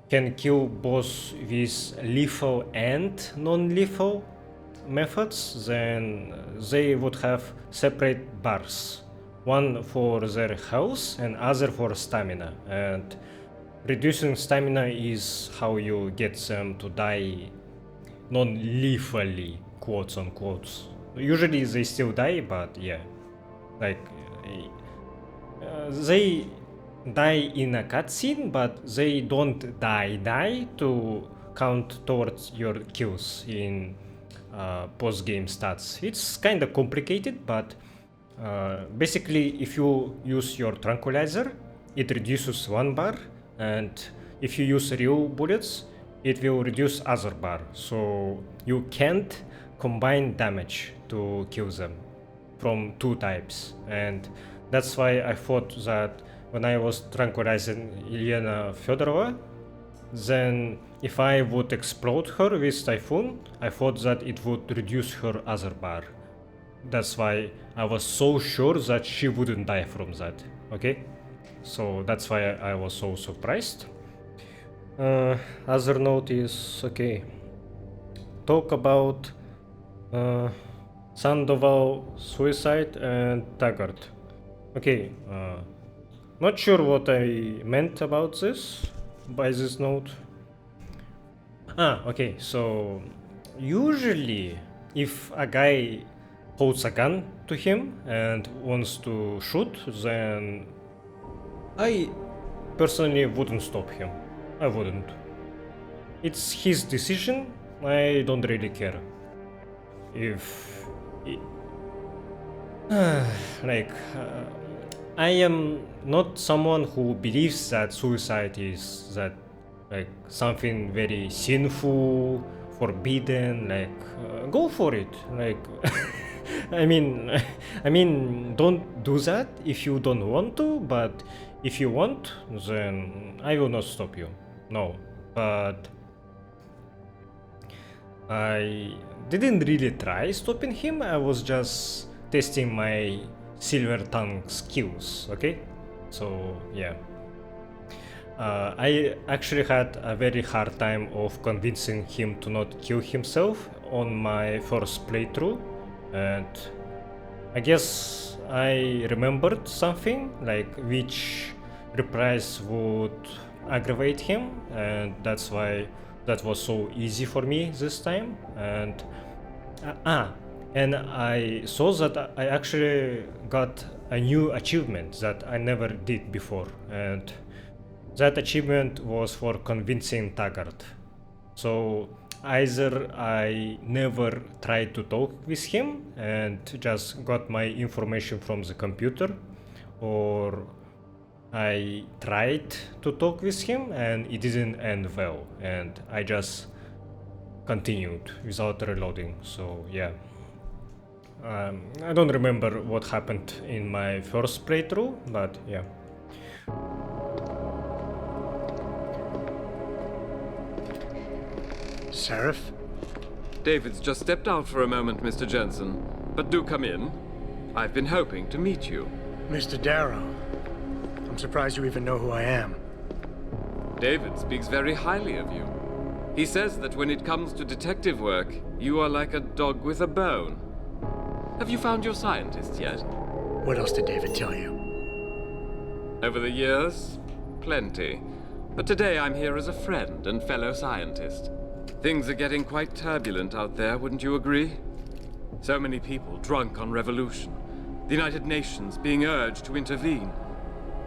can kill both with lethal and non-lethal methods, then they would have separate bars. One for their health and other for stamina. And reducing stamina is how you get them to die non-lethally, quotes unquote. Usually they still die, but yeah, like they die in a cutscene, but they don't die to count towards your kills in post-game stats. It's kind of complicated, but basically if you use your tranquilizer, it reduces one bar, and if you use real bullets, it will reduce other bar. So you can't combine damage to kill them from two types. And that's why I thought that when I was tranquilizing Yelena Fedorova, then if I would explode her with Typhoon, I thought that it would reduce her other bar. That's why I was so sure that she wouldn't die from that, okay? So that's why I was so surprised. Other note is, okay, talk about Sandoval suicide and Taggart. Okay, not sure what I meant about this by this note. Okay, so usually if a guy holds a gun to him and wants to shoot, then I personally wouldn't stop him. I wouldn't. It's his decision. I don't really care. If I am not someone who believes that suicide is that like something very sinful, forbidden. Like go for it. Like I mean, don't do that if you don't want to. But if you want, then I will not stop you. No, but I didn't really try stopping him. I was just testing my silver tongue skills, okay? So yeah, I actually had a very hard time of convincing him to not kill himself on my first playthrough, and I guess I remembered something like which reprise would aggravate him, and that's why that was so easy for me this time. And and I saw that I actually got a new achievement that I never did before, and that achievement was for convincing Taggart. So either I never tried to talk with him and just got my information from the computer, or I tried to talk with him and it didn't end well, and I just continued without reloading. So yeah, I don't remember what happened in my first playthrough, but yeah. Seraph? David's just stepped out for a moment, Mr. Jensen. But do come in. I've been hoping to meet you. Mr. Darrow, I'm surprised you even know who I am. David speaks very highly of you. He says that when it comes to detective work, you are like a dog with a bone. Have you found your scientist yet? What else did David tell you? Over the years, plenty. But today I'm here as a friend and fellow scientist. Things are getting quite turbulent out there, wouldn't you agree? So many people drunk on revolution. The United Nations being urged to intervene.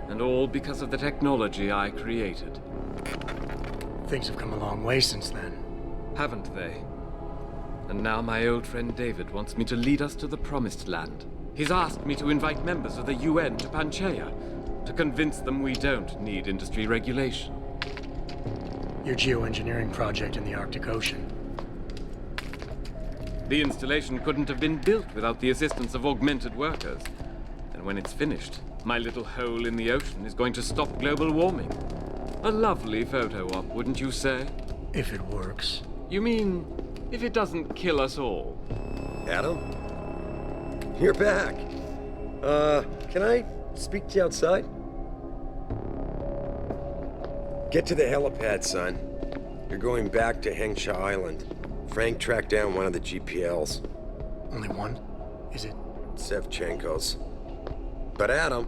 And all because of the technology I created. Things have come a long way since then. Haven't they? And now my old friend David wants me to lead us to the Promised Land. He's asked me to invite members of the UN to Panchaea, to convince them we don't need industry regulation. Your geoengineering project in the Arctic Ocean. The installation couldn't have been built without the assistance of augmented workers. And when it's finished, my little hole in the ocean is going to stop global warming. A lovely photo op, wouldn't you say? If it works. You mean, if it doesn't kill us all? Adam? You're back. Can I speak to you outside? Get to the helipad, son. You're going back to Hengsha Island. Frank tracked down one of the GPLs. Only one? Is it? Sevchenko's. But Adam,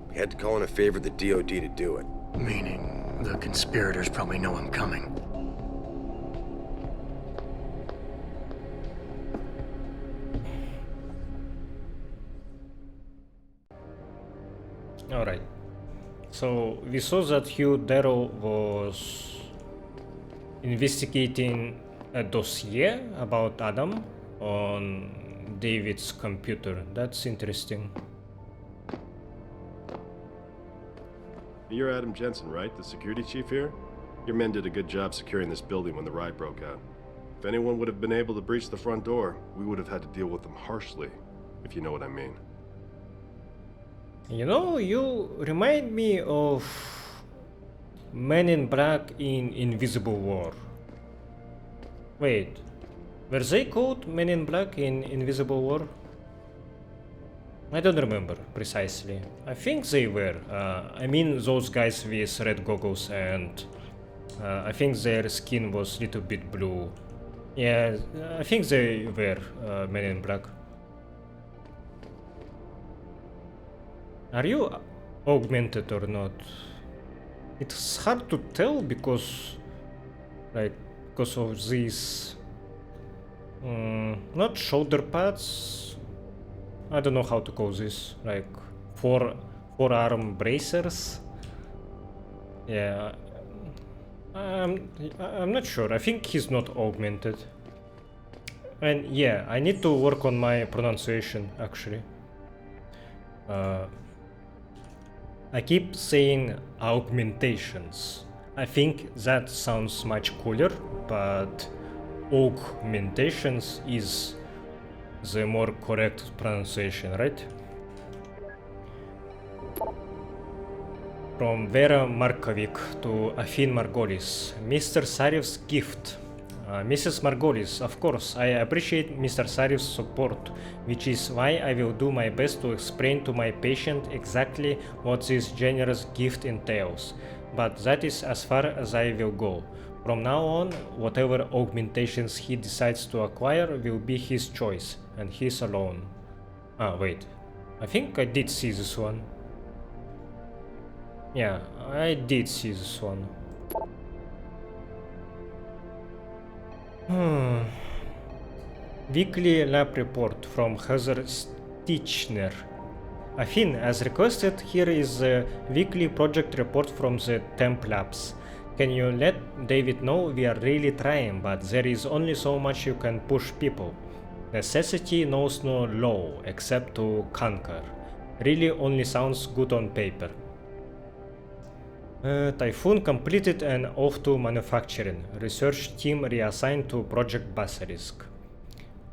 we had to call in a favor of the DOD to do it. Meaning, the conspirators probably know I'm coming. Alright. So we saw that Hugh Darrow was investigating a dossier about Adam on David's computer. That's interesting. You're Adam Jensen, right? The security chief here? Your men did a good job securing this building when the riot broke out. If anyone would have been able to breach the front door, we would have had to deal with them harshly, if you know what I mean. You know, you remind me of Men in Black in Invisible War. Wait, were they called Men in Black in Invisible War? I don't remember precisely. I think they were. I mean those guys with red goggles and I think their skin was a little bit blue. Yeah, I think they were Men in Black. Are you augmented or not? It's hard to tell because of these not shoulder pads. I don't know how to call this, like forearm bracers. Yeah, I'm not sure. I think he's not augmented. And yeah, I need to work on my pronunciation actually. I keep saying augmentations. I think that sounds much cooler, but augmentations is the more correct pronunciation, right? From Vera Markovic to Afin Margolis. Mr. Sarev's gift. Mrs. Margolis, of course, I appreciate Mr. Sarev's support, which is why I will do my best to explain to my patient exactly what this generous gift entails. But that is as far as I will go. From now on, whatever augmentations he decides to acquire will be his choice, and his alone. Wait. I think I did see this one. Yeah, I did see this one. Weekly lab report from Heather Stichner. Afin, as requested, here is the weekly project report from the temp labs. Can you let David know we are really trying, but there is only so much you can push people. Necessity knows no law except to conquer. Really only sounds good on paper. Typhoon completed and off to manufacturing. Research team reassigned to Project Basilisk.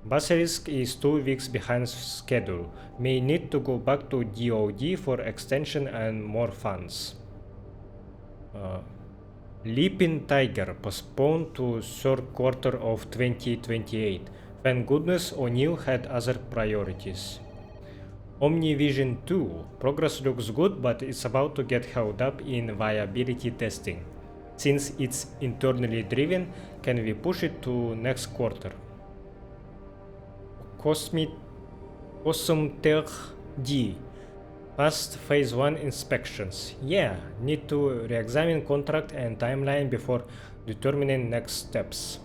Basilisk is 2 weeks behind schedule. May need to go back to DOD for extension and more funds. Leaping Tiger postponed to third quarter of 2028. Thank goodness O'Neill had other priorities. Omnivision 2. Progress looks good, but it's about to get held up in viability testing. Since it's internally driven, can we push it to next quarter? Cosm Tech D. Past phase 1 inspections. Yeah, need to re-examine contract and timeline before determining next steps.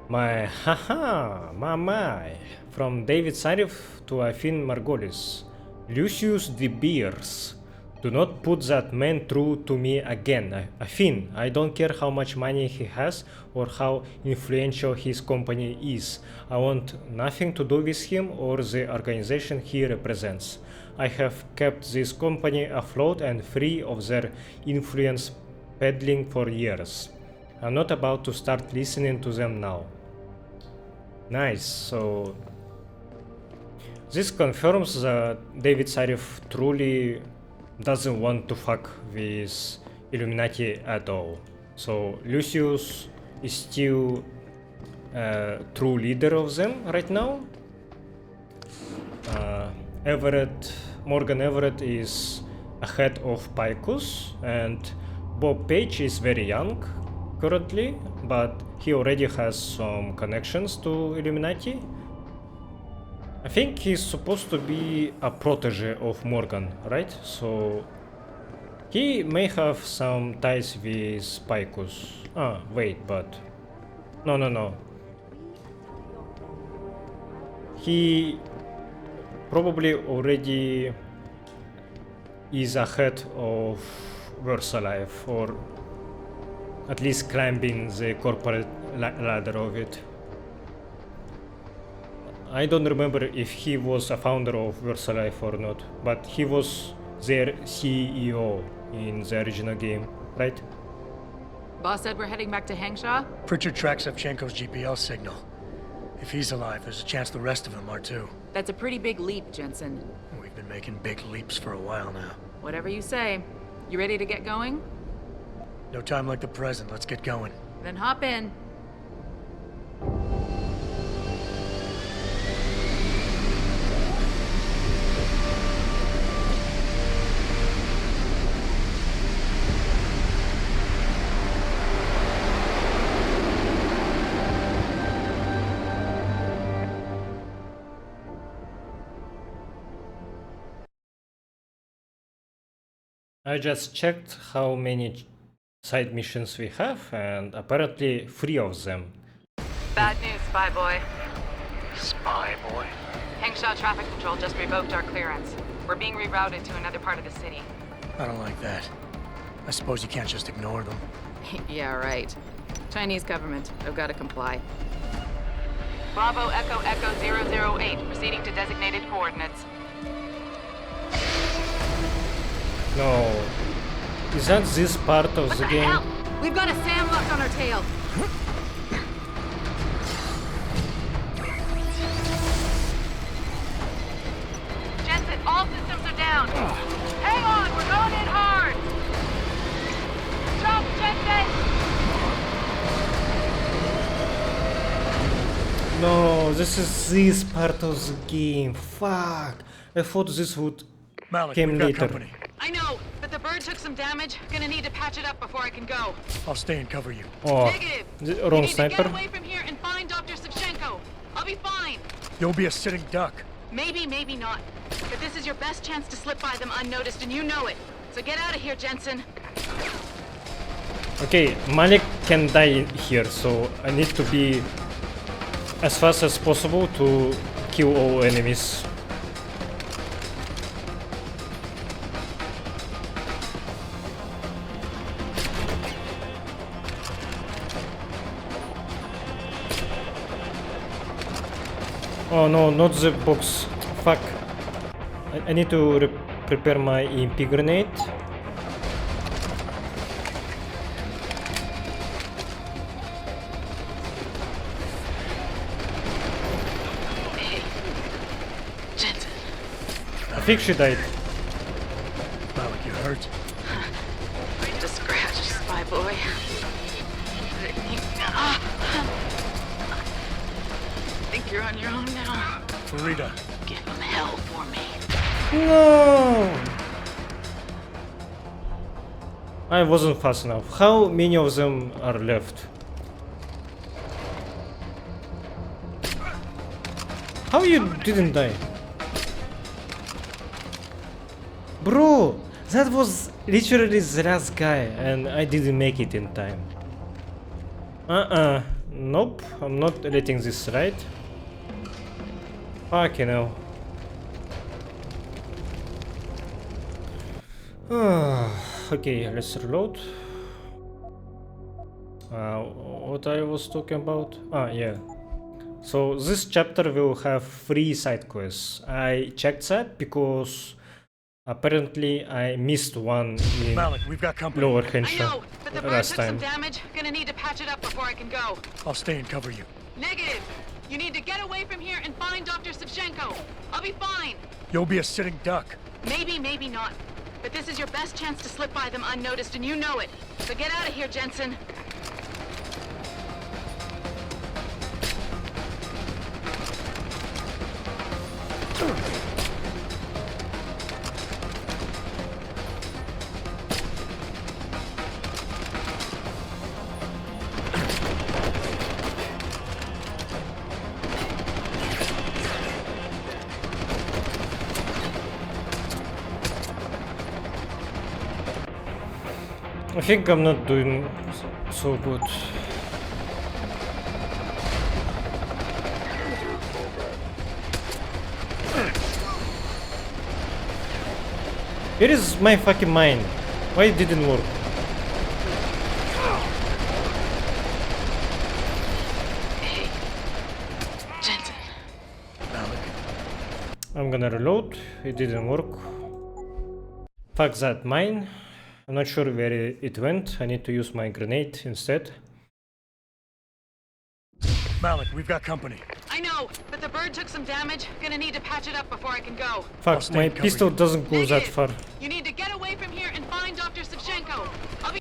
My haha, my. From David Sarif to Afin Margolis. Lucius De Beers. Do not put that man through to me again. Afin, I don't care how much money he has or how influential his company is. I want nothing to do with him or the organization he represents. I have kept this company afloat and free of their influence peddling for years. I'm not about to start listening to them now. Nice, so this confirms that David Sarif truly doesn't want to fuck with Illuminati at all. So Lucius is still a true leader of them right now. Morgan Everett is ahead of Picus, and Bob Page is very young currently, but he already has some connections to Illuminati. I think he's supposed to be a protege of Morgan, right? So he may have some ties with Picus. Ah, wait, but no. He probably already is ahead of Versalife, or at least climbing the corporate ladder of it. I don't remember if he was a founder of Versalife or not, but he was their CEO in the original game, right? Boss said we're heading back to Hengsha? Pritchard tracks Shevchenko's GPL signal. If he's alive, there's a chance the rest of them are too. That's a pretty big leap, Jensen. We've been making big leaps for a while now. Whatever you say. You ready to get going? No time like the present. Let's get going. Then hop in. I just checked how many side missions we have, and apparently 3 of them. Bad news, Spy Boy. Spy Boy? Hengsha Traffic Control just revoked our clearance. We're being rerouted to another part of the city. I don't like that. I suppose you can't just ignore them. Yeah, right. Chinese government. I've got to comply. Bravo Echo Echo 008, proceeding to designated coordinates. No. Is that this part of the game? Hell? We've got a sandlock on our tail. Jensen, all systems are down. Hang on, we're going in hard. Jump, Jensen! No, this is this part of the game. Fuck. I thought this would came later. I know, but the bird took some damage. Gonna need to patch it up before I can go. I'll stay and cover you. Oh, Negative. wrong you need sniper. to get away from here and find Dr. Savchenko. I'll be fine. You'll be a sitting duck. Maybe, maybe not. But this is your best chance to slip by them unnoticed, and you know it. So get out of here, Jensen. Okay, Malik can die here, so I need to be as fast as possible to kill all enemies. Oh no, not the box. Fuck. I need to prepare my EMP grenade. Hey, Jensen. I think she died. Malik, you hurt? Just a scratch, Spy Boy. I think you're on your own now. Farida. Give him hell for me. No! I wasn't fast enough. How many of them are left? How you didn't die? Bro, that was literally the last guy and I didn't make it in time. Nope, I'm not letting this ride. Fucking hell. Okay, let's reload. What I was talking about? Yeah. So this chapter will have 3 side quests. I checked that because apparently I missed one in Malik, we've got company. Lower Hengsha I know, but the bird last took time. some damage. Gonna need to patch it up before I can go. I'll stay and cover you. Negative. You need to get away from here and find Dr. Savchenko. I'll be fine. You'll be a sitting duck. Maybe, maybe not. But this is your best chance to slip by them unnoticed, and you know it. So get out of here, Jensen. I think I'm not doing so good. Where is my fucking mine? Why it didn't work? Hey, Jensen. I'm gonna reload. It didn't work. Fuck that mine. I'm not sure where it went. I need to use my grenade instead. Malik, we've got company. I know, but the bird took some damage. Gonna need to patch it up before I can go. Fuck, my pistol doesn't go that far. You need to get away from here and find Dr. Savchenko. I'll be...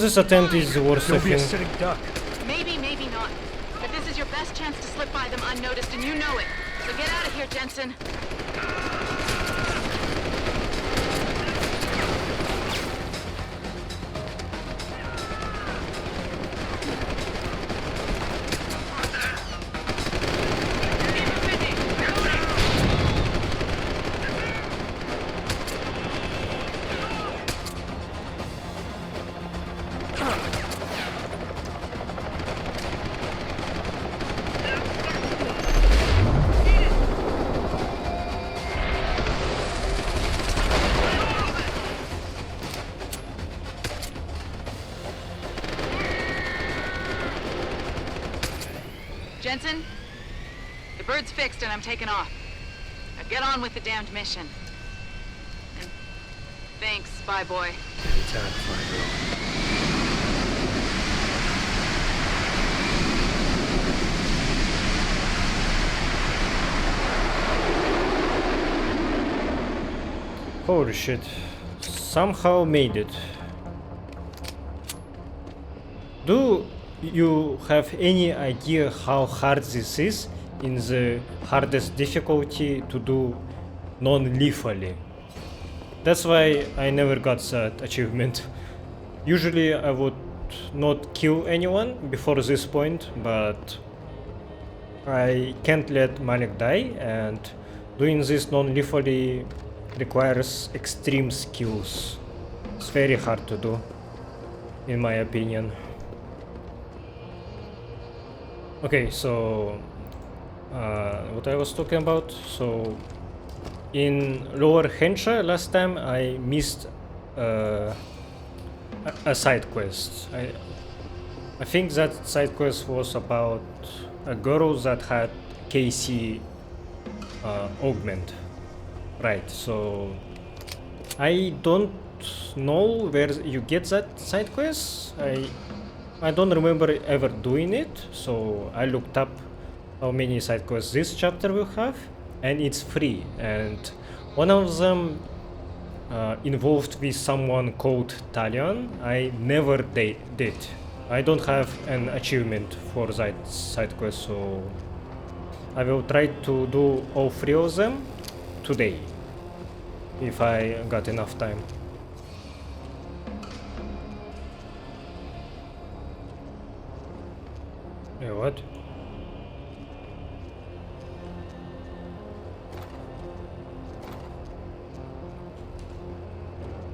This attempt is the worst, I think. Maybe, maybe not. But this is your best chance to slip by them unnoticed, and you know it. So get out of here, Jensen. Jensen, the bird's fixed and I'm taking off. Now get on with the damned mission. And thanks, Spy Boy. Anytime, Fly Holy shit. Somehow made it. Do you have any idea how hard this is in the hardest difficulty to do non-lethally? That's why I never got that achievement. Usually I would not kill anyone before this point, but I can't let Malik die, and doing this non-lethally requires extreme skills. It's very hard to do, in my opinion. Okay, so what I was talking about, so in Lower Hengsha last time I missed a side quest. I think that side quest was about a girl that had KC augment. Right, so I don't know where you get that side quest. I don't remember ever doing it, so I looked up how many side quests this chapter will have, and it's free, and one of them involved with someone called Talion. I never did. I don't have an achievement for that side quest, so I will try to do all 3 of them today, if I got enough time. Yeah, what?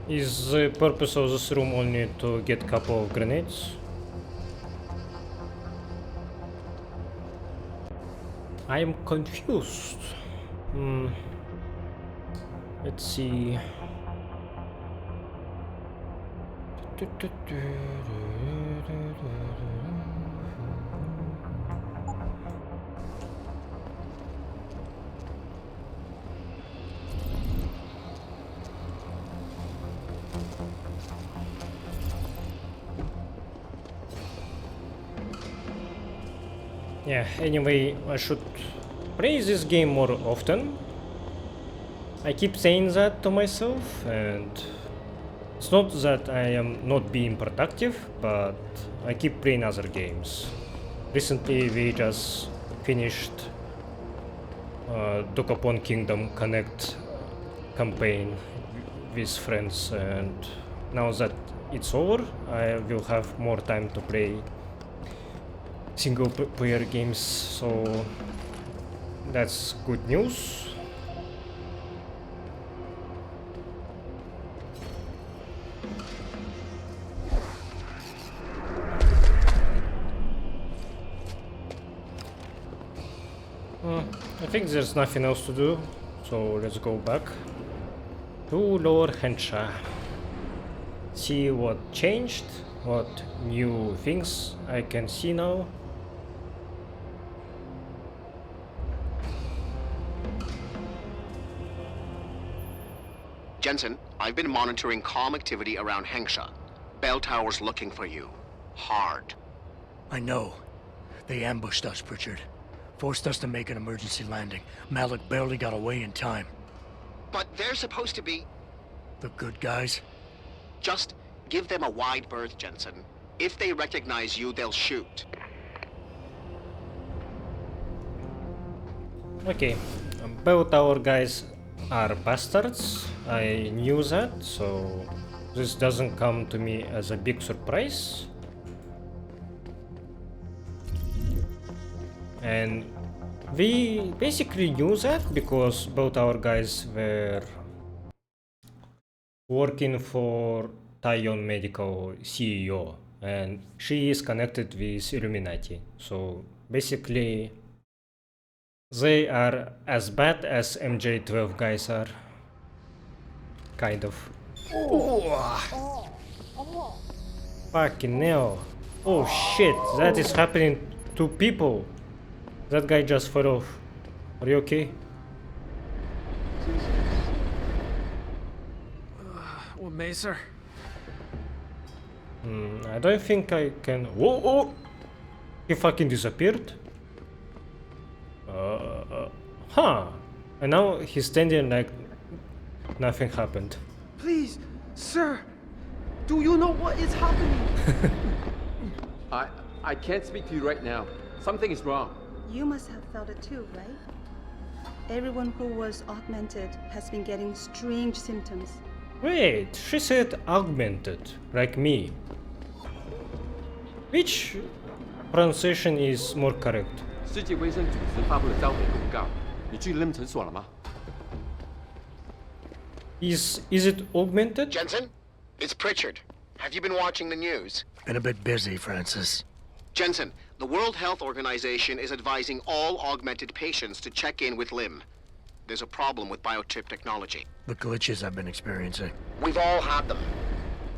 Is the purpose of this room only to get a couple of grenades? I am confused. Let's see. Yeah, anyway, I should play this game more often. I keep saying that to myself, and it's not that I am not being productive, but I keep playing other games. Recently we just finished Dokapon Kingdom Connect campaign with friends, and now that it's over, I will have more time to play single player games, so that's good news. I think there's nothing else to do, so let's go back to Lower Hengsha. See what changed, what new things I can see now. Jensen, I've been monitoring comm activity around Hengsha. Bell Tower's looking for you. Hard. I know. They ambushed us, Pritchard. Forced us to make an emergency landing. Malik barely got away in time. But they're supposed to be... The good guys? Just give them a wide berth, Jensen. If they recognize you, they'll shoot. Okay, both our guys are bastards. I knew that, so this doesn't come to me as a big surprise. And we basically knew that because both our guys were working for Taiyon Medical CEO, and she is connected with Illuminati. So basically they are as bad as MJ12 guys are. Kind of. Fucking hell. Oh shit, that is happening to people. That guy just fell off. Are you okay? What, Macer? I don't think I can. Whoa! Oh! He fucking disappeared. Huh. And now he's standing like nothing happened. Please, sir. Do you know what is happening? I can't speak to you right now. Something is wrong. You must have felt it too, right? Everyone who was augmented has been getting strange symptoms. Wait, she said augmented, like me. Which pronunciation is more correct? 世界卫生组织发布了召回公告，你去 LIM 诊所了吗？ Is it augmented? Jensen? It's Pritchard. Have you been watching the news? Been a bit busy, Francis. Jensen, the World Health Organization is advising all augmented patients to check in with LIM. There's a problem with biochip technology. The glitches I've been experiencing. We've all had them.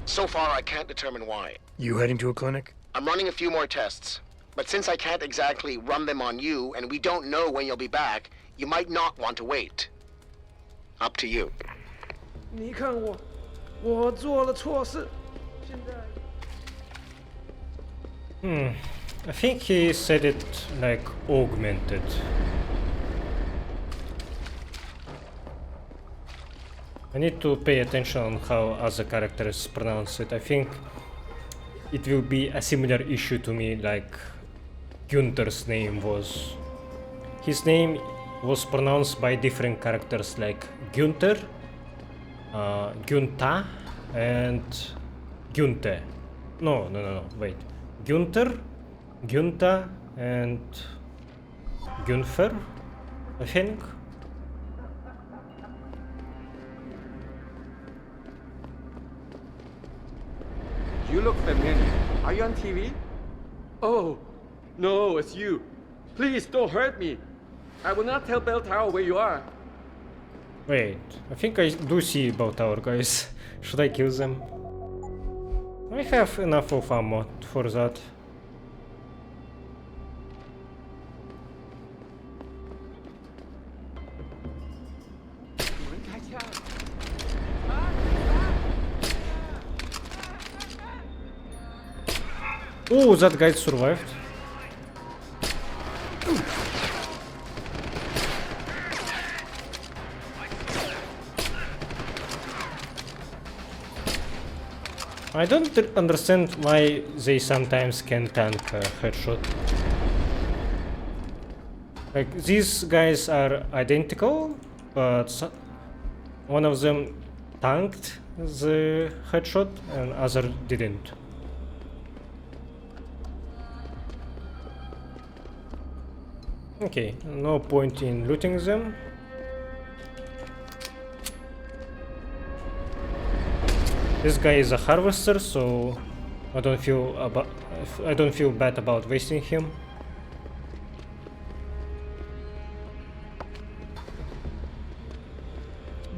So far, I can't determine why. You heading to a clinic? I'm running a few more tests. But since I can't exactly run them on you, and we don't know when you'll be back, you might not want to wait. Up to you. 你看我做了错事，现在。I think he said it like augmented. I need to pay attention on how other characters pronounce it. I think it will be a similar issue to me like Gunther's name was. His name was pronounced by different characters like Gunther, Gunta, and Gunte. No, wait. Gunther, Gunta, and Gunther, I think. You look familiar. Are you on TV? Oh, no, it's you. Please don't hurt me. I will not tell Bell Tower where you are. Wait, I think I do see Bell Tower, guys. Should I kill them? I have enough of ammo for that. Oh, that guy survived. I don't understand why they sometimes can tank a headshot. Like, these guys are identical, but one of them tanked the headshot and other didn't. Okay, no point in looting them. This guy is a harvester, so I don't feel bad about wasting him.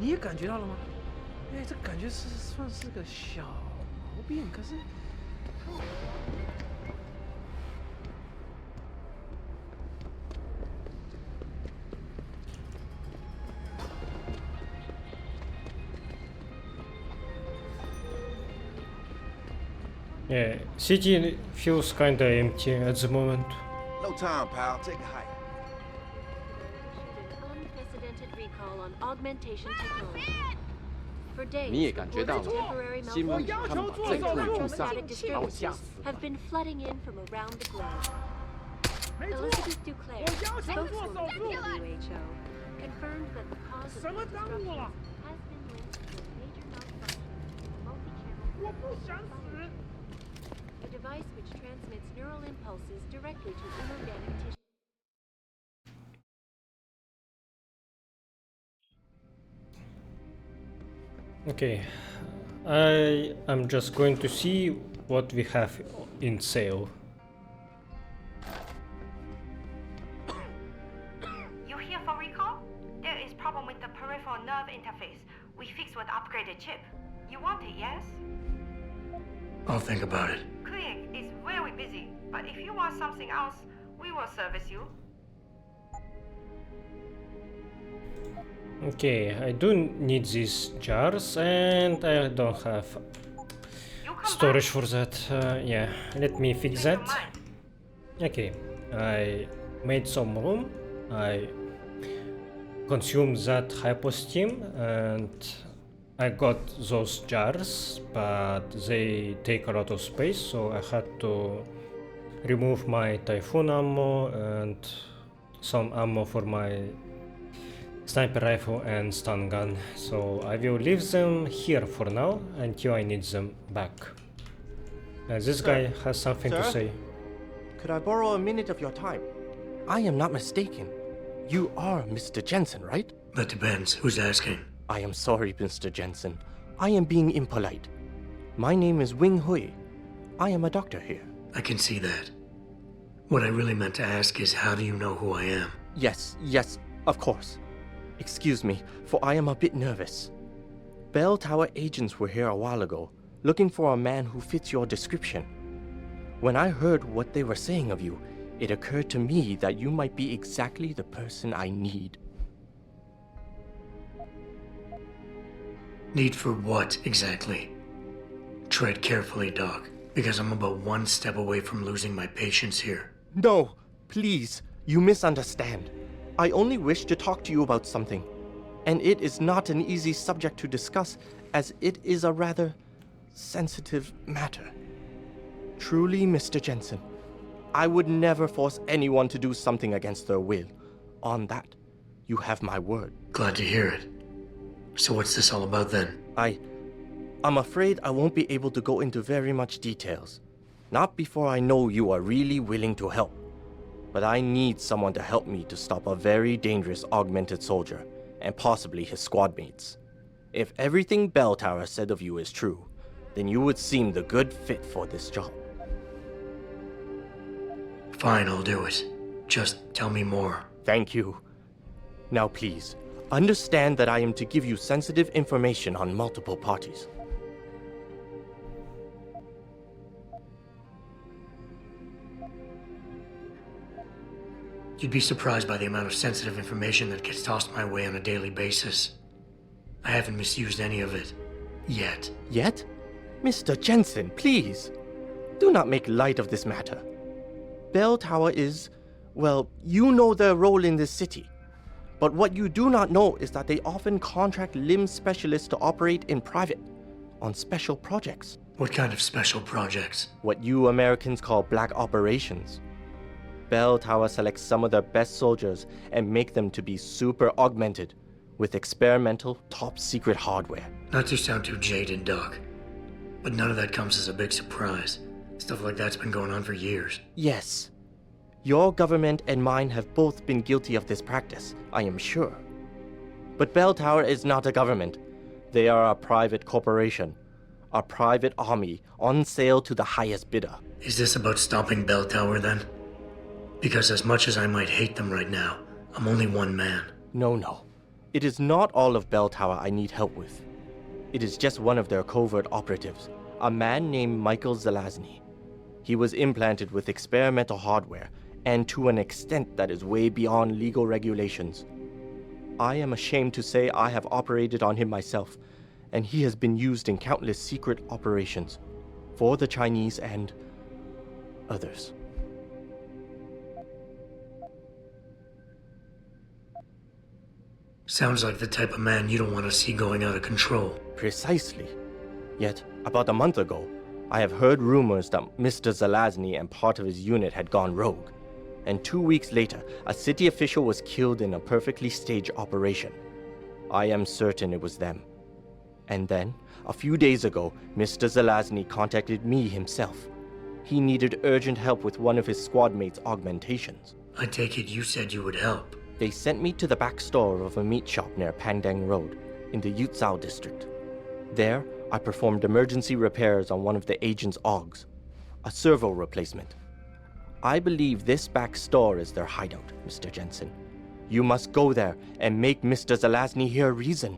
You 也感觉到了吗？哎，这感觉算是个小毛病，可是。Yeah, city feels kinda empty at the moment. No time, pal. Take a hike. Unprecedented recall on augmentation technology. For days, 你也感觉到了， temporary 西蒙他们把这个路上 malfunctions 把我吓死了。 have been flooding in from around the globe. Elizabeth Duclair, spokeswoman for the WHO, confirmed that the cause of these disruptions has been linked to a major malfunction in the multi-channel a device which transmits neural impulses directly to inorganic tissue. Okay, I am just going to see what we have in sale. You here for recall? There is problem with the peripheral nerve interface. We fixed with upgraded chip. You want it, yes? I'll think about it. Clinic is very busy, but if you want something else, we will service you. Okay, I do need these jars and I don't have storage for that. Yeah, let me fix that. Okay, I made some room. I consumed that hyposteam and I got those jars, but they take a lot of space, so I had to remove my Typhoon ammo and some ammo for my sniper rifle and stun gun. So I will leave them here for now until I need them back. This guy has something to say. Could I borrow a minute of your time? I am not mistaken. You are Mr. Jensen, right? That depends. Who's asking? I am sorry, Mr. Jensen. I am being impolite. My name is Wing Hui. I am a doctor here. I can see that. What I really meant to ask is, how do you know who I am? Yes, of course. Excuse me, for I am a bit nervous. Bell Tower agents were here a while ago, looking for a man who fits your description. When I heard what they were saying of you, it occurred to me that you might be exactly the person I need. Need for what, exactly? Tread carefully, Doc, because I'm about one step away from losing my patience here. No, please, you misunderstand. I only wish to talk to you about something, and it is not an easy subject to discuss, as it is a rather sensitive matter. Truly, Mr. Jensen, I would never force anyone to do something against their will. On that, you have my word. Glad to hear it. So what's this all about then? I'm afraid I won't be able to go into very much details. Not before I know you are really willing to help. But I need someone to help me to stop a very dangerous augmented soldier, and possibly his squad mates. If everything Bell Tower said of you is true, then you would seem the good fit for this job. Fine, I'll do it. Just tell me more. Thank you. Now please, understand that I am to give you sensitive information on multiple parties. You'd be surprised by the amount of sensitive information that gets tossed my way on a daily basis. I haven't misused any of it. Yet. Yet? Mr. Jensen, please. Do not make light of this matter. Bell Tower is, well, you know their role in this city. But what you do not know is that they often contract limb specialists to operate in private, on special projects. What kind of special projects? What you Americans call black operations. Bell Tower selects some of their best soldiers and make them to be super augmented with experimental, top-secret hardware. Not to sound too jaded, Doc, but none of that comes as a big surprise. Stuff like that's been going on for years. Yes. Your government and mine have both been guilty of this practice, I am sure. But Bell Tower is not a government. They are a private corporation. A private army on sale to the highest bidder. Is this about stopping Bell Tower, then? Because as much as I might hate them right now, I'm only one man. No. It is not all of Bell Tower I need help with. It is just one of their covert operatives, a man named Michael Zelazny. He was implanted with experimental hardware, and to an extent that is way beyond legal regulations. I am ashamed to say I have operated on him myself, and he has been used in countless secret operations for the Chinese and others. Sounds like the type of man you don't want to see going out of control. Precisely. Yet, about a month ago, I have heard rumors that Mr. Zelazny and part of his unit had gone rogue. And 2 weeks later, a city official was killed in a perfectly staged operation. I am certain it was them. And then, a few days ago, Mr. Zelazny contacted me himself. He needed urgent help with one of his squad mates' augmentations. I take it you said you would help. They sent me to the back store of a meat shop near Pandang Road, in the Yutzao district. There, I performed emergency repairs on one of the agent's AUGs, a servo replacement. I believe this back store is their hideout, Mr. Jensen. You must go there and make Mr. Zelazny hear reason.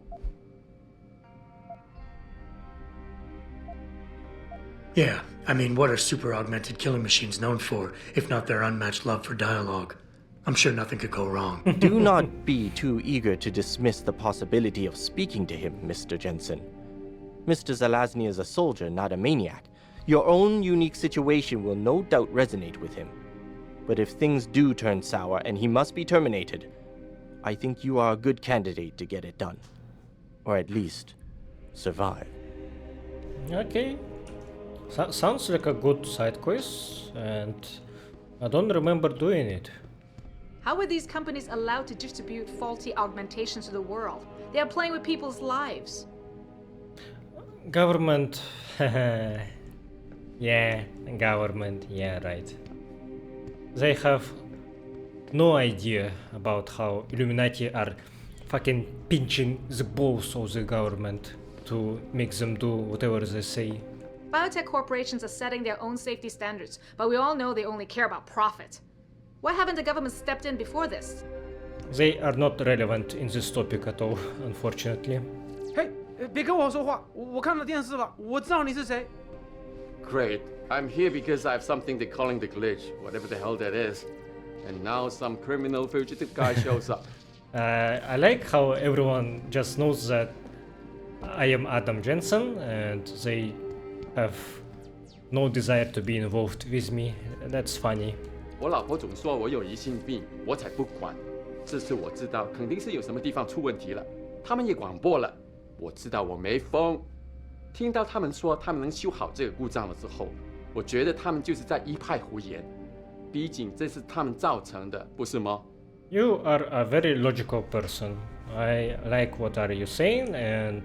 Yeah, I mean, what are super augmented killing machines known for, if not their unmatched love for dialogue? I'm sure nothing could go wrong. Do not be too eager to dismiss the possibility of speaking to him, Mr. Jensen. Mr. Zelazny is a soldier, not a maniac. Your own unique situation will no doubt resonate with him. But if things do turn sour and he must be terminated, I think you are a good candidate to get it done. Or at least, survive. Okay. Sounds like a good side quest, and I don't remember doing it. How are these companies allowed to distribute faulty augmentations to the world? They are playing with people's lives. Government. Yeah, government, yeah, right. They have no idea about how Illuminati are fucking pinching the balls of the government to make them do whatever they say. Biotech corporations are setting their own safety standards, but we all know they only care about profit. Why haven't the government stepped in before this? They are not relevant in this topic at all, unfortunately. Hey, 别跟我说话，我看了电视了，我知道你是谁。 Great. I'm here because I have something they're calling the glitch, whatever the hell that is. And now some criminal fugitive guy shows up. I like how everyone just knows that I am Adam Jensen and they have no desire to be involved with me. That's funny. 我老婆总说我有疑心病，我才不管。这次我知道肯定是有什么地方出问题了，他们也广播了。我知道我没疯。听到他们说他们能修好这个故障了之后，我觉得他们就是在一派胡言。毕竟这是他们造成的，不是吗？ You are a very logical person. I like what are you saying, and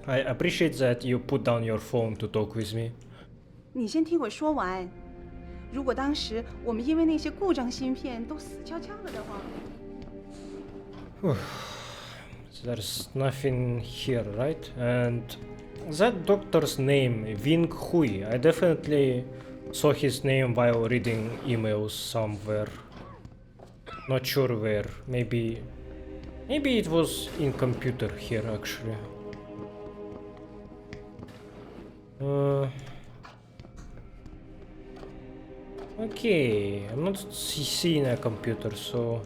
I appreciate that you put down your phone to talk with me. 你先听我说完。如果当时我们因为那些故障芯片都死翘翘了的话， There's nothing here, right? And that doctor's name, Wing Hui, I definitely saw his name while reading emails somewhere. Not sure where, maybe Maybe it was in computer here actually. Okay, I'm not seeing a computer, so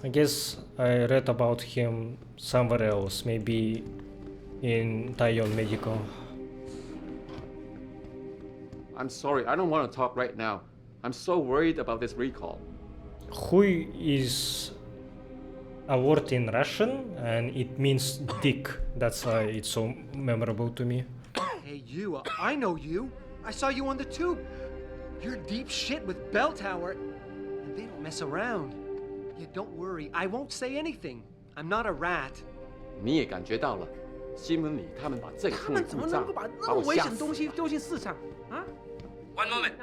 I guess I read about him somewhere else, maybe in Taiyon Medical. I'm sorry, I don't want to talk right now. I'm so worried about this recall. Hui is a word in Russian and it means dick. That's why it's so memorable to me. Hey, you, I know you. I saw you on the tube. You're deep shit with Bell Tower, and they don't mess around. Yeah, don't worry, I won't say anything. I'm not a rat. 你也感觉到了，新闻里他们把镇控故障，把我吓死。丢进市场啊 One moment.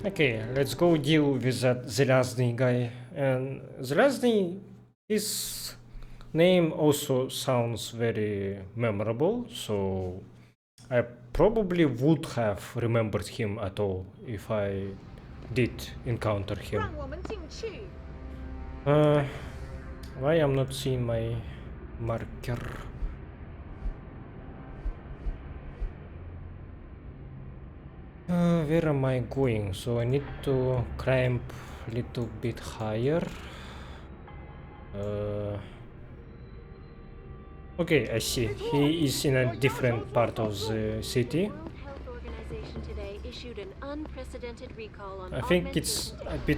Okay, let's go deal with that Zelazny guy. And Zelazny, his name also sounds very memorable, so I probably would have remembered him at all if I did encounter him. Why I'm not seeing my marker? Where am I going? So I need to climb a little bit higher. Okay, I see. He is in a different part of the city. I think it's a bit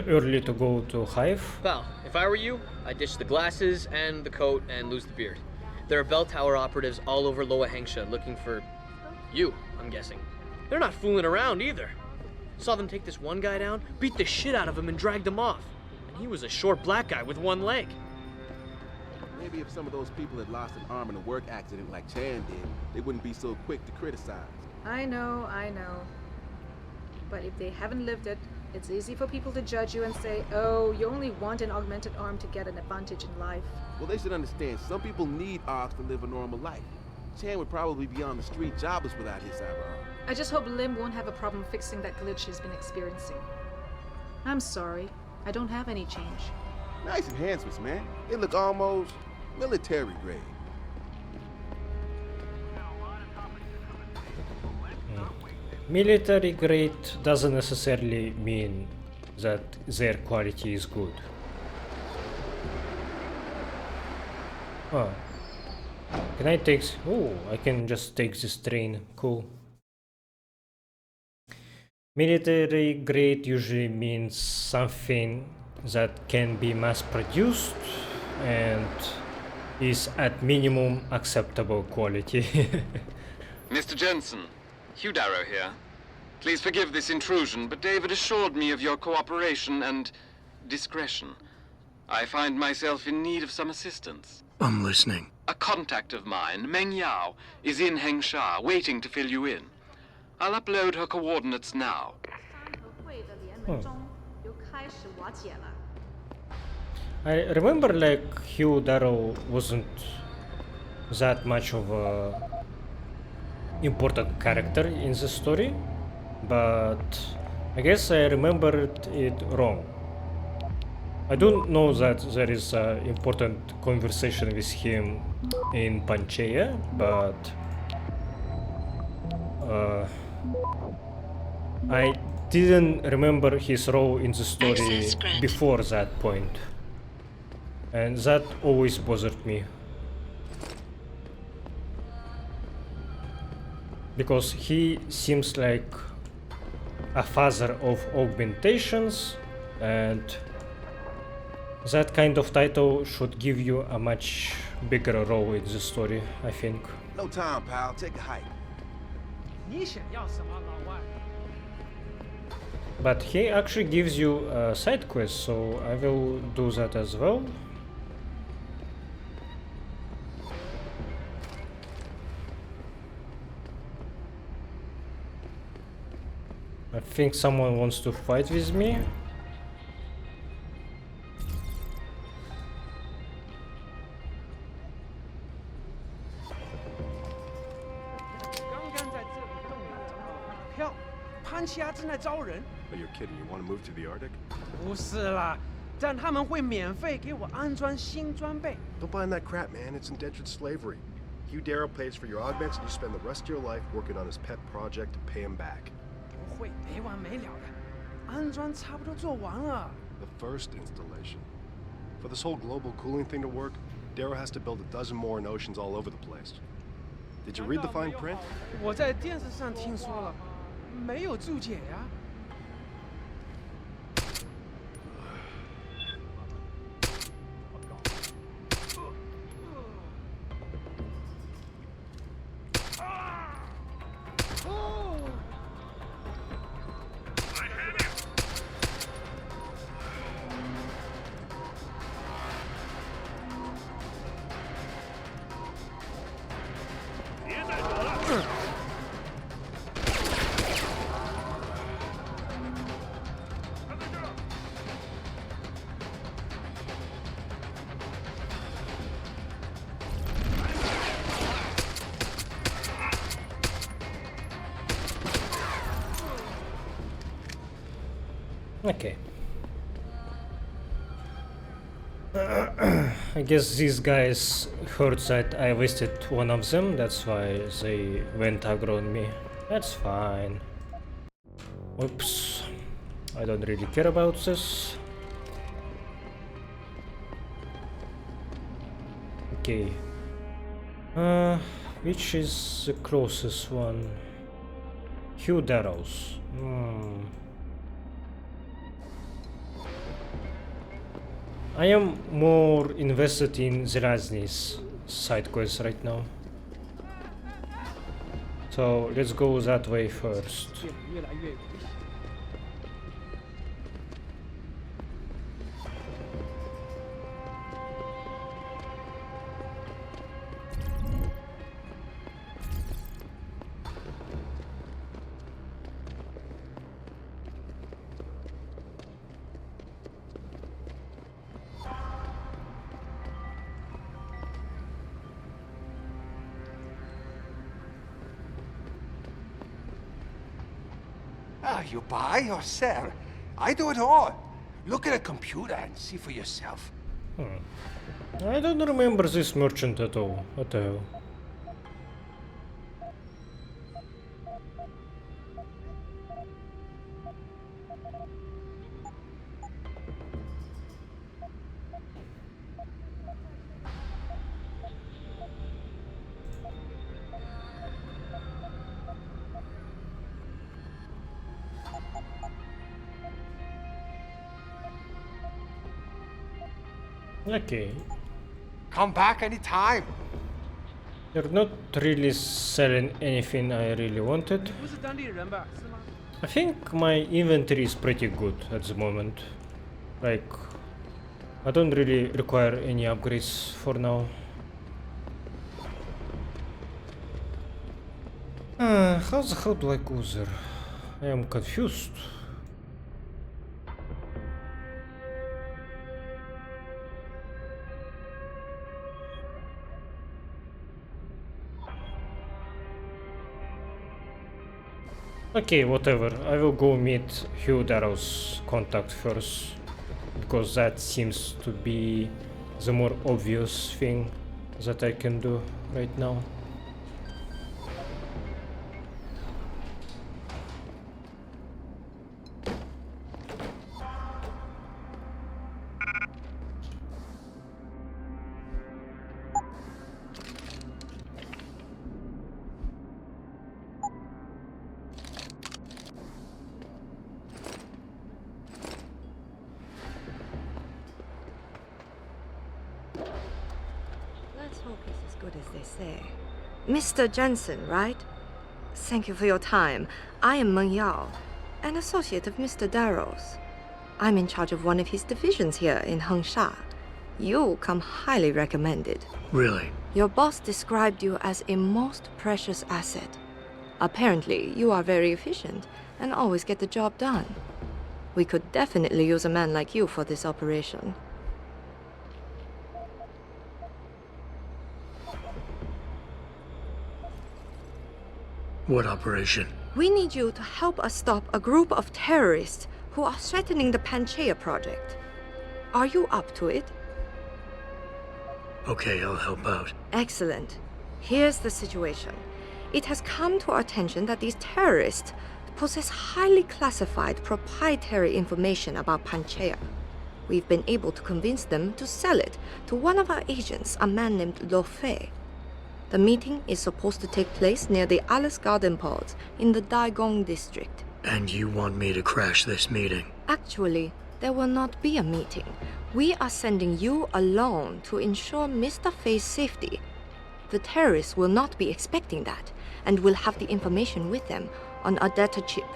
early to go to Hive. Pal, if I were you, I'd ditch the glasses and the coat and lose the beard. There are bell tower operatives all over Lower Hengsha looking for you, I'm guessing. They're not fooling around either. Saw them take this one guy down, beat the shit out of him and dragged him off. And he was a short black guy with one leg. Maybe if some of those people had lost an arm in a work accident like Chan did, they wouldn't be so quick to criticize. I know. But if they haven't lived it, it's easy for people to judge you and say, oh, you only want an augmented arm to get an advantage in life. Well, they should understand some people need arms to live a normal life. Chan would probably be on the street jobless without his cyber arm. I just hope Lim won't have a problem fixing that glitch he's been experiencing. I'm sorry. I don't have any change. Nice enhancements, man. They look almost military grade. Military grade doesn't necessarily mean that their quality is good. Oh. Can I take... Oh, I can just take this train. Cool. Military grade usually means something that can be mass-produced and is at minimum acceptable quality. Mr. Jensen, Hugh Darrow here. Please forgive this intrusion, but David assured me of your cooperation and discretion. I find myself in need of some assistance. I'm listening. A contact of mine, Meng Yao, is in Hengsha, waiting to fill you in. I'll upload her coordinates now. I remember like Hugh Darrow wasn't that much of a important character in the story, but I guess I remembered it wrong. I don't know that there is an important conversation with him in Panchaea, but I didn't remember his role in the story before that point, and that always bothered me. Because he seems like a father of augmentations, and that kind of title should give you a much bigger role in the story, I think. No time, pal. Take a hike. But he actually gives you a side quest, so I will do that as well. I think someone wants to fight with me. 潘奇亚正在招人。 But you're kidding. You want to move to the Arctic? 不是啦，但他们会免费给我安装新装备。 Don't buy that crap, man. It's indentured slavery. Hugh Darrow pays for your augments, and you spend the rest of your life working on his pet project to pay him back. 不会没完没了的，安装差不多做完了。 The first installation. For this whole global cooling thing to work, Darrow has to build a dozen more in oceans all over the place. Did you read the fine print? 我在电视上听说了，没有注解呀。 Okay. I guess these guys heard that I wasted one of them, that's why they went aggro on me. That's fine. Oops. I don't really care about this. Okay. Which is the closest one? Hugh Darrow's. I am more invested in Zelazny's side quest right now. So let's go that way first. You buy or sell? I do it all. Look at a computer and see for yourself. I don't remember this merchant at all. What the hell? Okay. Come back anytime. You're not really selling anything I really wanted. 不是当地人吧？是吗？ I think my inventory is pretty good at the moment. Like, I don't really require any upgrades for now. How the hell do I go there? I am confused. Okay, whatever. I will go meet Hugh Darrow's contact first, because that seems to be the more obvious thing that I can do right now. Mr. Jensen, right? Thank you for your time. I am Meng Yao, an associate of Mr. Darrow's. I'm in charge of one of his divisions here in Hengsha. You come highly recommended. Really? Your boss described you as a most precious asset. Apparently, you are very efficient and always get the job done. We could definitely use a man like you for this operation. What operation? We need you to help us stop a group of terrorists who are threatening the Panchaea project. Are you up to it? Okay, I'll help out. Excellent. Here's the situation. It has come to our attention that these terrorists possess highly classified proprietary information about Panchaea. We've been able to convince them to sell it to one of our agents, a man named Lo Fei. The meeting is supposed to take place near the Alice Garden pods in the Daigong district. And you want me to crash this meeting? Actually, there will not be a meeting. We are sending you alone to ensure Mr. Fei's safety. The terrorists will not be expecting that, and will have the information with them on a data chip.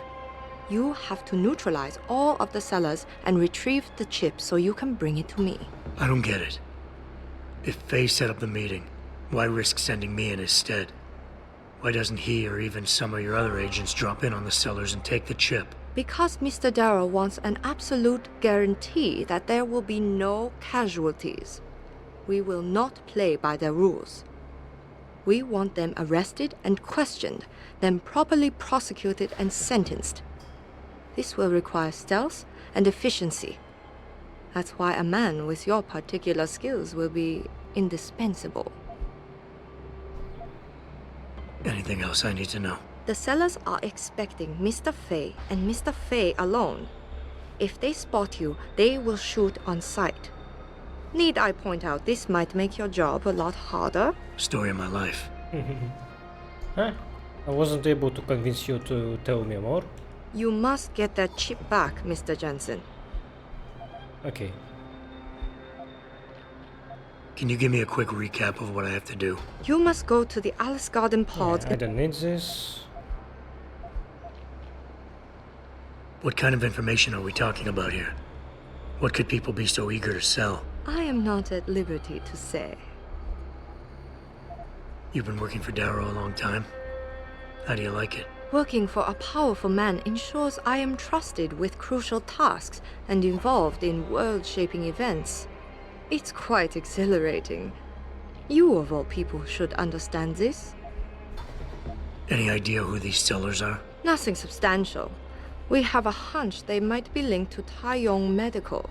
You have to neutralize all of the sellers and retrieve the chip so you can bring it to me. I don't get it. If Fei set up the meeting, why risk sending me in his stead? Why doesn't he or even some of your other agents drop in on the sellers and take the chip? Because Mr. Darrow wants an absolute guarantee that there will be no casualties. We will not play by their rules. We want them arrested and questioned, then properly prosecuted and sentenced. This will require stealth and efficiency. That's why a man with your particular skills will be indispensable. Anything else I need to know? The sellers are expecting Mr. Fei and Mr. Fei alone. If they spot you, they will shoot on sight. Need I point out this might make your job a lot harder? Story of my life. Huh? I wasn't able to convince you to tell me more. You must get that chip back, Mr. Jensen. Okay. Can you give me a quick recap of what I have to do? You must go to the Alice Garden pods. I don't need this. What kind of information are we talking about here? What could people be so eager to sell? I am not at liberty to say. You've been working for Darrow a long time. How do you like it? Working for a powerful man ensures I am trusted with crucial tasks and involved in world-shaping events. It's quite exhilarating. You, of all people, should understand this. Any idea who these sellers are? Nothing substantial. We have a hunch they might be linked to Taiyong Medical,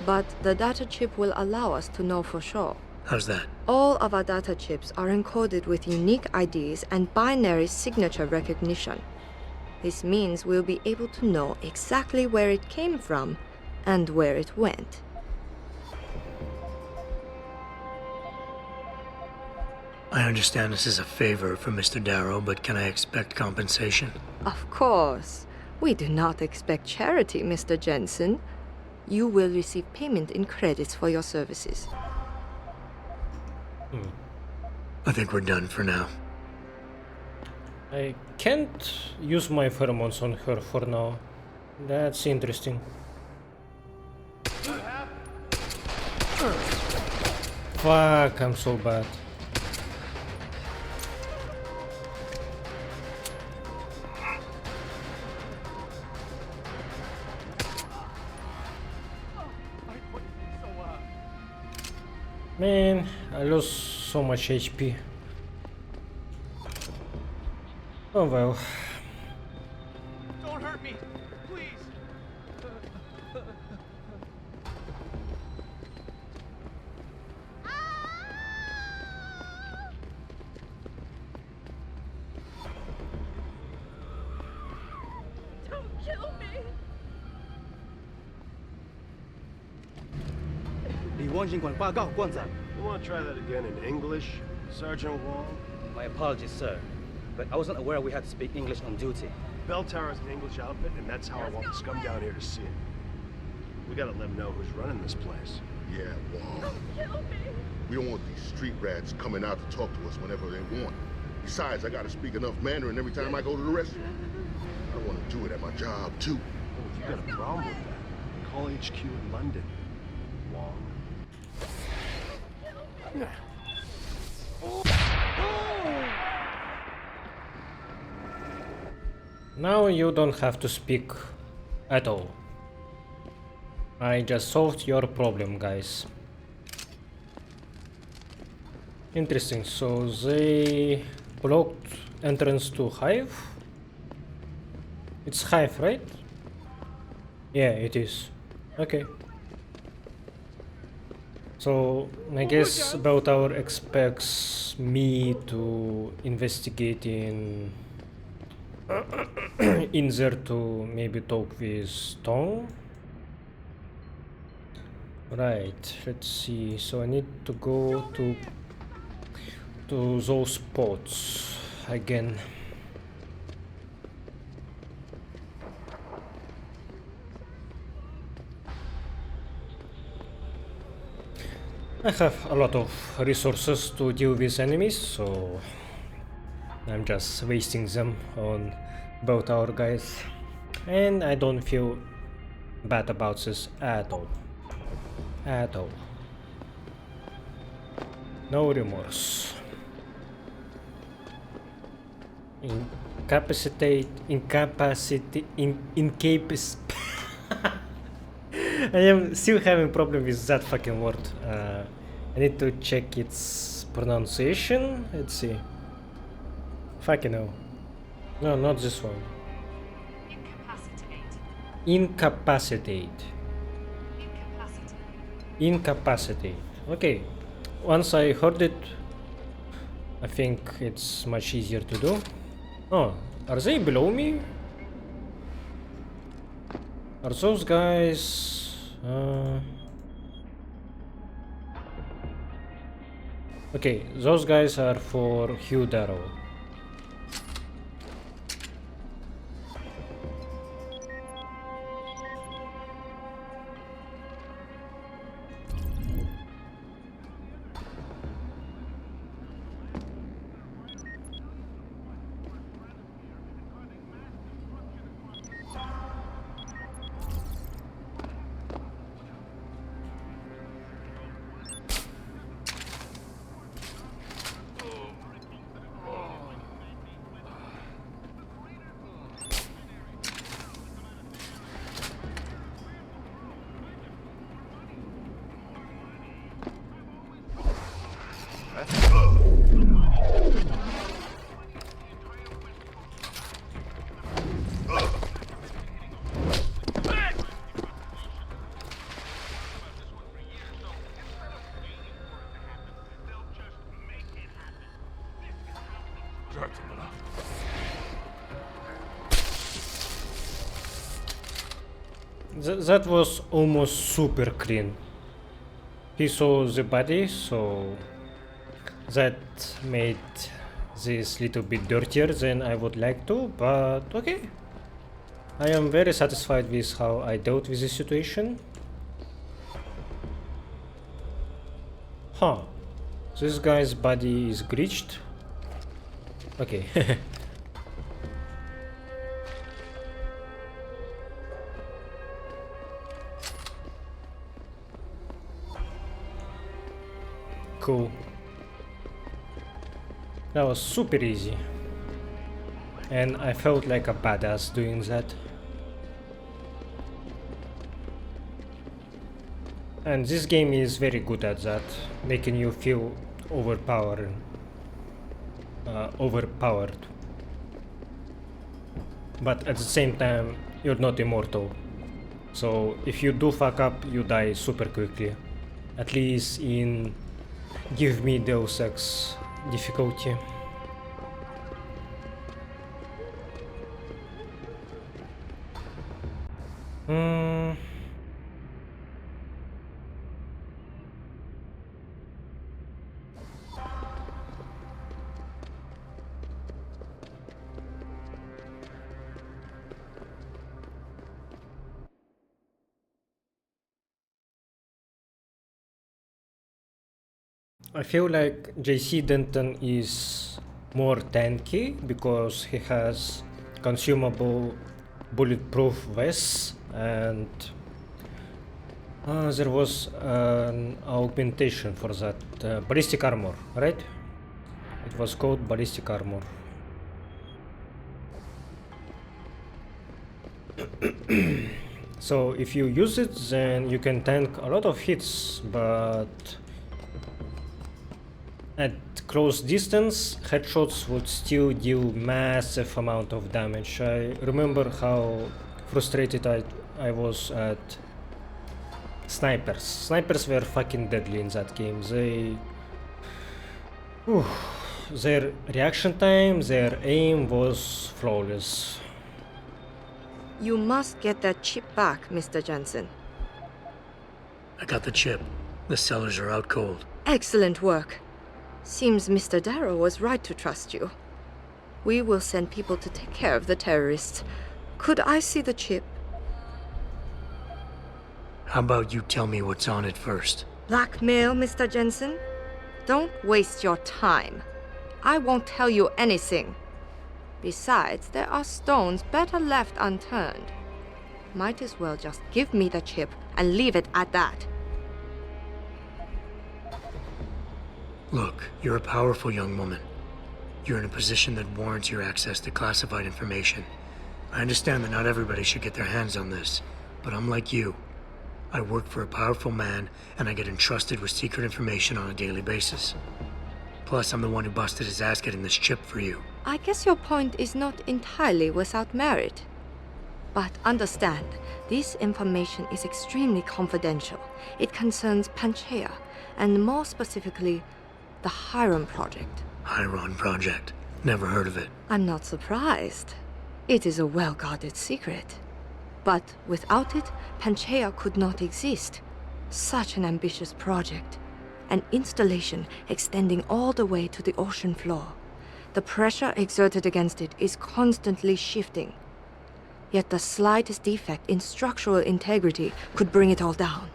but the data chip will allow us to know for sure. How's that? All of our data chips are encoded with unique IDs and binary signature recognition. This means we'll be able to know exactly where it came from and where it went. I understand this is a favor for Mr. Darrow, but can I expect compensation? Of course. We do not expect charity, Mr. Jensen. You will receive payment in credits for your services. I think we're done for now. I can't use my pheromones on her for now. That's interesting. Fuck, I'm so bad. Man, I lost so much HP. Oh well. Don't hurt me, please. Don't kill me. You want to try that again in English, Sergeant Wong? My apologies, sir, but I wasn't aware we had to speak English on duty. Bell Tower's an English outfit, and that's how I want the scum down here to see it. We gotta let them know who's running this place. Yeah, well, we don't want these street rats coming out to talk to us whenever they want. Besides, I gotta speak enough Mandarin every time I go to the restaurant. I want to do it at my job, too. Oh, if you got a problem with that, call HQ in London, Wong. Now you don't have to speak at all. I just solved your problem, guys. Interesting, so they blocked entrance to Hive? It's Hive, right? Yeah, it is. Okay. So I guess about our expects me to investigate in there to maybe talk with Stone. Right, let's see. So I need to go to those spots again. I have a lot of resources to deal with enemies, so I'm just wasting them on both our guys, and I don't feel bad about this at all. At all. No remorse. I am still having problem with that fucking word. I need to check its pronunciation. Let's see. Fucking hell. No, not this one. Incapacitate. Incapacitate. Okay. Once I heard it, I think it's much easier to do. Oh, are they below me? Are those guys... Okay, those guys are for Hugh Darrow. That was almost super clean. He saw the body, so that made this little bit dirtier than I would like to, but okay. I am very satisfied with how I dealt with this situation. Huh. This guy's body is glitched. Okay. Cool. That was super easy. And I felt like a badass doing that. And this game is very good at that, making you feel overpowered. But at the same time, you're not immortal. So if you do fuck up, you die super quickly. At least in Give Me Deus Ex difficulty. I feel like JC Denton is more tanky because he has consumable bulletproof vests, and there was an augmentation for that ballistic armor, right? It was called ballistic armor. So if you use it, then you can tank a lot of hits, but at close distance, headshots would still deal massive amount of damage. I remember how frustrated I was at snipers. Snipers were fucking deadly in that game. Their reaction time, their aim was flawless. You must get that chip back, Mr. Jensen. I got the chip. The cellars are out cold. Excellent work. Seems Mr. Darrow was right to trust you. We will send people to take care of the terrorists. Could I see the chip? How about you tell me what's on it first? Blackmail, Mr. Jensen? Don't waste your time. I won't tell you anything. Besides, there are stones better left unturned. Might as well just give me the chip and leave it at that. Look, you're a powerful young woman. You're in a position that warrants your access to classified information. I understand that not everybody should get their hands on this, but I'm like you. I work for a powerful man, and I get entrusted with secret information on a daily basis. Plus, I'm the one who busted his ass getting this chip for you. I guess your point is not entirely without merit. But understand, this information is extremely confidential. It concerns Panchaea, and more specifically, the Hiron Project. Hiron Project? Never heard of it. I'm not surprised. It is a well-guarded secret. But without it, Panchaea could not exist. Such an ambitious project. An installation extending all the way to the ocean floor. The pressure exerted against it is constantly shifting. Yet the slightest defect in structural integrity could bring it all down.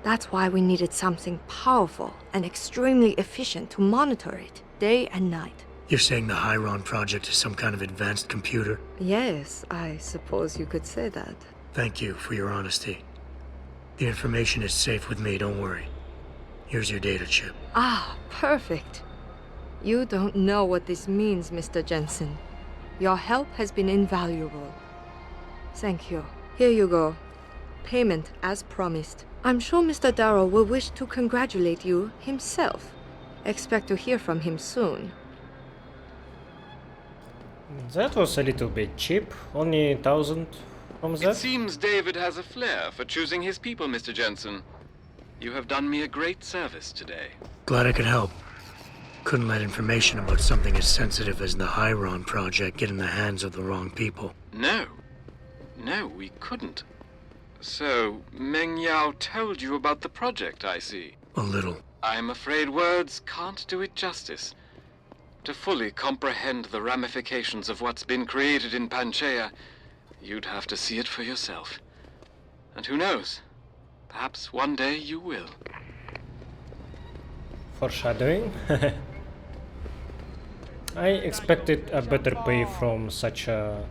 That's why we needed something powerful and extremely efficient to monitor it, day and night. You're saying the Hiron Project is some kind of advanced computer? Yes, I suppose you could say that. Thank you for your honesty. The information is safe with me, don't worry. Here's your data chip. Ah, perfect. You don't know what this means, Mr. Jensen. Your help has been invaluable. Thank you. Here you go. Payment as promised. I'm sure Mr. Darrow will wish to congratulate you himself. Expect to hear from him soon. That was a little bit cheap. Only 1,000 from that. It seems David has a flair for choosing his people, Mr. Jensen. You have done me a great service today. Glad I could help. Couldn't let information about something as sensitive as the Hiron Project get in the hands of the wrong people. No. No, we couldn't. So, Meng Yao told you about the project, I see. A little. I'm afraid words can't do it justice. To fully comprehend the ramifications of what's been created in Panchaea, you'd have to see it for yourself. And who knows? Perhaps one day you will. Foreshadowing. I expected a better pay from such a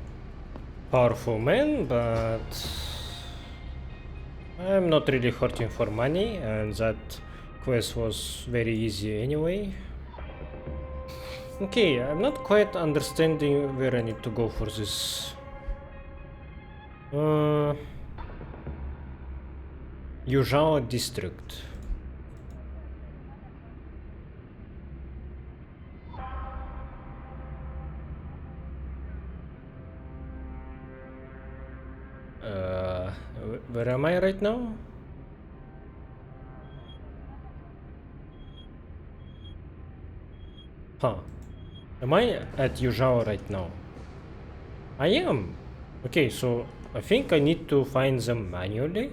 powerful man, but I'm not really hurting for money, and that quest was very easy anyway. Okay, I'm not quite understanding where I need to go for this. Yuzhao district. Where am I right now? Huh. Am I at Yuzhao right now? I am. Okay, so I think I need to find them manually.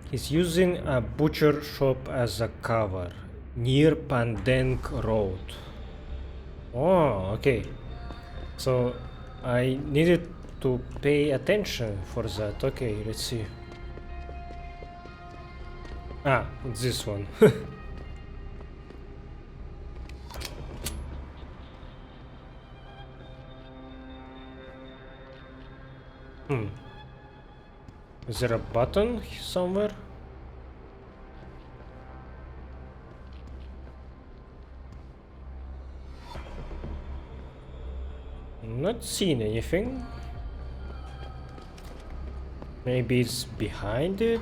He's using a butcher shop as a cover near Pandeng Road. Oh, okay. So I needed to pay attention for that. Okay, let's see. Ah, it's this one. Is there a button somewhere? I'm not seeing anything. Maybe it's behind it?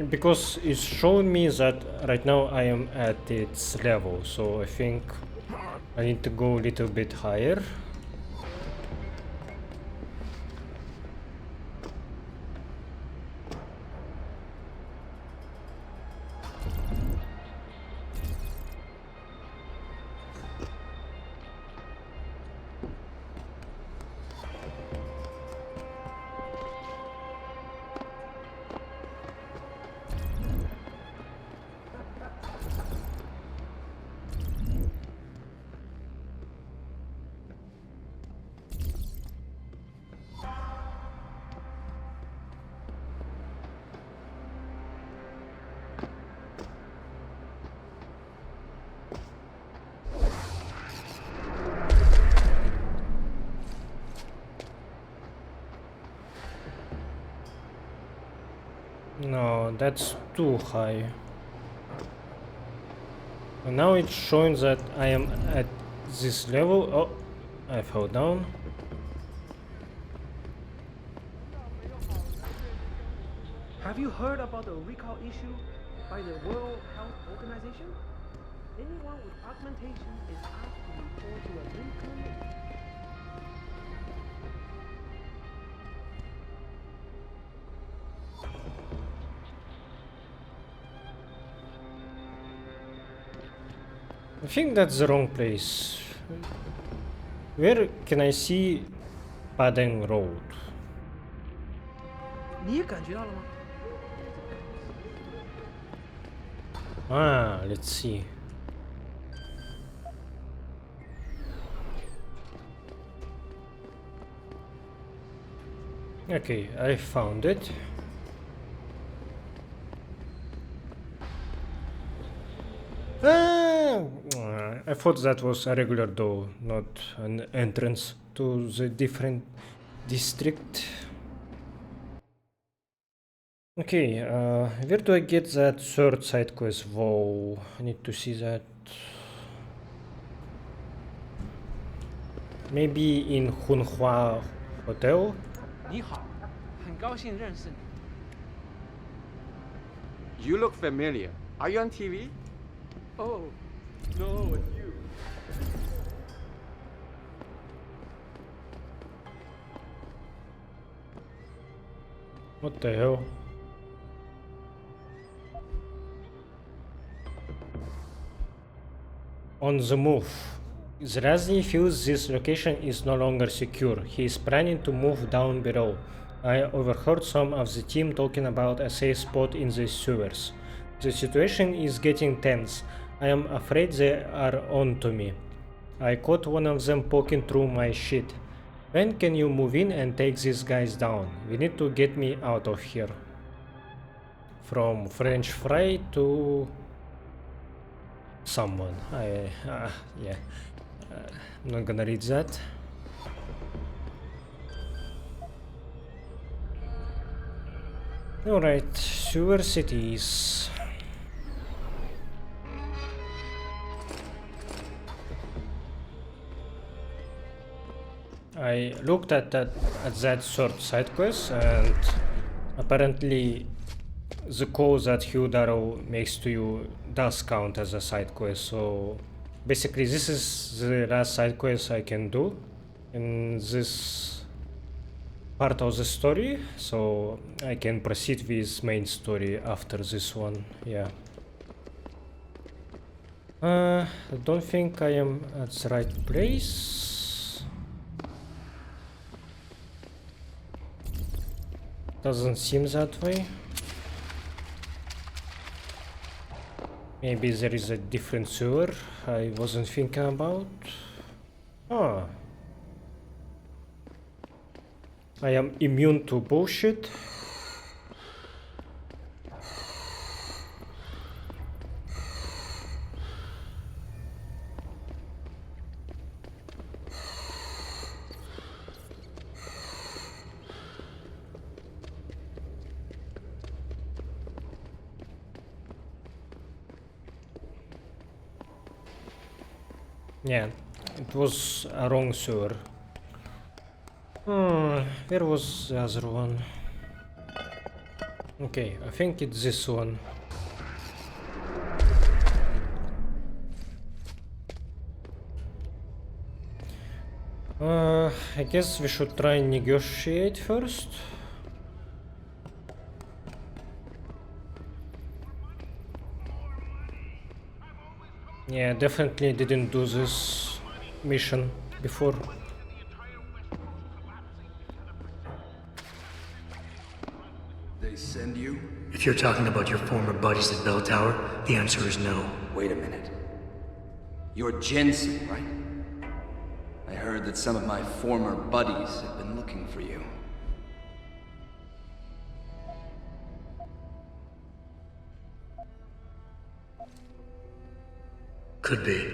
because it's showing me that right now I am at its level, so I think I need to go a little bit higher. No, that's too high. And now it's showing that I am at this level. Oh, I fell down. Have you heard about the recall issue by the World Health Organization? Anyone with augmentation is asked to report to a new clinic. I think that's the wrong place. Where can I see Padang Road? 你也感觉到了吗？ Ah, let's see. Okay, I found it. Ah, I thought that was a regular door, not an entrance to the different district. Okay, where do I get that third side quest? Whoa, I need to see that. Maybe in Hunhua Hotel? 你好，很高兴认识你。 You look familiar. Are you on TV? Oh, no, it's you. What the hell? On the move. Zrazy feels this location is no longer secure. He is planning to move down below. I overheard some of the team talking about a safe spot in the sewers. The situation is getting tense. I am afraid they are on to me. I caught one of them poking through my shit. When can you move in and take these guys down? We need to get me out of here. From French fry to someone. Yeah. I'm not gonna read that. Alright, sewer cities. I looked at that third side quest, and apparently the call that Hyudaro makes to you does count as a side quest. So basically this is the last side quest I can do in this part of the story, so I can proceed with main story after this one. Yeah. I don't think I am at the right place. Doesn't seem that way. Maybe there is a different sewer I wasn't thinking about. Ah. I am immune to bullshit. Yeah, it was a wrong sewer. Where was the other one? Okay, I think it's this one. I guess we should try and negotiate first. Yeah, definitely didn't do this mission before. They send you? If you're talking about your former buddies at Bell Tower, the answer is no. Wait a minute. You're Jensen, right? I heard that some of my former buddies have been looking for you. Could be.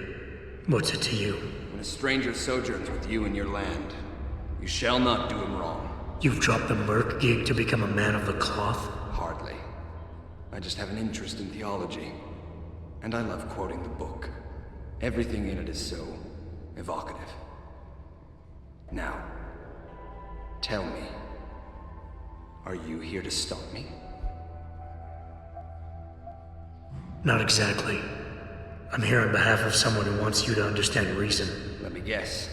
What's it to you? When a stranger sojourns with you in your land, you shall not do him wrong. You've dropped the merc gig to become a man of the cloth? Hardly. I just have an interest in theology. And I love quoting the book. Everything in it is so evocative. Now, tell me, are you here to stop me? Not exactly. I'm here on behalf of someone who wants you to understand reason. Let me guess.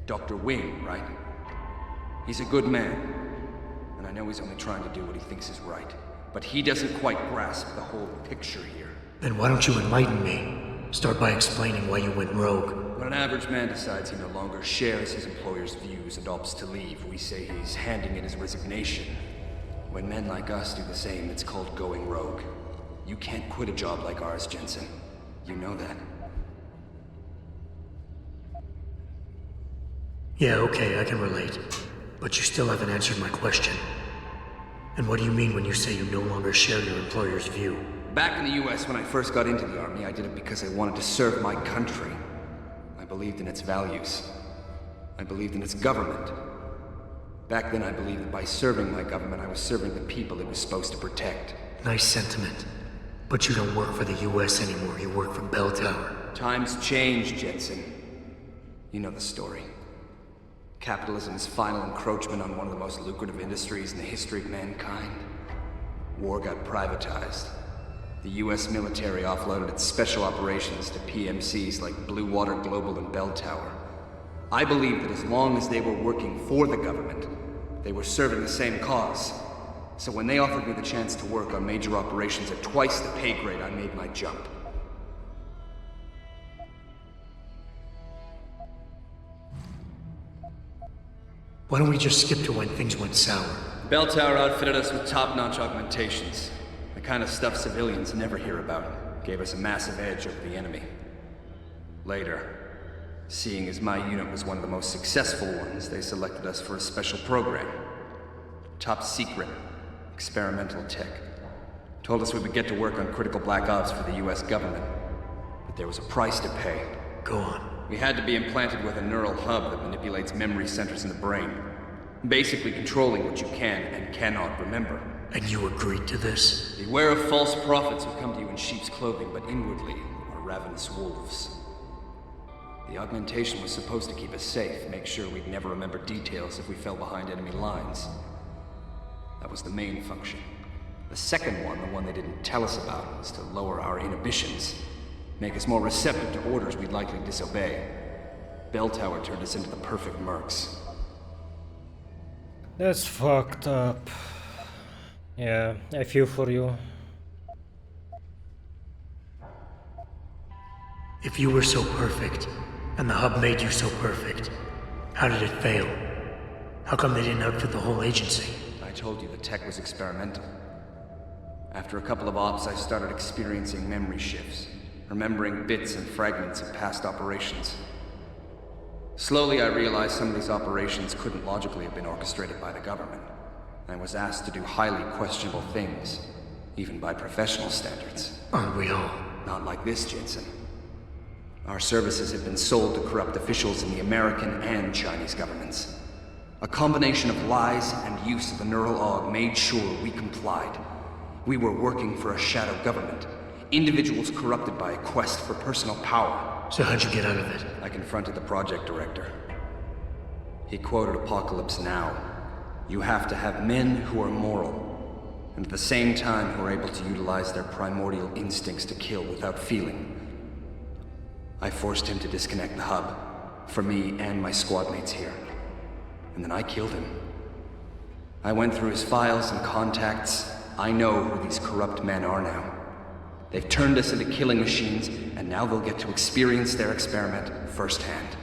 Dr. Wing, right? He's a good man. And I know he's only trying to do what he thinks is right. But he doesn't quite grasp the whole picture here. Then why don't you enlighten me? Start by explaining why you went rogue. When an average man decides he no longer shares his employer's views and opts to leave, we say he's handing in his resignation. When men like us do the same, it's called going rogue. You can't quit a job like ours, Jensen. You know that. Yeah, okay, I can relate. But you still haven't answered my question. And what do you mean when you say you no longer share your employer's view? Back in the US, when I first got into the Army, I did it because I wanted to serve my country. I believed in its values. I believed in its government. Back then, I believed that by serving my government, I was serving the people it was supposed to protect. Nice sentiment. But you don't work for the US anymore, you work for Bell Tower. Times change, Jensen. You know the story. Capitalism's final encroachment on one of the most lucrative industries in the history of mankind. War got privatized. The US military offloaded its special operations to PMCs like Blue Water Global and Bell Tower. I believed that as long as they were working for the government, they were serving the same cause. So when they offered me the chance to work on major operations at twice the pay grade, I made my jump. Why don't we just skip to when things went sour? Bell Tower outfitted us with top-notch augmentations. The kind of stuff civilians never hear about. Gave us a massive edge over the enemy. Later, seeing as my unit was one of the most successful ones, they selected us for a special program. Top secret, experimental tech. Told us we would get to work on critical black ops for the US government. But there was a price to pay. Go on. We had to be implanted with a neural hub that manipulates memory centers in the brain. Basically controlling what you can and cannot remember. And you agreed to this? Beware of false prophets who come to you in sheep's clothing, but inwardly are ravenous wolves. The augmentation was supposed to keep us safe, make sure we'd never remember details if we fell behind enemy lines. That was the main function. The second one, the one they didn't tell us about, was to lower our inhibitions. Make us more receptive to orders we'd likely disobey. Bell Tower turned us into the perfect mercs. That's fucked up. Yeah, I feel for you. If you were so perfect, and the hub made you so perfect, how did it fail? How come they didn't outfit the whole agency? I told you the tech was experimental. After a couple of ops, I started experiencing memory shifts, remembering bits and fragments of past operations. Slowly, I realized some of these operations couldn't logically have been orchestrated by the government. I was asked to do highly questionable things, even by professional standards. Aren't we all? Not like this, Jensen. Our services have been sold to corrupt officials in the American and Chinese governments. A combination of lies and use of the neural aug made sure we complied. We were working for a shadow government. Individuals corrupted by a quest for personal power. So how'd you get out of it? I confronted the project director. He quoted Apocalypse Now. You have to have men who are moral, and at the same time who are able to utilize their primordial instincts to kill without feeling. I forced him to disconnect the hub, for me and my squad mates here. And then I killed him. I went through his files and contacts. I know who these corrupt men are now. They've turned us into killing machines, and now they'll get to experience their experiment firsthand.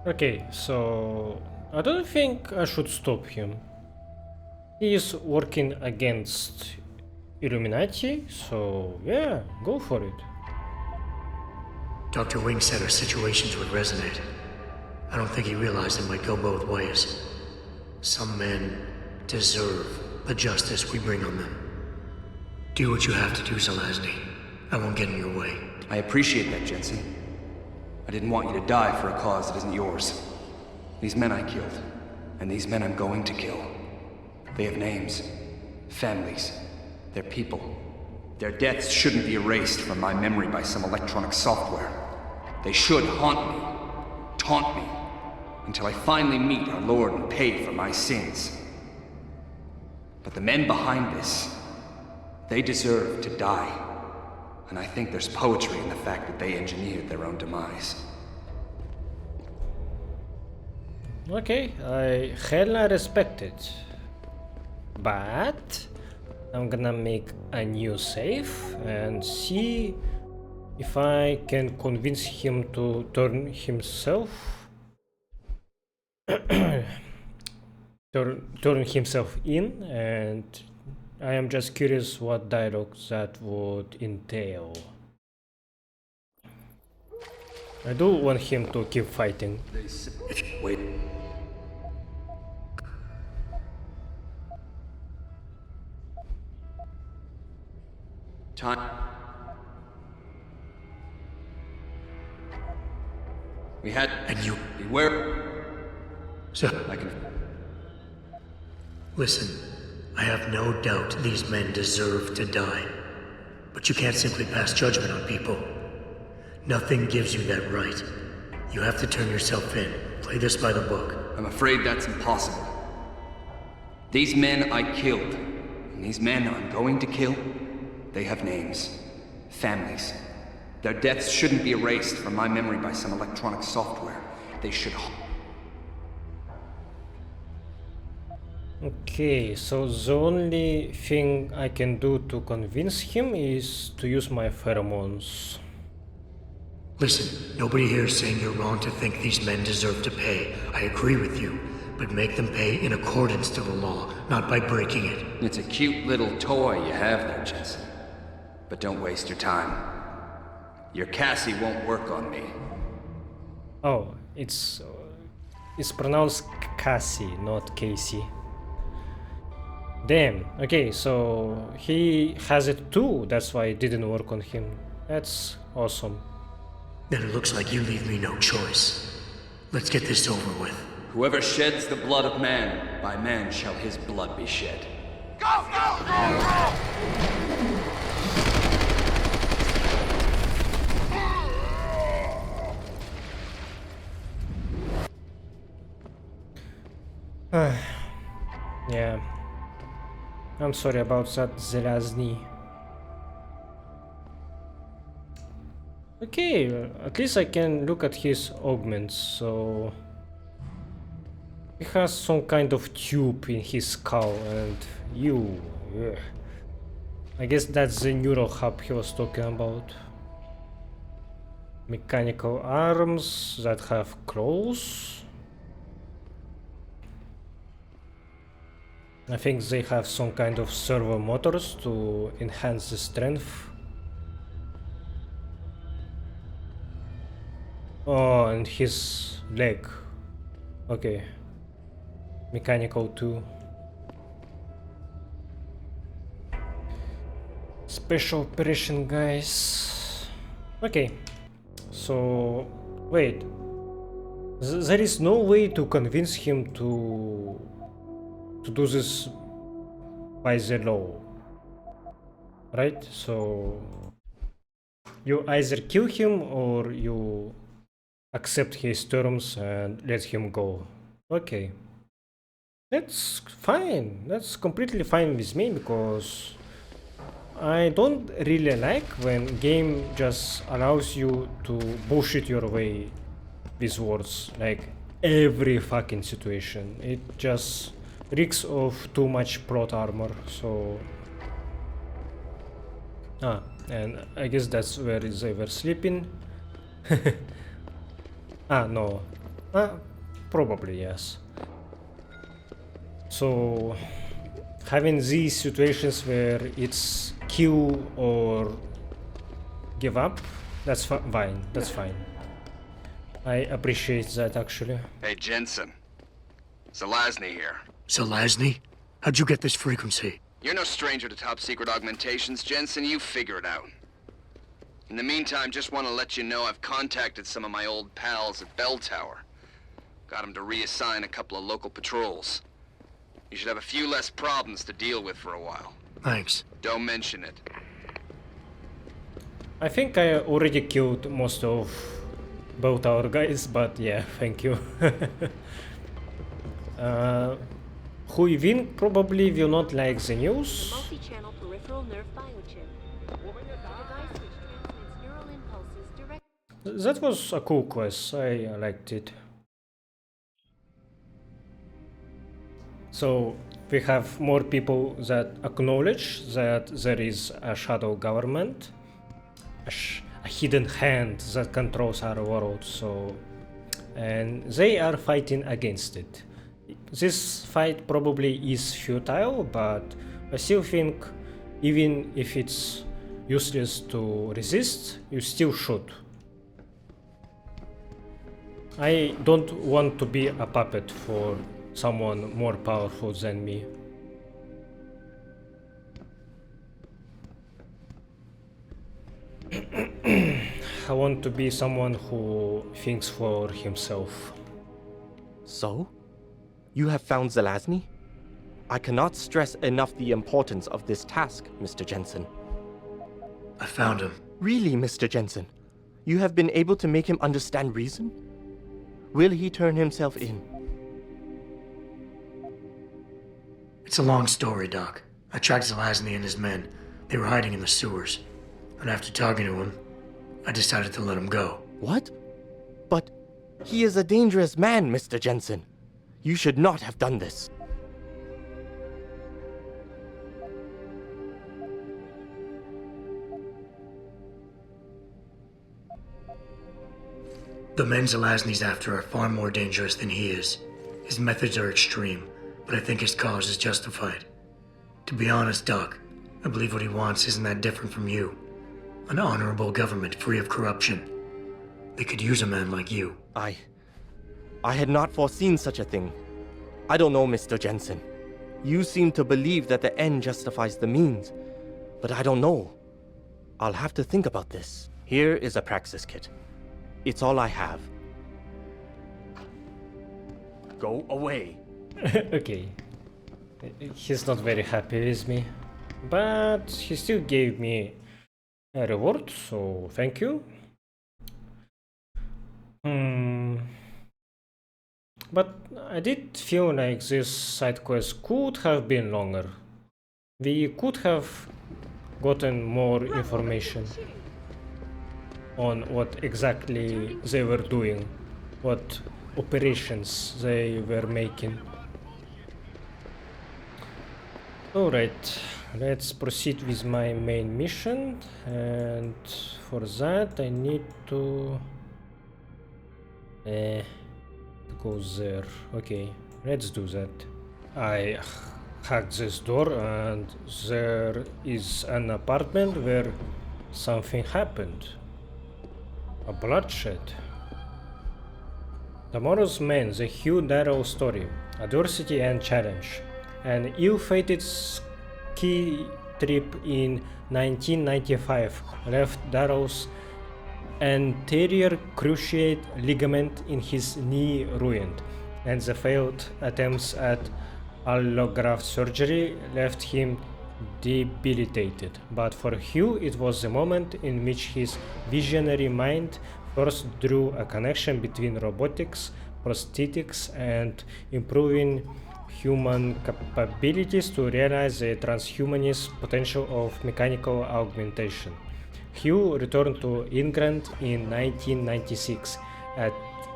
Okay, so I don't think I should stop him. He is working against Illuminati, so yeah, go for it. Dr. Wing said our situations would resonate. I don't think he realized it might go both ways. Some men deserve the justice we bring on them. Do what you have to do, Zelazny. I won't get in your way. I appreciate that, Jensen. I didn't want you to die for a cause that isn't yours. These men I killed, and these men I'm going to kill. They have names, families, they're people. Their deaths shouldn't be erased from my memory by some electronic software. They should haunt me, taunt me, until I finally meet our Lord and pay for my sins. But the men behind this, they deserve to die. And I think there's poetry in the fact that they engineered their own demise. Okay, I hella respect it. But I'm gonna make a new save and see if I can convince him to turn himself turn himself in, and I am just curious what dialogue that would entail. I do want him to keep fighting. Wait. Time. We had. And you. Beware. Sir. I can. Listen, I have no doubt these men deserve to die. But you can't simply pass judgment on people. Nothing gives you that right. You have to turn yourself in. Play this by the book. I'm afraid that's impossible. These men I killed, and these men I'm going to kill, they have names, families. Their deaths shouldn't be erased from my memory by some electronic software. They should... Okay, so the only thing I can do to convince him is to use my pheromones. Listen, nobody here is saying you're wrong to think these men deserve to pay. I agree with you, but make them pay in accordance to the law, not by breaking it. It's a cute little toy you have there, Jensen. But don't waste your time. Your Cassie won't work on me. Oh, it's pronounced Cassie, not Casey. Damn, okay, so he has it too, that's why it didn't work on him. That's awesome. Then it looks like you leave me no choice. Let's get this over with. Whoever sheds the blood of man, by man shall his blood be shed. Go, go, go, go! Yeah. I'm sorry about that, Zelazny. Okay, at least I can look at his augments, so... He has some kind of tube in his skull, and ugh. I guess that's the neural hub he was talking about. Mechanical arms that have claws. I think they have some kind of servo motors to enhance the strength. Oh, and his leg. Okay. Mechanical too. Special operation guys. Okay. So, wait. There is no way to convince him to do this by the law, right? So you either kill him or you accept his terms and let him go. Okay. That's fine. That's completely fine with me because I don't really like when game just allows you to bullshit your way with words, like every fucking situation. It just reeks of too much plot armor, so... and I guess that's where they were sleeping. No. Probably yes. So having these situations where it's kill or give up, that's fine. That's fine. I appreciate that actually. Hey Jensen, Zelazny here. Zelazny? How'd you get this frequency? You're no stranger to top secret augmentations, Jensen. You figure it out. In the meantime, just want to let you know I've contacted some of my old pals at Bell Tower. Got them to reassign a couple of local patrols. You should have a few less problems to deal with for a while. Thanks. Don't mention it. I think I already killed most of both our guys, but yeah, thank you. Huivin probably will not like the news. Multi-channel peripheral nerve biochip. A device which transmits neural impulses direct. That was a cool quest. I liked it. So we have more people that acknowledge that there is a shadow government, a hidden hand that controls our world. So, and they are fighting against it. This fight probably is futile, but I still think even if it's useless to resist, you still should. I don't want to be a puppet for someone more powerful than me. I want to be someone who thinks for himself. So? You have found Zelazny? I cannot stress enough the importance of this task, Mr. Jensen. I found him. Really, Mr. Jensen? You have been able to make him understand reason? Will he turn himself in? It's a long story, Doc. I tracked Zelazny and his men. They were hiding in the sewers. And after talking to him, I decided to let him go. What? But he is a dangerous man, Mr. Jensen. You should not have done this. The men Zelazny's after are far more dangerous than he is. His methods are extreme, but I think his cause is justified. To be honest, Doc, I believe what he wants isn't that different from you. An honorable government free of corruption. They could use a man like you. I had not foreseen such a thing. I don't know, Mr. Jensen. You seem to believe that the end justifies the means, but I don't know. I'll have to think about this. Here is a praxis kit. It's all I have. Go away. Okay. He's not very happy with me, but he still gave me a reward, so thank you. But I did feel like this side quest could have been longer. We could have gotten more information on what exactly they were doing, what operations they were making. Alright, let's proceed with my main mission, and for that I need to go there. Okay, let's do that. I hacked this door and there is an apartment where something happened. A bloodshed. Tomorrow's men, the Hugh Darrow story, adversity and challenge. An ill-fated ski trip in 1995 left Darrow's anterior cruciate ligament in his knee ruined, and the failed attempts at allograft surgery left him debilitated. But for Hugh, it was the moment in which his visionary mind first drew a connection between robotics, prosthetics, and improving human capabilities to realize the transhumanist potential of mechanical augmentation. Hugh returned to England in 1996,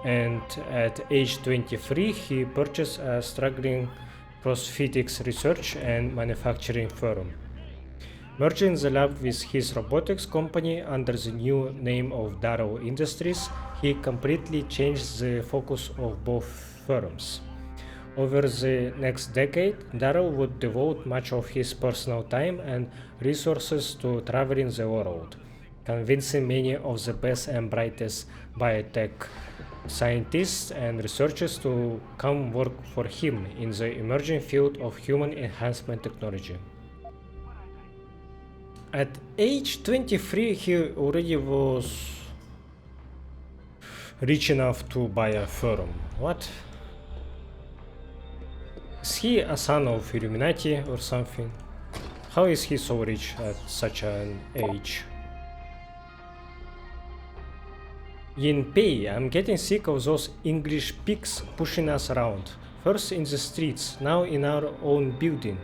and at age 23 he purchased a struggling prosthetics research and manufacturing firm. Merging the lab with his robotics company under the new name of Darrow Industries, he completely changed the focus of both firms. Over the next decade, Darrow would devote much of his personal time and resources to traveling the world, convincing many of the best and brightest biotech scientists and researchers to come work for him in the emerging field of human enhancement technology. At age 23, he already was rich enough to buy a firm. What? Is he a son of Illuminati or something? How is he so rich at such an age? Yinpei, I'm getting sick of those English pigs pushing us around. First in the streets, now in our own building.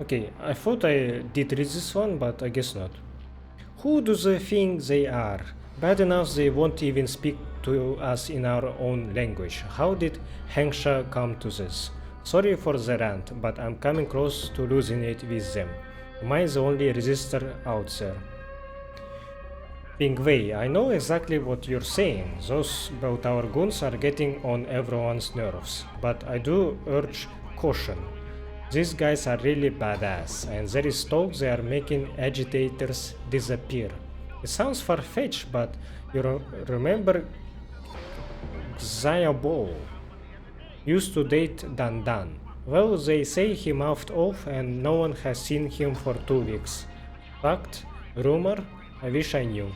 Okay, I thought I did read this one, but I guess not. Who do they think they are? Bad enough they won't even speak to us in our own language. How did Hengsha come to this? Sorry for the rant, but I'm coming close to losing it with them. Am I the only resistor out there? Ping Wei, I know exactly what you're saying. Those Beltower goons are getting on everyone's nerves, but I do urge caution. These guys are really badass, and there is talk they are making agitators disappear. It sounds far-fetched, but you remember Xia Bo used to date Dan Dan. Well, they say he mouthed off and no one has seen him for 2 weeks. Fact? Rumor? I wish I knew.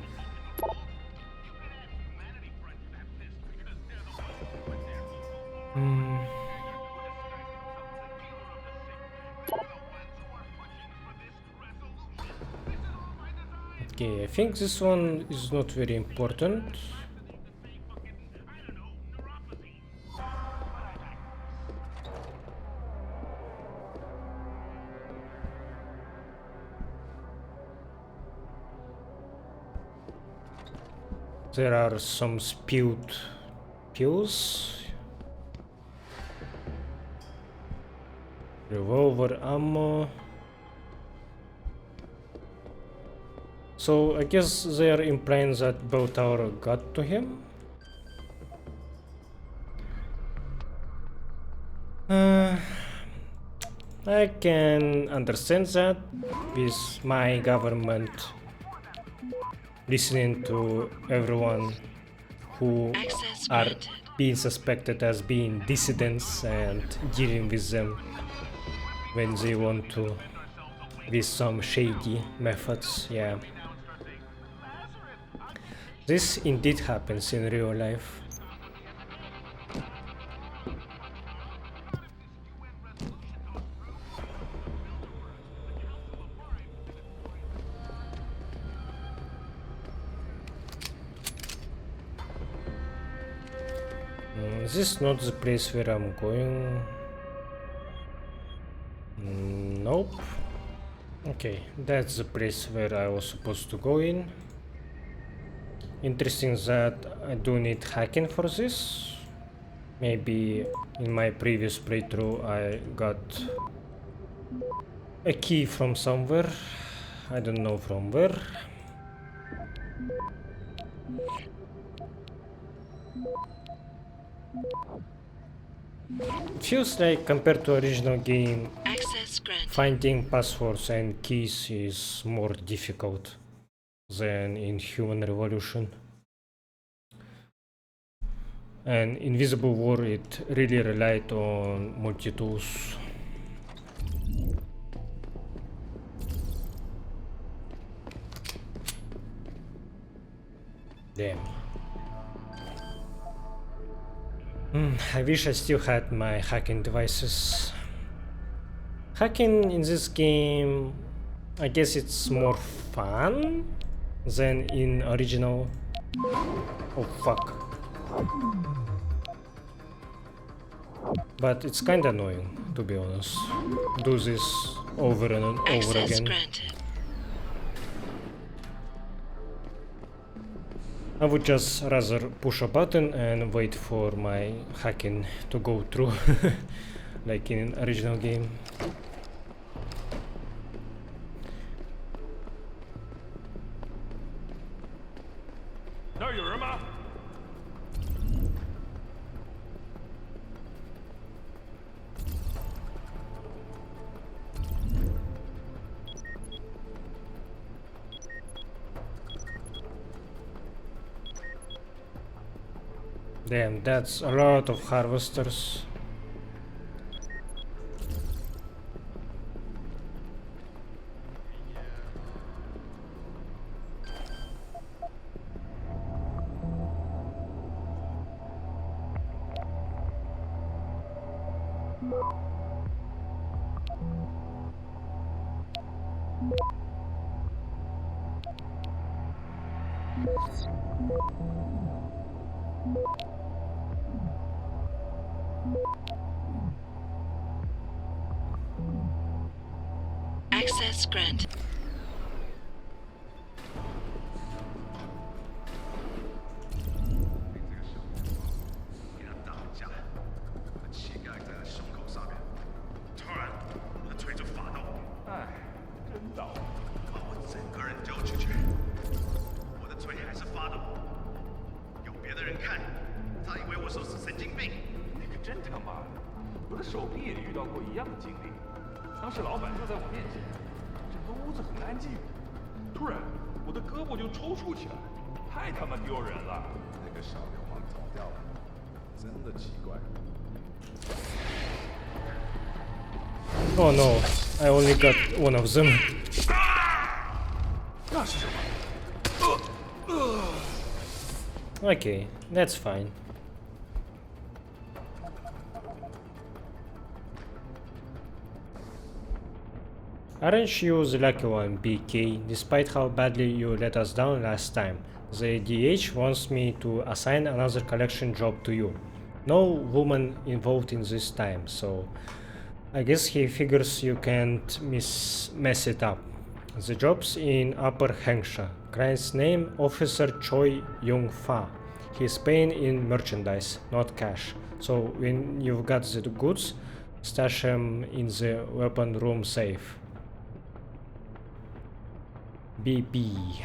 Okay, I think this one is not very important. There are some spilled pills. Revolver ammo. So I guess they are implying that Beltower got to him. I can understand that with my government listening to everyone who are being suspected as being dissidents and dealing with them when they want to with some shady methods. Yeah, this indeed happens in real life. Is this not the place where I'm going? Nope. Okay, that's the place where I was supposed to go in. Interesting that I do need hacking for this. Maybe in my previous playthrough I got a key from somewhere. I don't know from where. It feels like compared to original game, finding passwords and keys is more difficult than in Human Revolution. And Invisible War, it really relied on multi-tools. Damn. I wish I still had my hacking devices. Hacking in this game I guess it's more fun than in original. Oh fuck. But it's kinda annoying, to be honest. Do this over and over again. Granted. I would just rather push a button and wait for my hacking to go through, like in original game. Damn, that's a lot of harvesters. Access granted. Oh no, I only got one of them. Okay, that's fine. Aren't you the lucky one, BK? Despite how badly you let us down last time, the DH wants me to assign another collection job to you. No woman involved in this time, so I guess he figures you can't mess it up. The job's in Upper Hengsha. Client's name, Officer Choi Young-fa. He's paying in merchandise, not cash. So when you've got the goods, stash them in the weapon room safe. BP.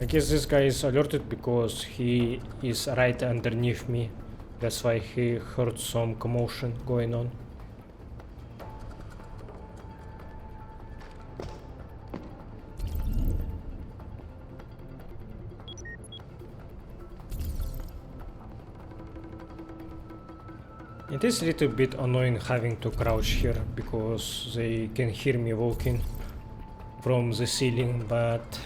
I guess this guy is alerted because he is right underneath me. That's why he heard some commotion going on. It is a little bit annoying having to crouch here because they can hear me walking from the ceiling, but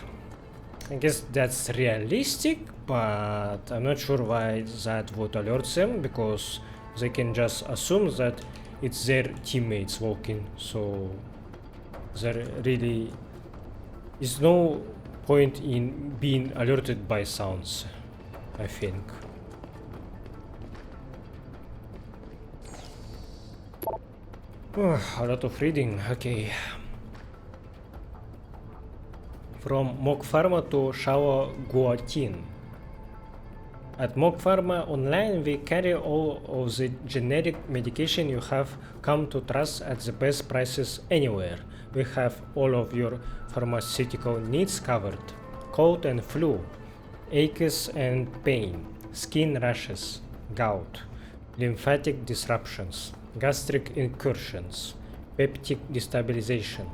I guess that's realistic, but I'm not sure why that would alert them, because they can just assume that it's their teammates walking, so there really is no point in being alerted by sounds, I think. A lot of reading, okay. From Mock Pharma to Shao Guotin. At Mock Pharma Online, we carry all of the generic medication you have come to trust at the best prices anywhere. We have all of your pharmaceutical needs covered. Cold and flu, aches and pain, skin rashes, gout, lymphatic disruptions, gastric incursions, peptic destabilization,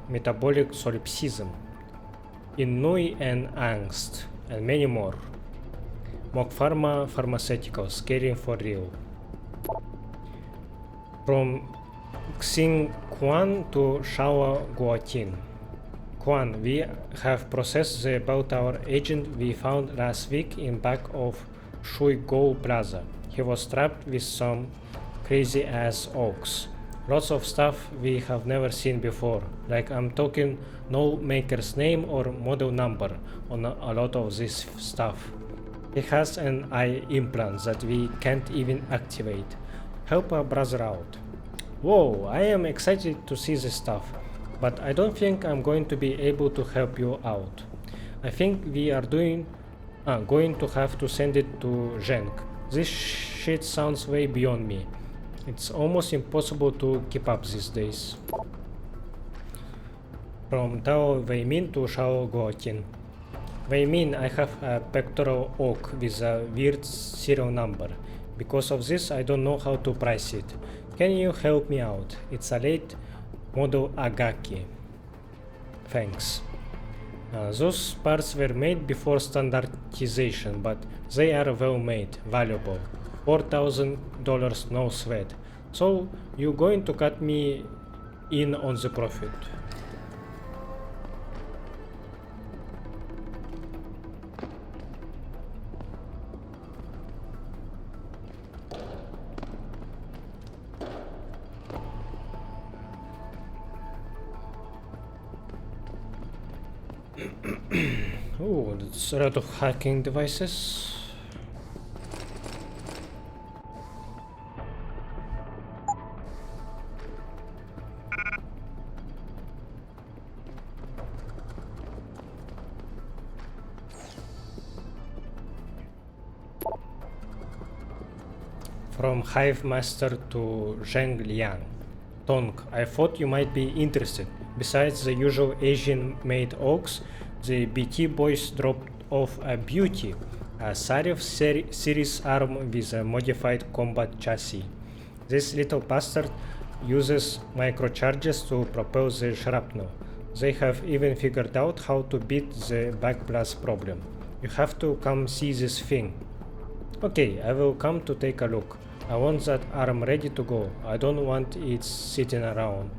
metabolic solipsism, ennui and angst, and many more. Mock Pharma Pharmaceuticals, caring for real. From Xing Quan to Shao Guoqin. Quan, we have processed the Bell Tower agent we found last week in back of Shui Gou Plaza. He was trapped with some crazy ass oaks. Lots of stuff we have never seen before. Like I'm talking no maker's name or model number on a lot of this stuff. He has an eye implant that we can't even activate. Help our brother out. Whoa, I am excited to see this stuff, but I don't think I'm going to be able to help you out. I think we are going to have to send it to Zheng. This shit sounds way beyond me. It's almost impossible to keep up these days. From Tao Weimin to Shao Guoqin. Weimin, I have a pectoral oak with a weird serial number. Because of this, I don't know how to price it. Can you help me out? It's a late model Agaki. Thanks. Those parts were made before standardization, but they are well made, valuable. $4,000 no sweat. So you're going to cut me in on the profit. Oh, that's a lot of hacking devices. From Hive Master to Zheng Liang. Tong, I thought you might be interested. Besides the usual Asian-made oaks, the BT boys dropped off a beauty, a Sarif series arm with a modified combat chassis. This little bastard uses microcharges to propel the shrapnel. They have even figured out how to beat the backblast problem. You have to come see this thing. Okay, I will come to take a look. I want that arm ready to go. I don't want it sitting around.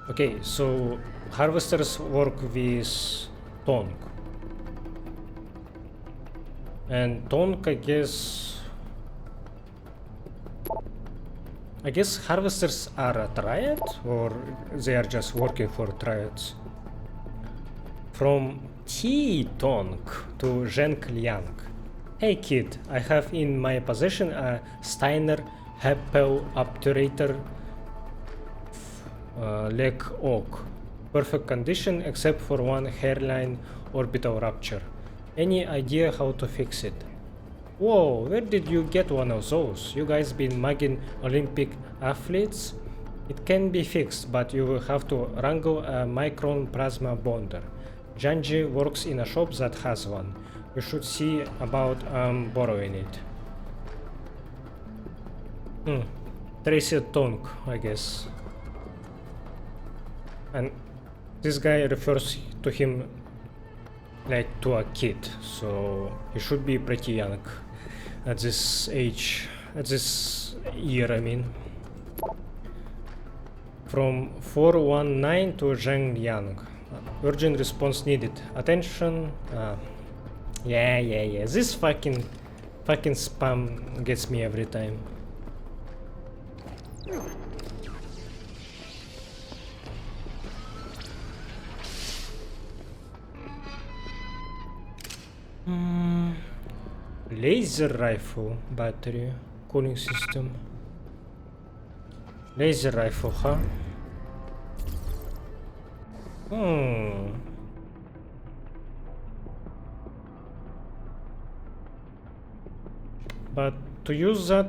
Okay, so harvesters work with Tong. And Tong, I guess harvesters are a triad, or they are just working for triads. From T Tong to Zheng Liang. Hey kid, I have in my possession a Steiner Heppel obturator leg oak. Perfect condition except for one hairline orbital rupture. Any idea how to fix it? Whoa, where did you get one of those? You guys been mugging Olympic athletes? It can be fixed, but you will have to wrangle a micron plasma bonder. Janji works in a shop that has one. You should see about borrowing it. Tracy Tong, I guess. And this guy refers to him like to a kid, so he should be pretty young at this age, at this year, I mean. From 419 to Zheng Liang. Urgent response needed. Attention. Yeah. This fucking spam gets me every time. Laser rifle battery cooling system. Laser rifle, huh? But to use that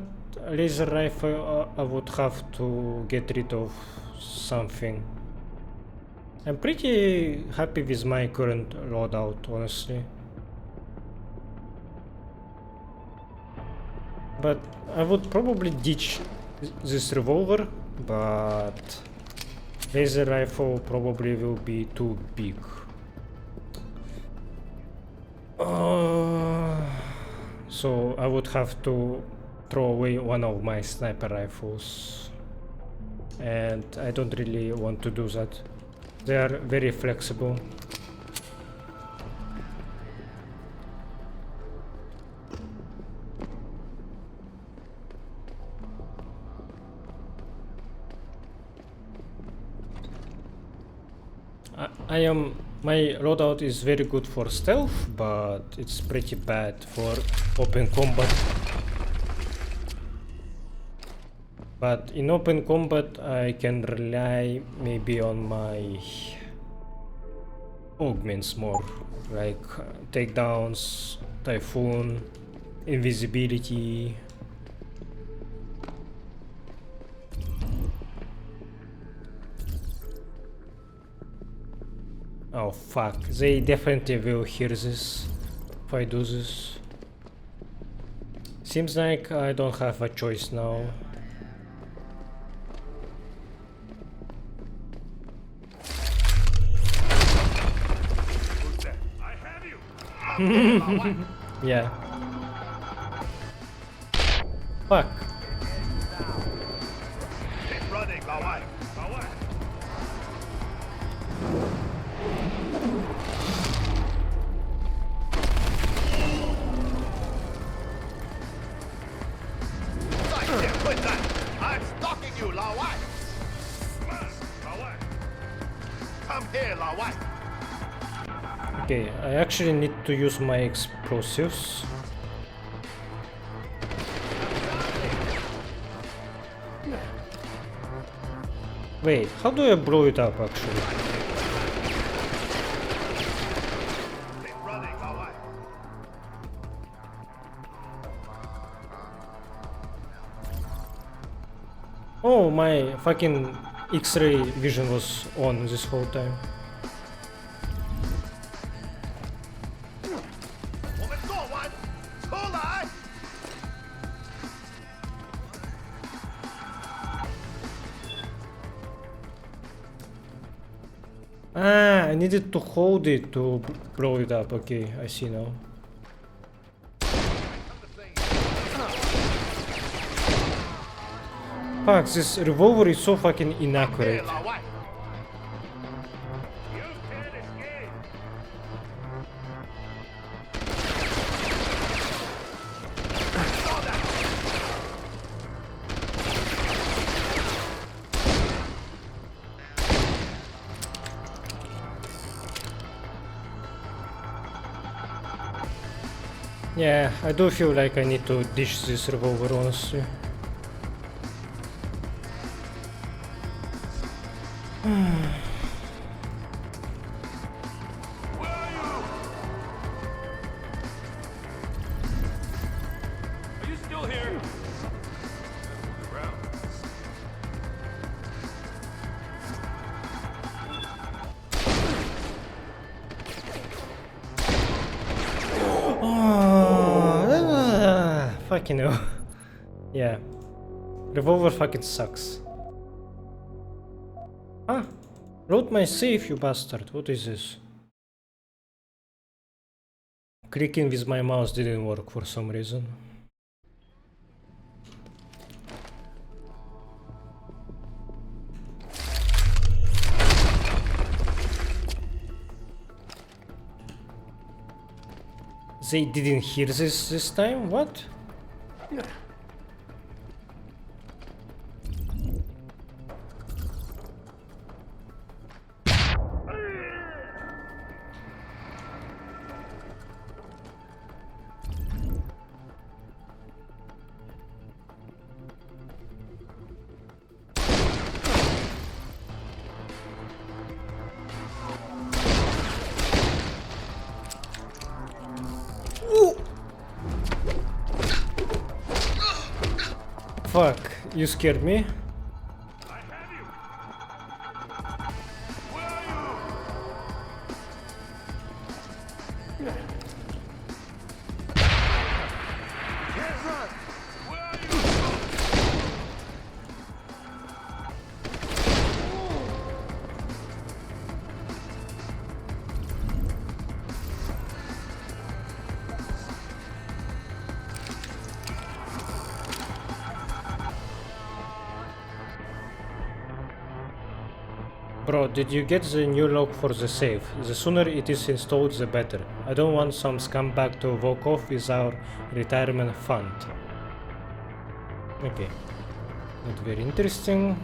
laser rifle, I would have to get rid of something. I'm pretty happy with my current loadout, honestly. But I would probably ditch this revolver, but laser rifle probably will be too big. so I would have to throw away one of my sniper rifles, and I don't really want to do that. They are very flexible. My loadout is very good for stealth, but it's pretty bad for open combat. But in open combat I can rely maybe on my augments more, like takedowns, typhoon, invisibility. Oh fuck, they definitely will hear this if I do this. Seems like I don't have a choice now. Yeah. Fuck. Keep running, Lawai. Lawai. I'm stalking you, Lawai. Come here, Lawai. Okay, I actually need to use my explosives. Wait, how do I blow it up actually? Oh, my fucking X-ray vision was on this whole time. Ah, I needed to hold it to blow it up. Okay, I see now. Fuck, this revolver is so fucking inaccurate. Yeah, I do feel like I need to ditch this revolver, honestly. Are you still here? Fucking hell. Yeah. Revolver fucking sucks. Ah! Load my safe, you bastard. What is this? Clicking with my mouse didn't work for some reason. They didn't hear this time? What? Fuck, you scared me. Bro, did you get the new lock for the safe? The sooner it is installed, the better. I don't want some scumbag to walk off with our retirement fund. Okay. Not very interesting.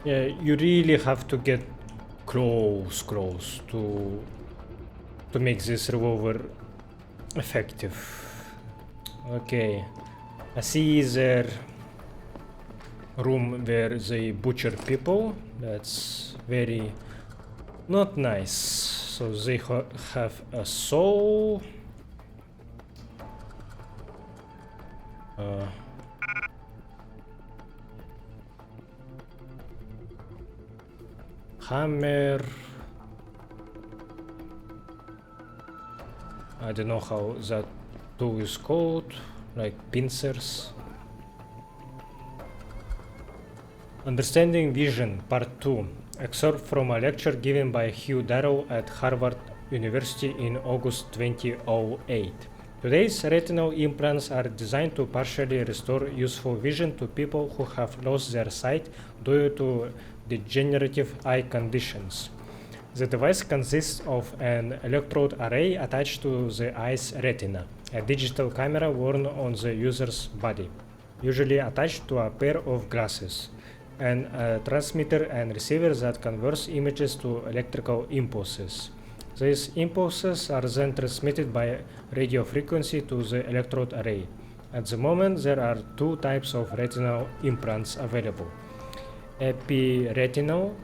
Yeah, you really have to get close to make this revolver effective. Okay, I see their room where they butcher people. That's very not nice. So they have a saw. Hammer. I don't know how that tool is called, like pincers. Understanding Vision, Part 2. Excerpt from a lecture given by Hugh Darrow at Harvard University in August 2008. Today's retinal implants are designed to partially restore useful vision to people who have lost their sight due to degenerative eye conditions. The device consists of an electrode array attached to the eye's retina, a digital camera worn on the user's body, usually attached to a pair of glasses, and a transmitter and receiver that converts images to electrical impulses. These impulses are then transmitted by radio frequency to the electrode array. At the moment, there are two types of retinal implants available: epiretinal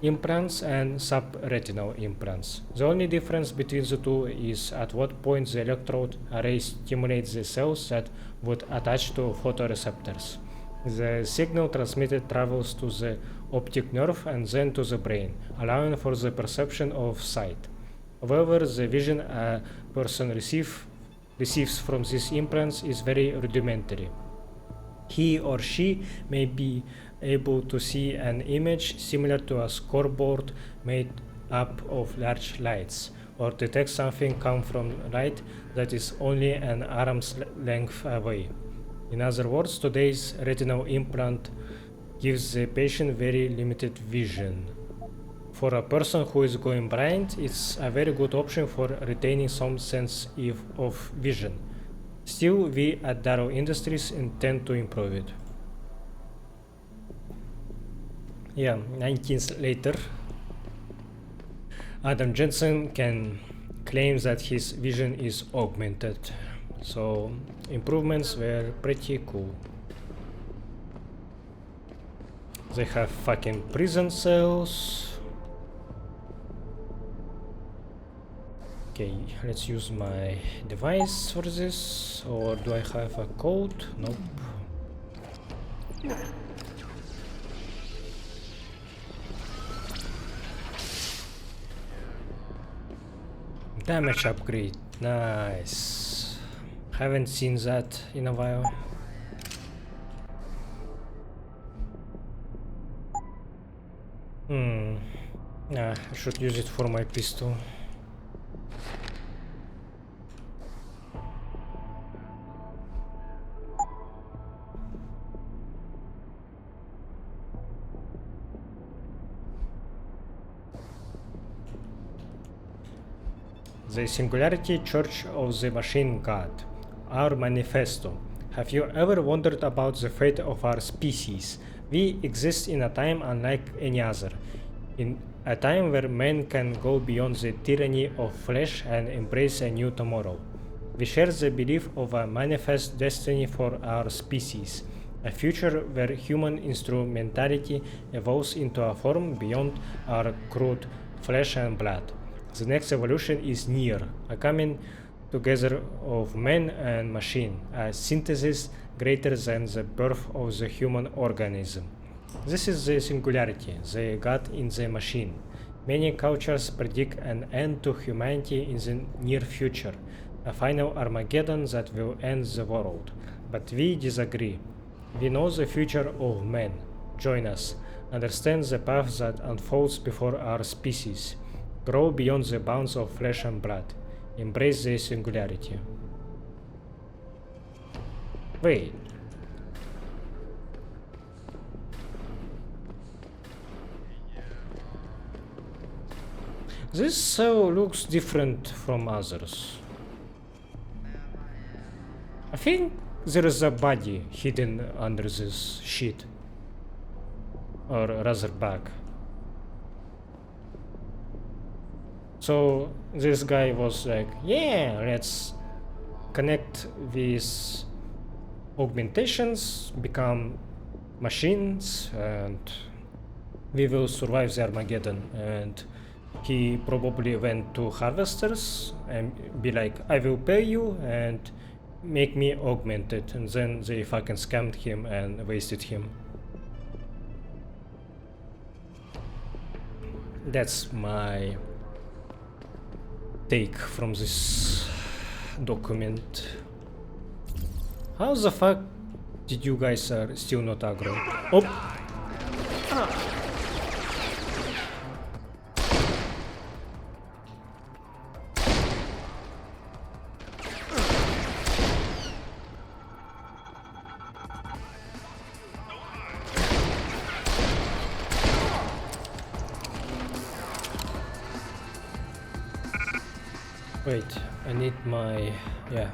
implants and subretinal implants. The only difference between the two is at what point the electrode array stimulates the cells that would attach to photoreceptors. The signal transmitted travels to the optic nerve and then to the brain, allowing for the perception of sight. However, the vision a person receives from these implants is very rudimentary. He or she may be able to see an image similar to a scoreboard made up of large lights, or detect something come from light that is only an arm's length away. In other words, today's retinal implant gives the patient very limited vision. For a person who is going blind, it's a very good option for retaining some sense of vision. Still, we at Darrow Industries intend to improve it. Yeah, 19 later, Adam Jensen can claim that his vision is augmented. So improvements were pretty cool. They have fucking prison cells. Okay, let's use my device for this. Or do I have a code? Nope. Damage upgrade. Nice. Haven't seen that in a while. Nah, I should use it for my pistol. The Singularity Church of the Machine God. Our manifesto. Have you ever wondered about the fate of our species? We exist in a time unlike any other. In a time where men can go beyond the tyranny of flesh and embrace a new tomorrow. We share the belief of a manifest destiny for our species. A future where human instrumentality evolves into a form beyond our crude flesh and blood. The next evolution is near, a coming together of man and machine, a synthesis greater than the birth of the human organism. This is the singularity, the God in the machine. Many cultures predict an end to humanity in the near future, a final Armageddon that will end the world. But we disagree. We know the future of man. Join us. Understand the path that unfolds before our species. Grow beyond the bounds of flesh and blood. Embrace the singularity. Wait. This cell looks different from others. I think there is a body hidden under this sheet. Or rather bag. So this guy was like, yeah, let's connect these augmentations, become machines, and we will survive the Armageddon. And he probably went to harvesters and be like, I will pay you and make me augmented. And then they fucking scammed him and wasted him. That's my take from this document. How the fuck did you guys are still not aggro? Oh! Wait, I need my... yeah.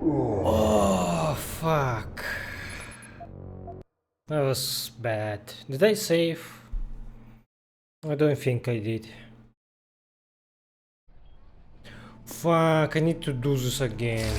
Oh, fuck. That was bad. Did I save? I don't think I did. Fuck, I need to do this again.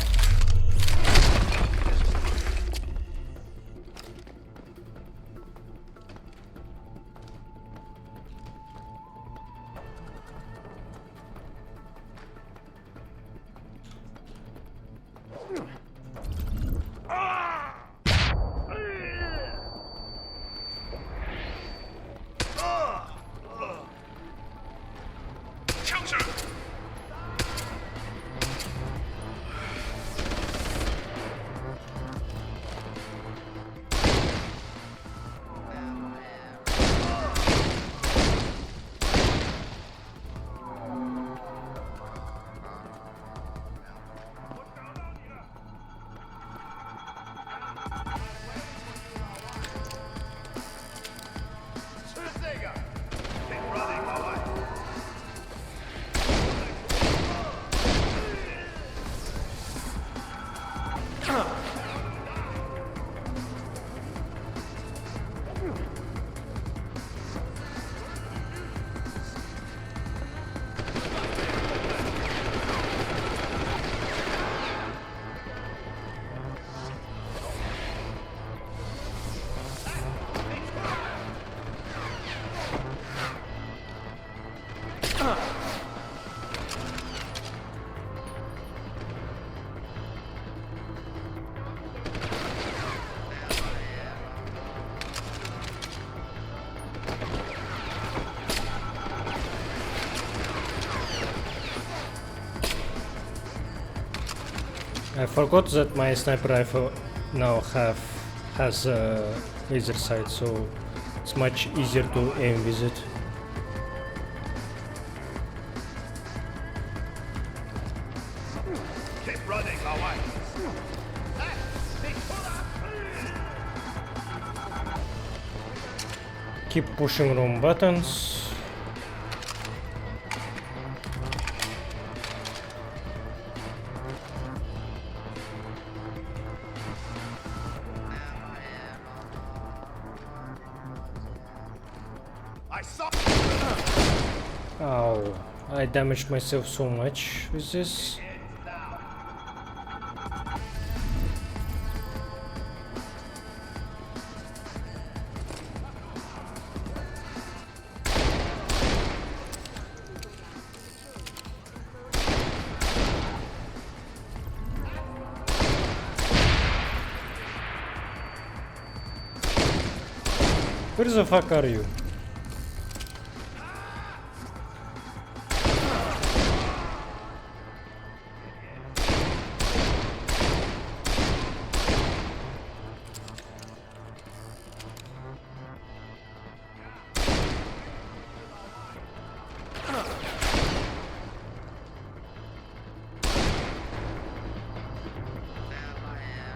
I forgot that my sniper rifle now has a laser sight, so it's much easier to aim with it. Keep running, Lawai. Keep pushing wrong buttons. Ow, I damaged myself so much with this. Where the fuck are you?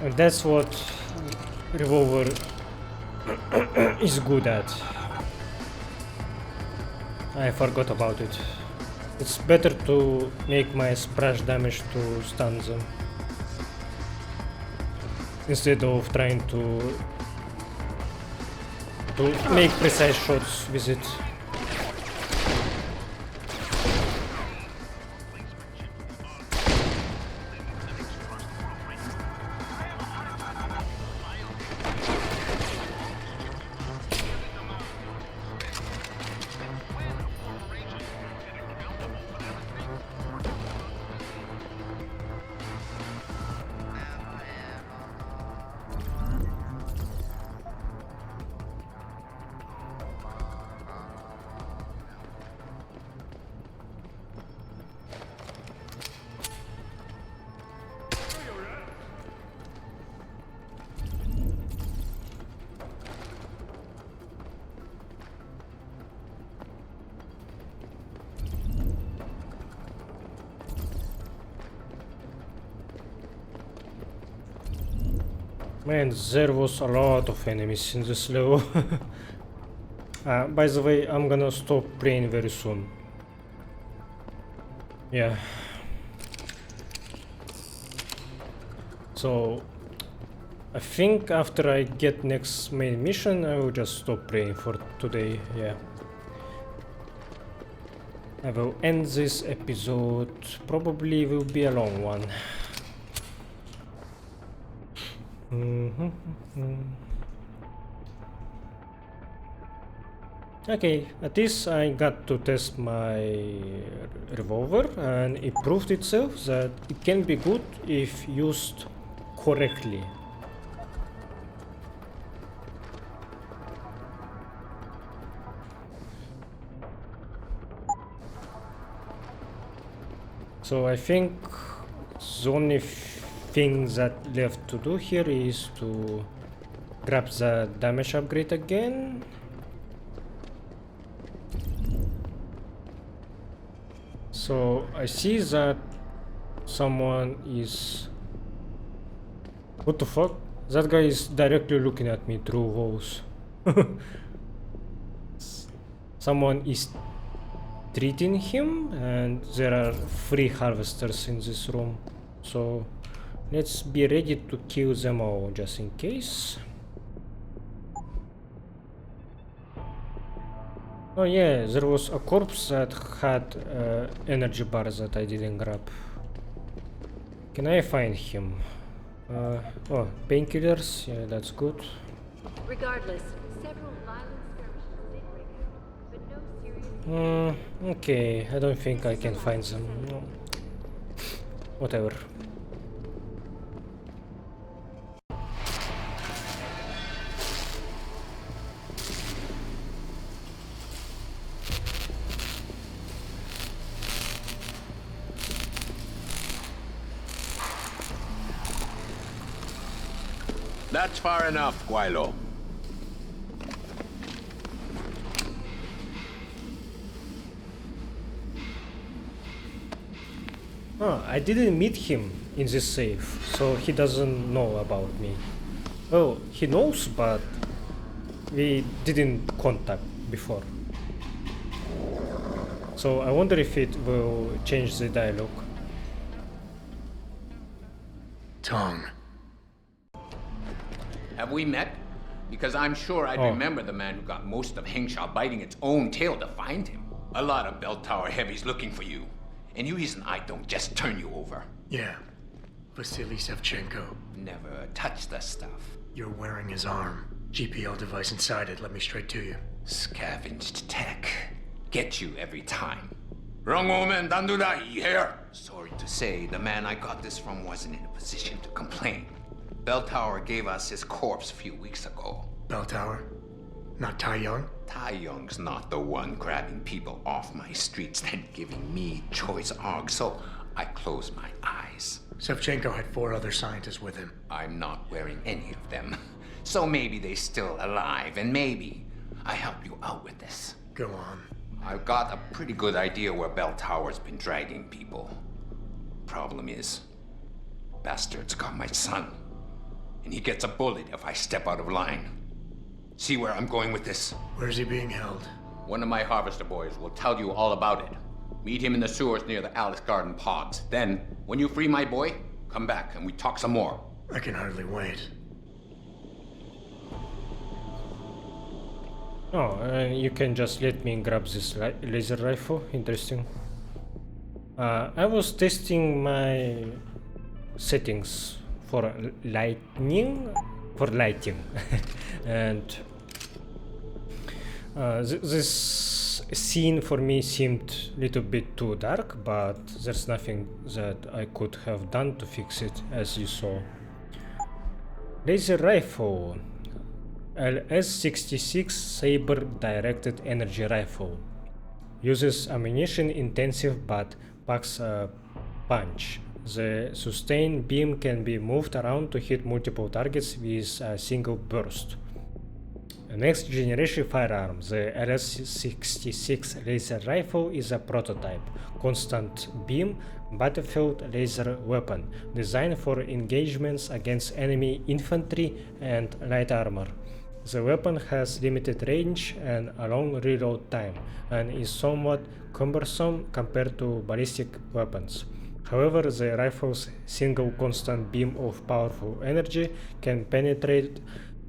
And that's what revolver is good at. I forgot about it. It's better to make my splash damage to stun them instead of trying to make precise shots with it. Man, there was a lot of enemies in this level. By the way, I'm gonna stop playing very soon. Yeah. So, I think after I get next main mission, I will just stop playing for today. Yeah. I will end this episode. Probably will be a long one. Okay, at least I got to test my revolver and it proved itself that it can be good if used correctly. So I think the only thing that left to do here is to grab the damage upgrade again. So I see that someone is... What the fuck? That guy is directly looking at me through walls. Someone is treating him and there are 3 harvesters in this room. So let's be ready to kill them all just in case. Oh yeah, there was a corpse that had energy bars that I didn't grab. Can I find him? Oh, painkillers, yeah, that's good. Regardless, several violent skirmishes did break out, but no serious... Okay, I don't think I can find them. No. Whatever. That's far enough, Guaylo. Oh, I didn't meet him in this safe, so he doesn't know about me. Well, he knows, but we didn't contact before. So I wonder if it will change the dialogue. Tong. Have we met? Because I'm sure I'd remember the man who got most of Hengsha biting its own tail to find him. A lot of bell tower heavies looking for you. And you reason I don't just turn you over. Yeah. Vasily Sevchenko. Never touch the stuff. You're wearing his arm. GPL device inside it, let me straight to you. Scavenged tech. Get you every time. Wrong woman, don't do that here. Sorry to say, the man I got this from wasn't in a position to complain. Bell Tower gave us his corpse a few weeks ago. Bell Tower? Not Tai Young? Tai Young's not the one grabbing people off my streets and giving me choice args, so I close my eyes. Sevchenko had 4 other scientists with him. I'm not wearing any of them. So maybe they're still alive, and maybe I help you out with this. Go on. I've got a pretty good idea where Bell Tower's been dragging people. Problem is, bastard's got my son. And he gets a bullet if I step out of line. See where I'm going with this? Where's he being held? One of my harvester boys will tell you all about it. Meet him in the sewers near the Alice Garden Pods. Then, when you free my boy, come back and we talk some more. I can hardly wait. Oh, you can just let me grab this laser rifle. Interesting. I was testing my settings for lighting, and this scene for me seemed a little bit too dark, but there's nothing that I could have done to fix it, as you saw. Laser rifle. LS-66 Saber directed energy rifle. Uses ammunition intensive but packs a punch. The sustained beam can be moved around to hit multiple targets with a single burst. A next generation firearm, the LS-66 laser rifle is a prototype, constant beam battlefield laser weapon designed for engagements against enemy infantry and light armor. The weapon has limited range and a long reload time, and is somewhat cumbersome compared to ballistic weapons. However, the rifle's single constant beam of powerful energy can penetrate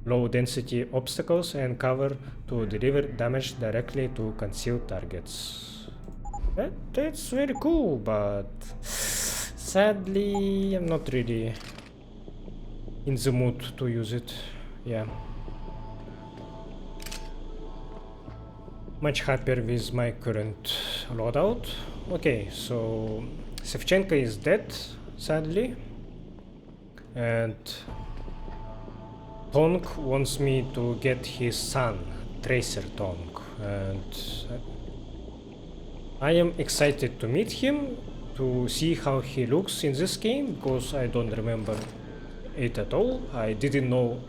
low-density obstacles and cover to deliver damage directly to concealed targets. That's very cool, but sadly, I'm not really in the mood to use it. Yeah. Much happier with my current loadout. Okay, so Sevchenko is dead, sadly, and Tonk wants me to get his son, Tracer Tonk, and I am excited to meet him, to see how he looks in this game, because I don't remember it at all. I didn't know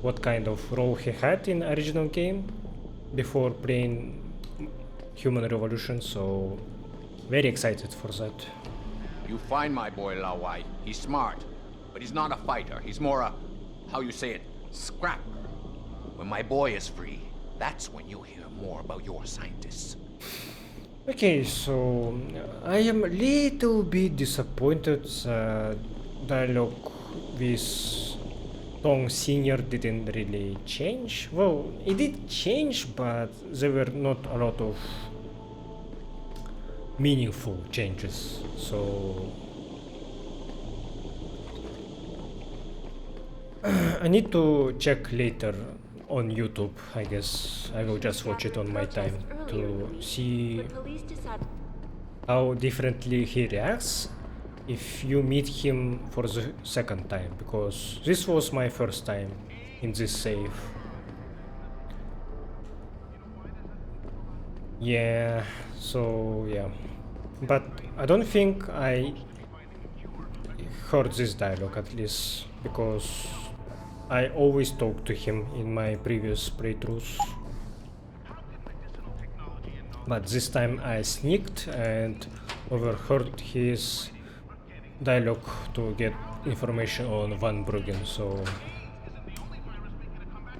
what kind of role he had in original game before playing Human Revolution, so very excited for that. You find my boy Lao Wai. He's smart, but he's not a fighter. He's more a, how you say it, scrapper. When my boy is free, that's when you'll hear more about your scientists. Okay, so I am a little bit disappointed dialogue with Tong Senior didn't really change. Well, it did change, but there were not a lot of meaningful changes. So I need to check later on YouTube. I guess I will just watch it on my time to see how differently he reacts if you meet him for the second time, because this was my first time in this save. Yeah, so yeah, but I don't think I heard this dialogue, at least, because I always talked to him in my previous playthroughs. But this time I sneaked and overheard his dialogue to get information on Van Bruggen, so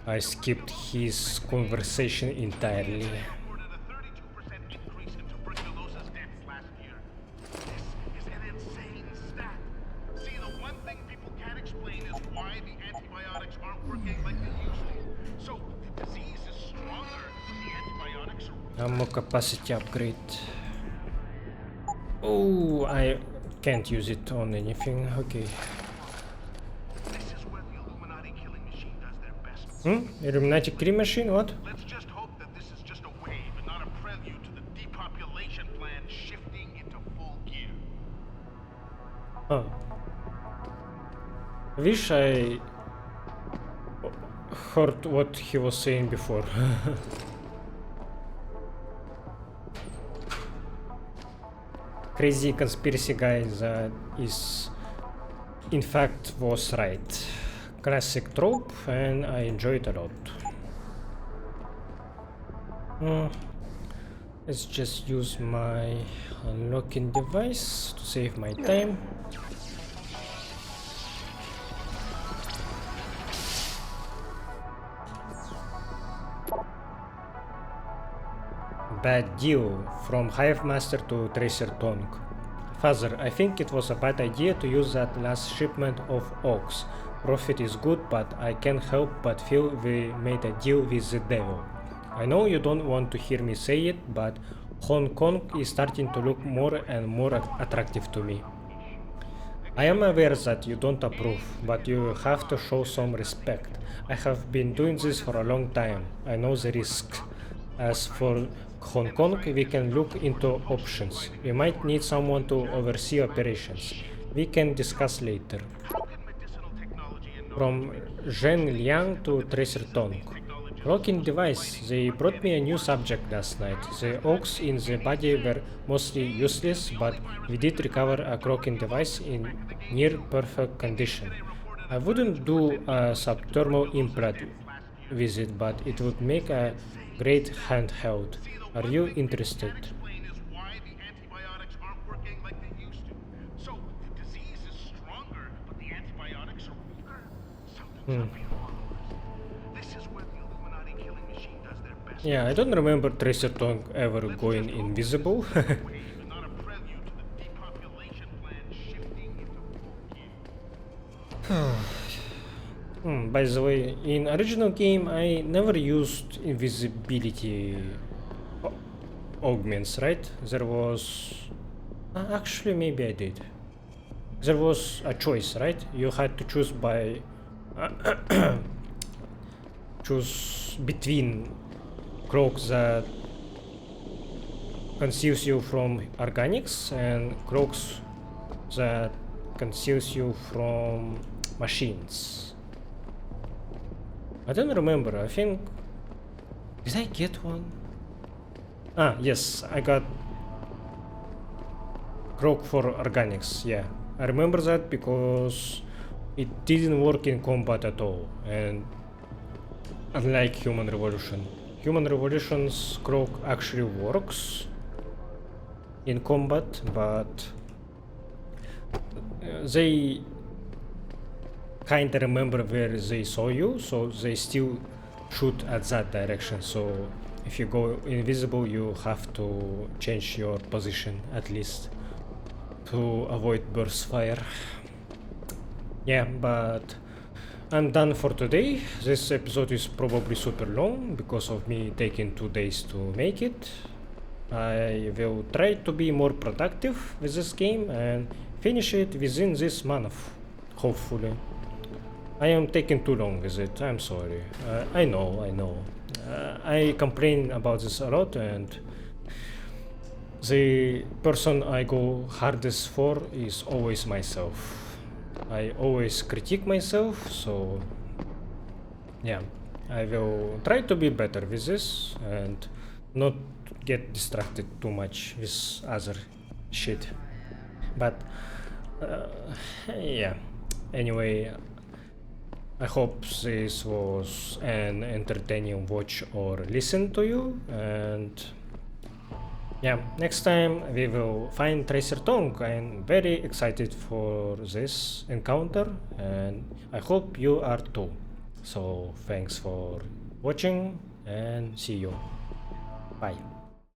I skipped his conversation entirely. Ammo capacity upgrade. Oh, I can't use it on anything. Okay. Illuminati killing machine? What? Let's just hope that this is just a wave and not a prelude to the depopulation plan shifting into full gear. Oh. I wish I heard what he was saying before. Crazy conspiracy guy that is in fact was right. Classic trope, and I enjoy it a lot. Let's just use my unlocking device to save my time. Bad deal from Hive Master to Tracer Tongue. Father, I think it was a bad idea to use that last shipment of oaks. Profit is good, but I can't help but feel we made a deal with the devil. I know you don't want to hear me say it, but Hong Kong is starting to look more and more attractive to me. I am aware that you don't approve, but you have to show some respect. I have been doing this for a long time. I know the risk. As for Hong Kong, we can look into options. We might need someone to oversee operations. We can discuss later. From Zhen Liang to Tracer Tong. Cloaking device. They brought me a new subject last night. The oaks in the body were mostly useless, but we did recover a cloaking device in near perfect condition. I wouldn't do a subthermal implant with it, but it would make a great handheld. Are you interested? Yeah, I don't remember Tracer Tongue ever going invisible. By the way, in original game I never used invisibility augments, right? There was... actually maybe I did. There was a choice, right? You had to choose by... choose between cloaks that conceals you from organics and cloaks that conceals you from machines. I don't remember. I think... did I get one? Ah, yes, I got cloak for organics, yeah. I remember that because it didn't work in combat at all, and unlike Human Revolution. Human Revolution's cloak actually works in combat, but they kinda remember where they saw you, so they still shoot at that direction. So if you go invisible, you have to change your position at least to avoid burst fire. Yeah, but I'm done for today. This episode is probably super long because of me taking 2 days to make it. I will try to be more productive with this game and finish it within this month, hopefully. I am taking too long with it, I'm sorry. I know. I complain about this a lot, and the person I go hardest for is always myself. I always critique myself, so yeah, I will try to be better with this and not get distracted too much with other shit. But yeah, anyway, I hope this was an entertaining watch or listen to you, and yeah, next time we will find Tracer Tongue. I'm very excited for this encounter, and I hope you are too. So thanks for watching, and see you. Bye.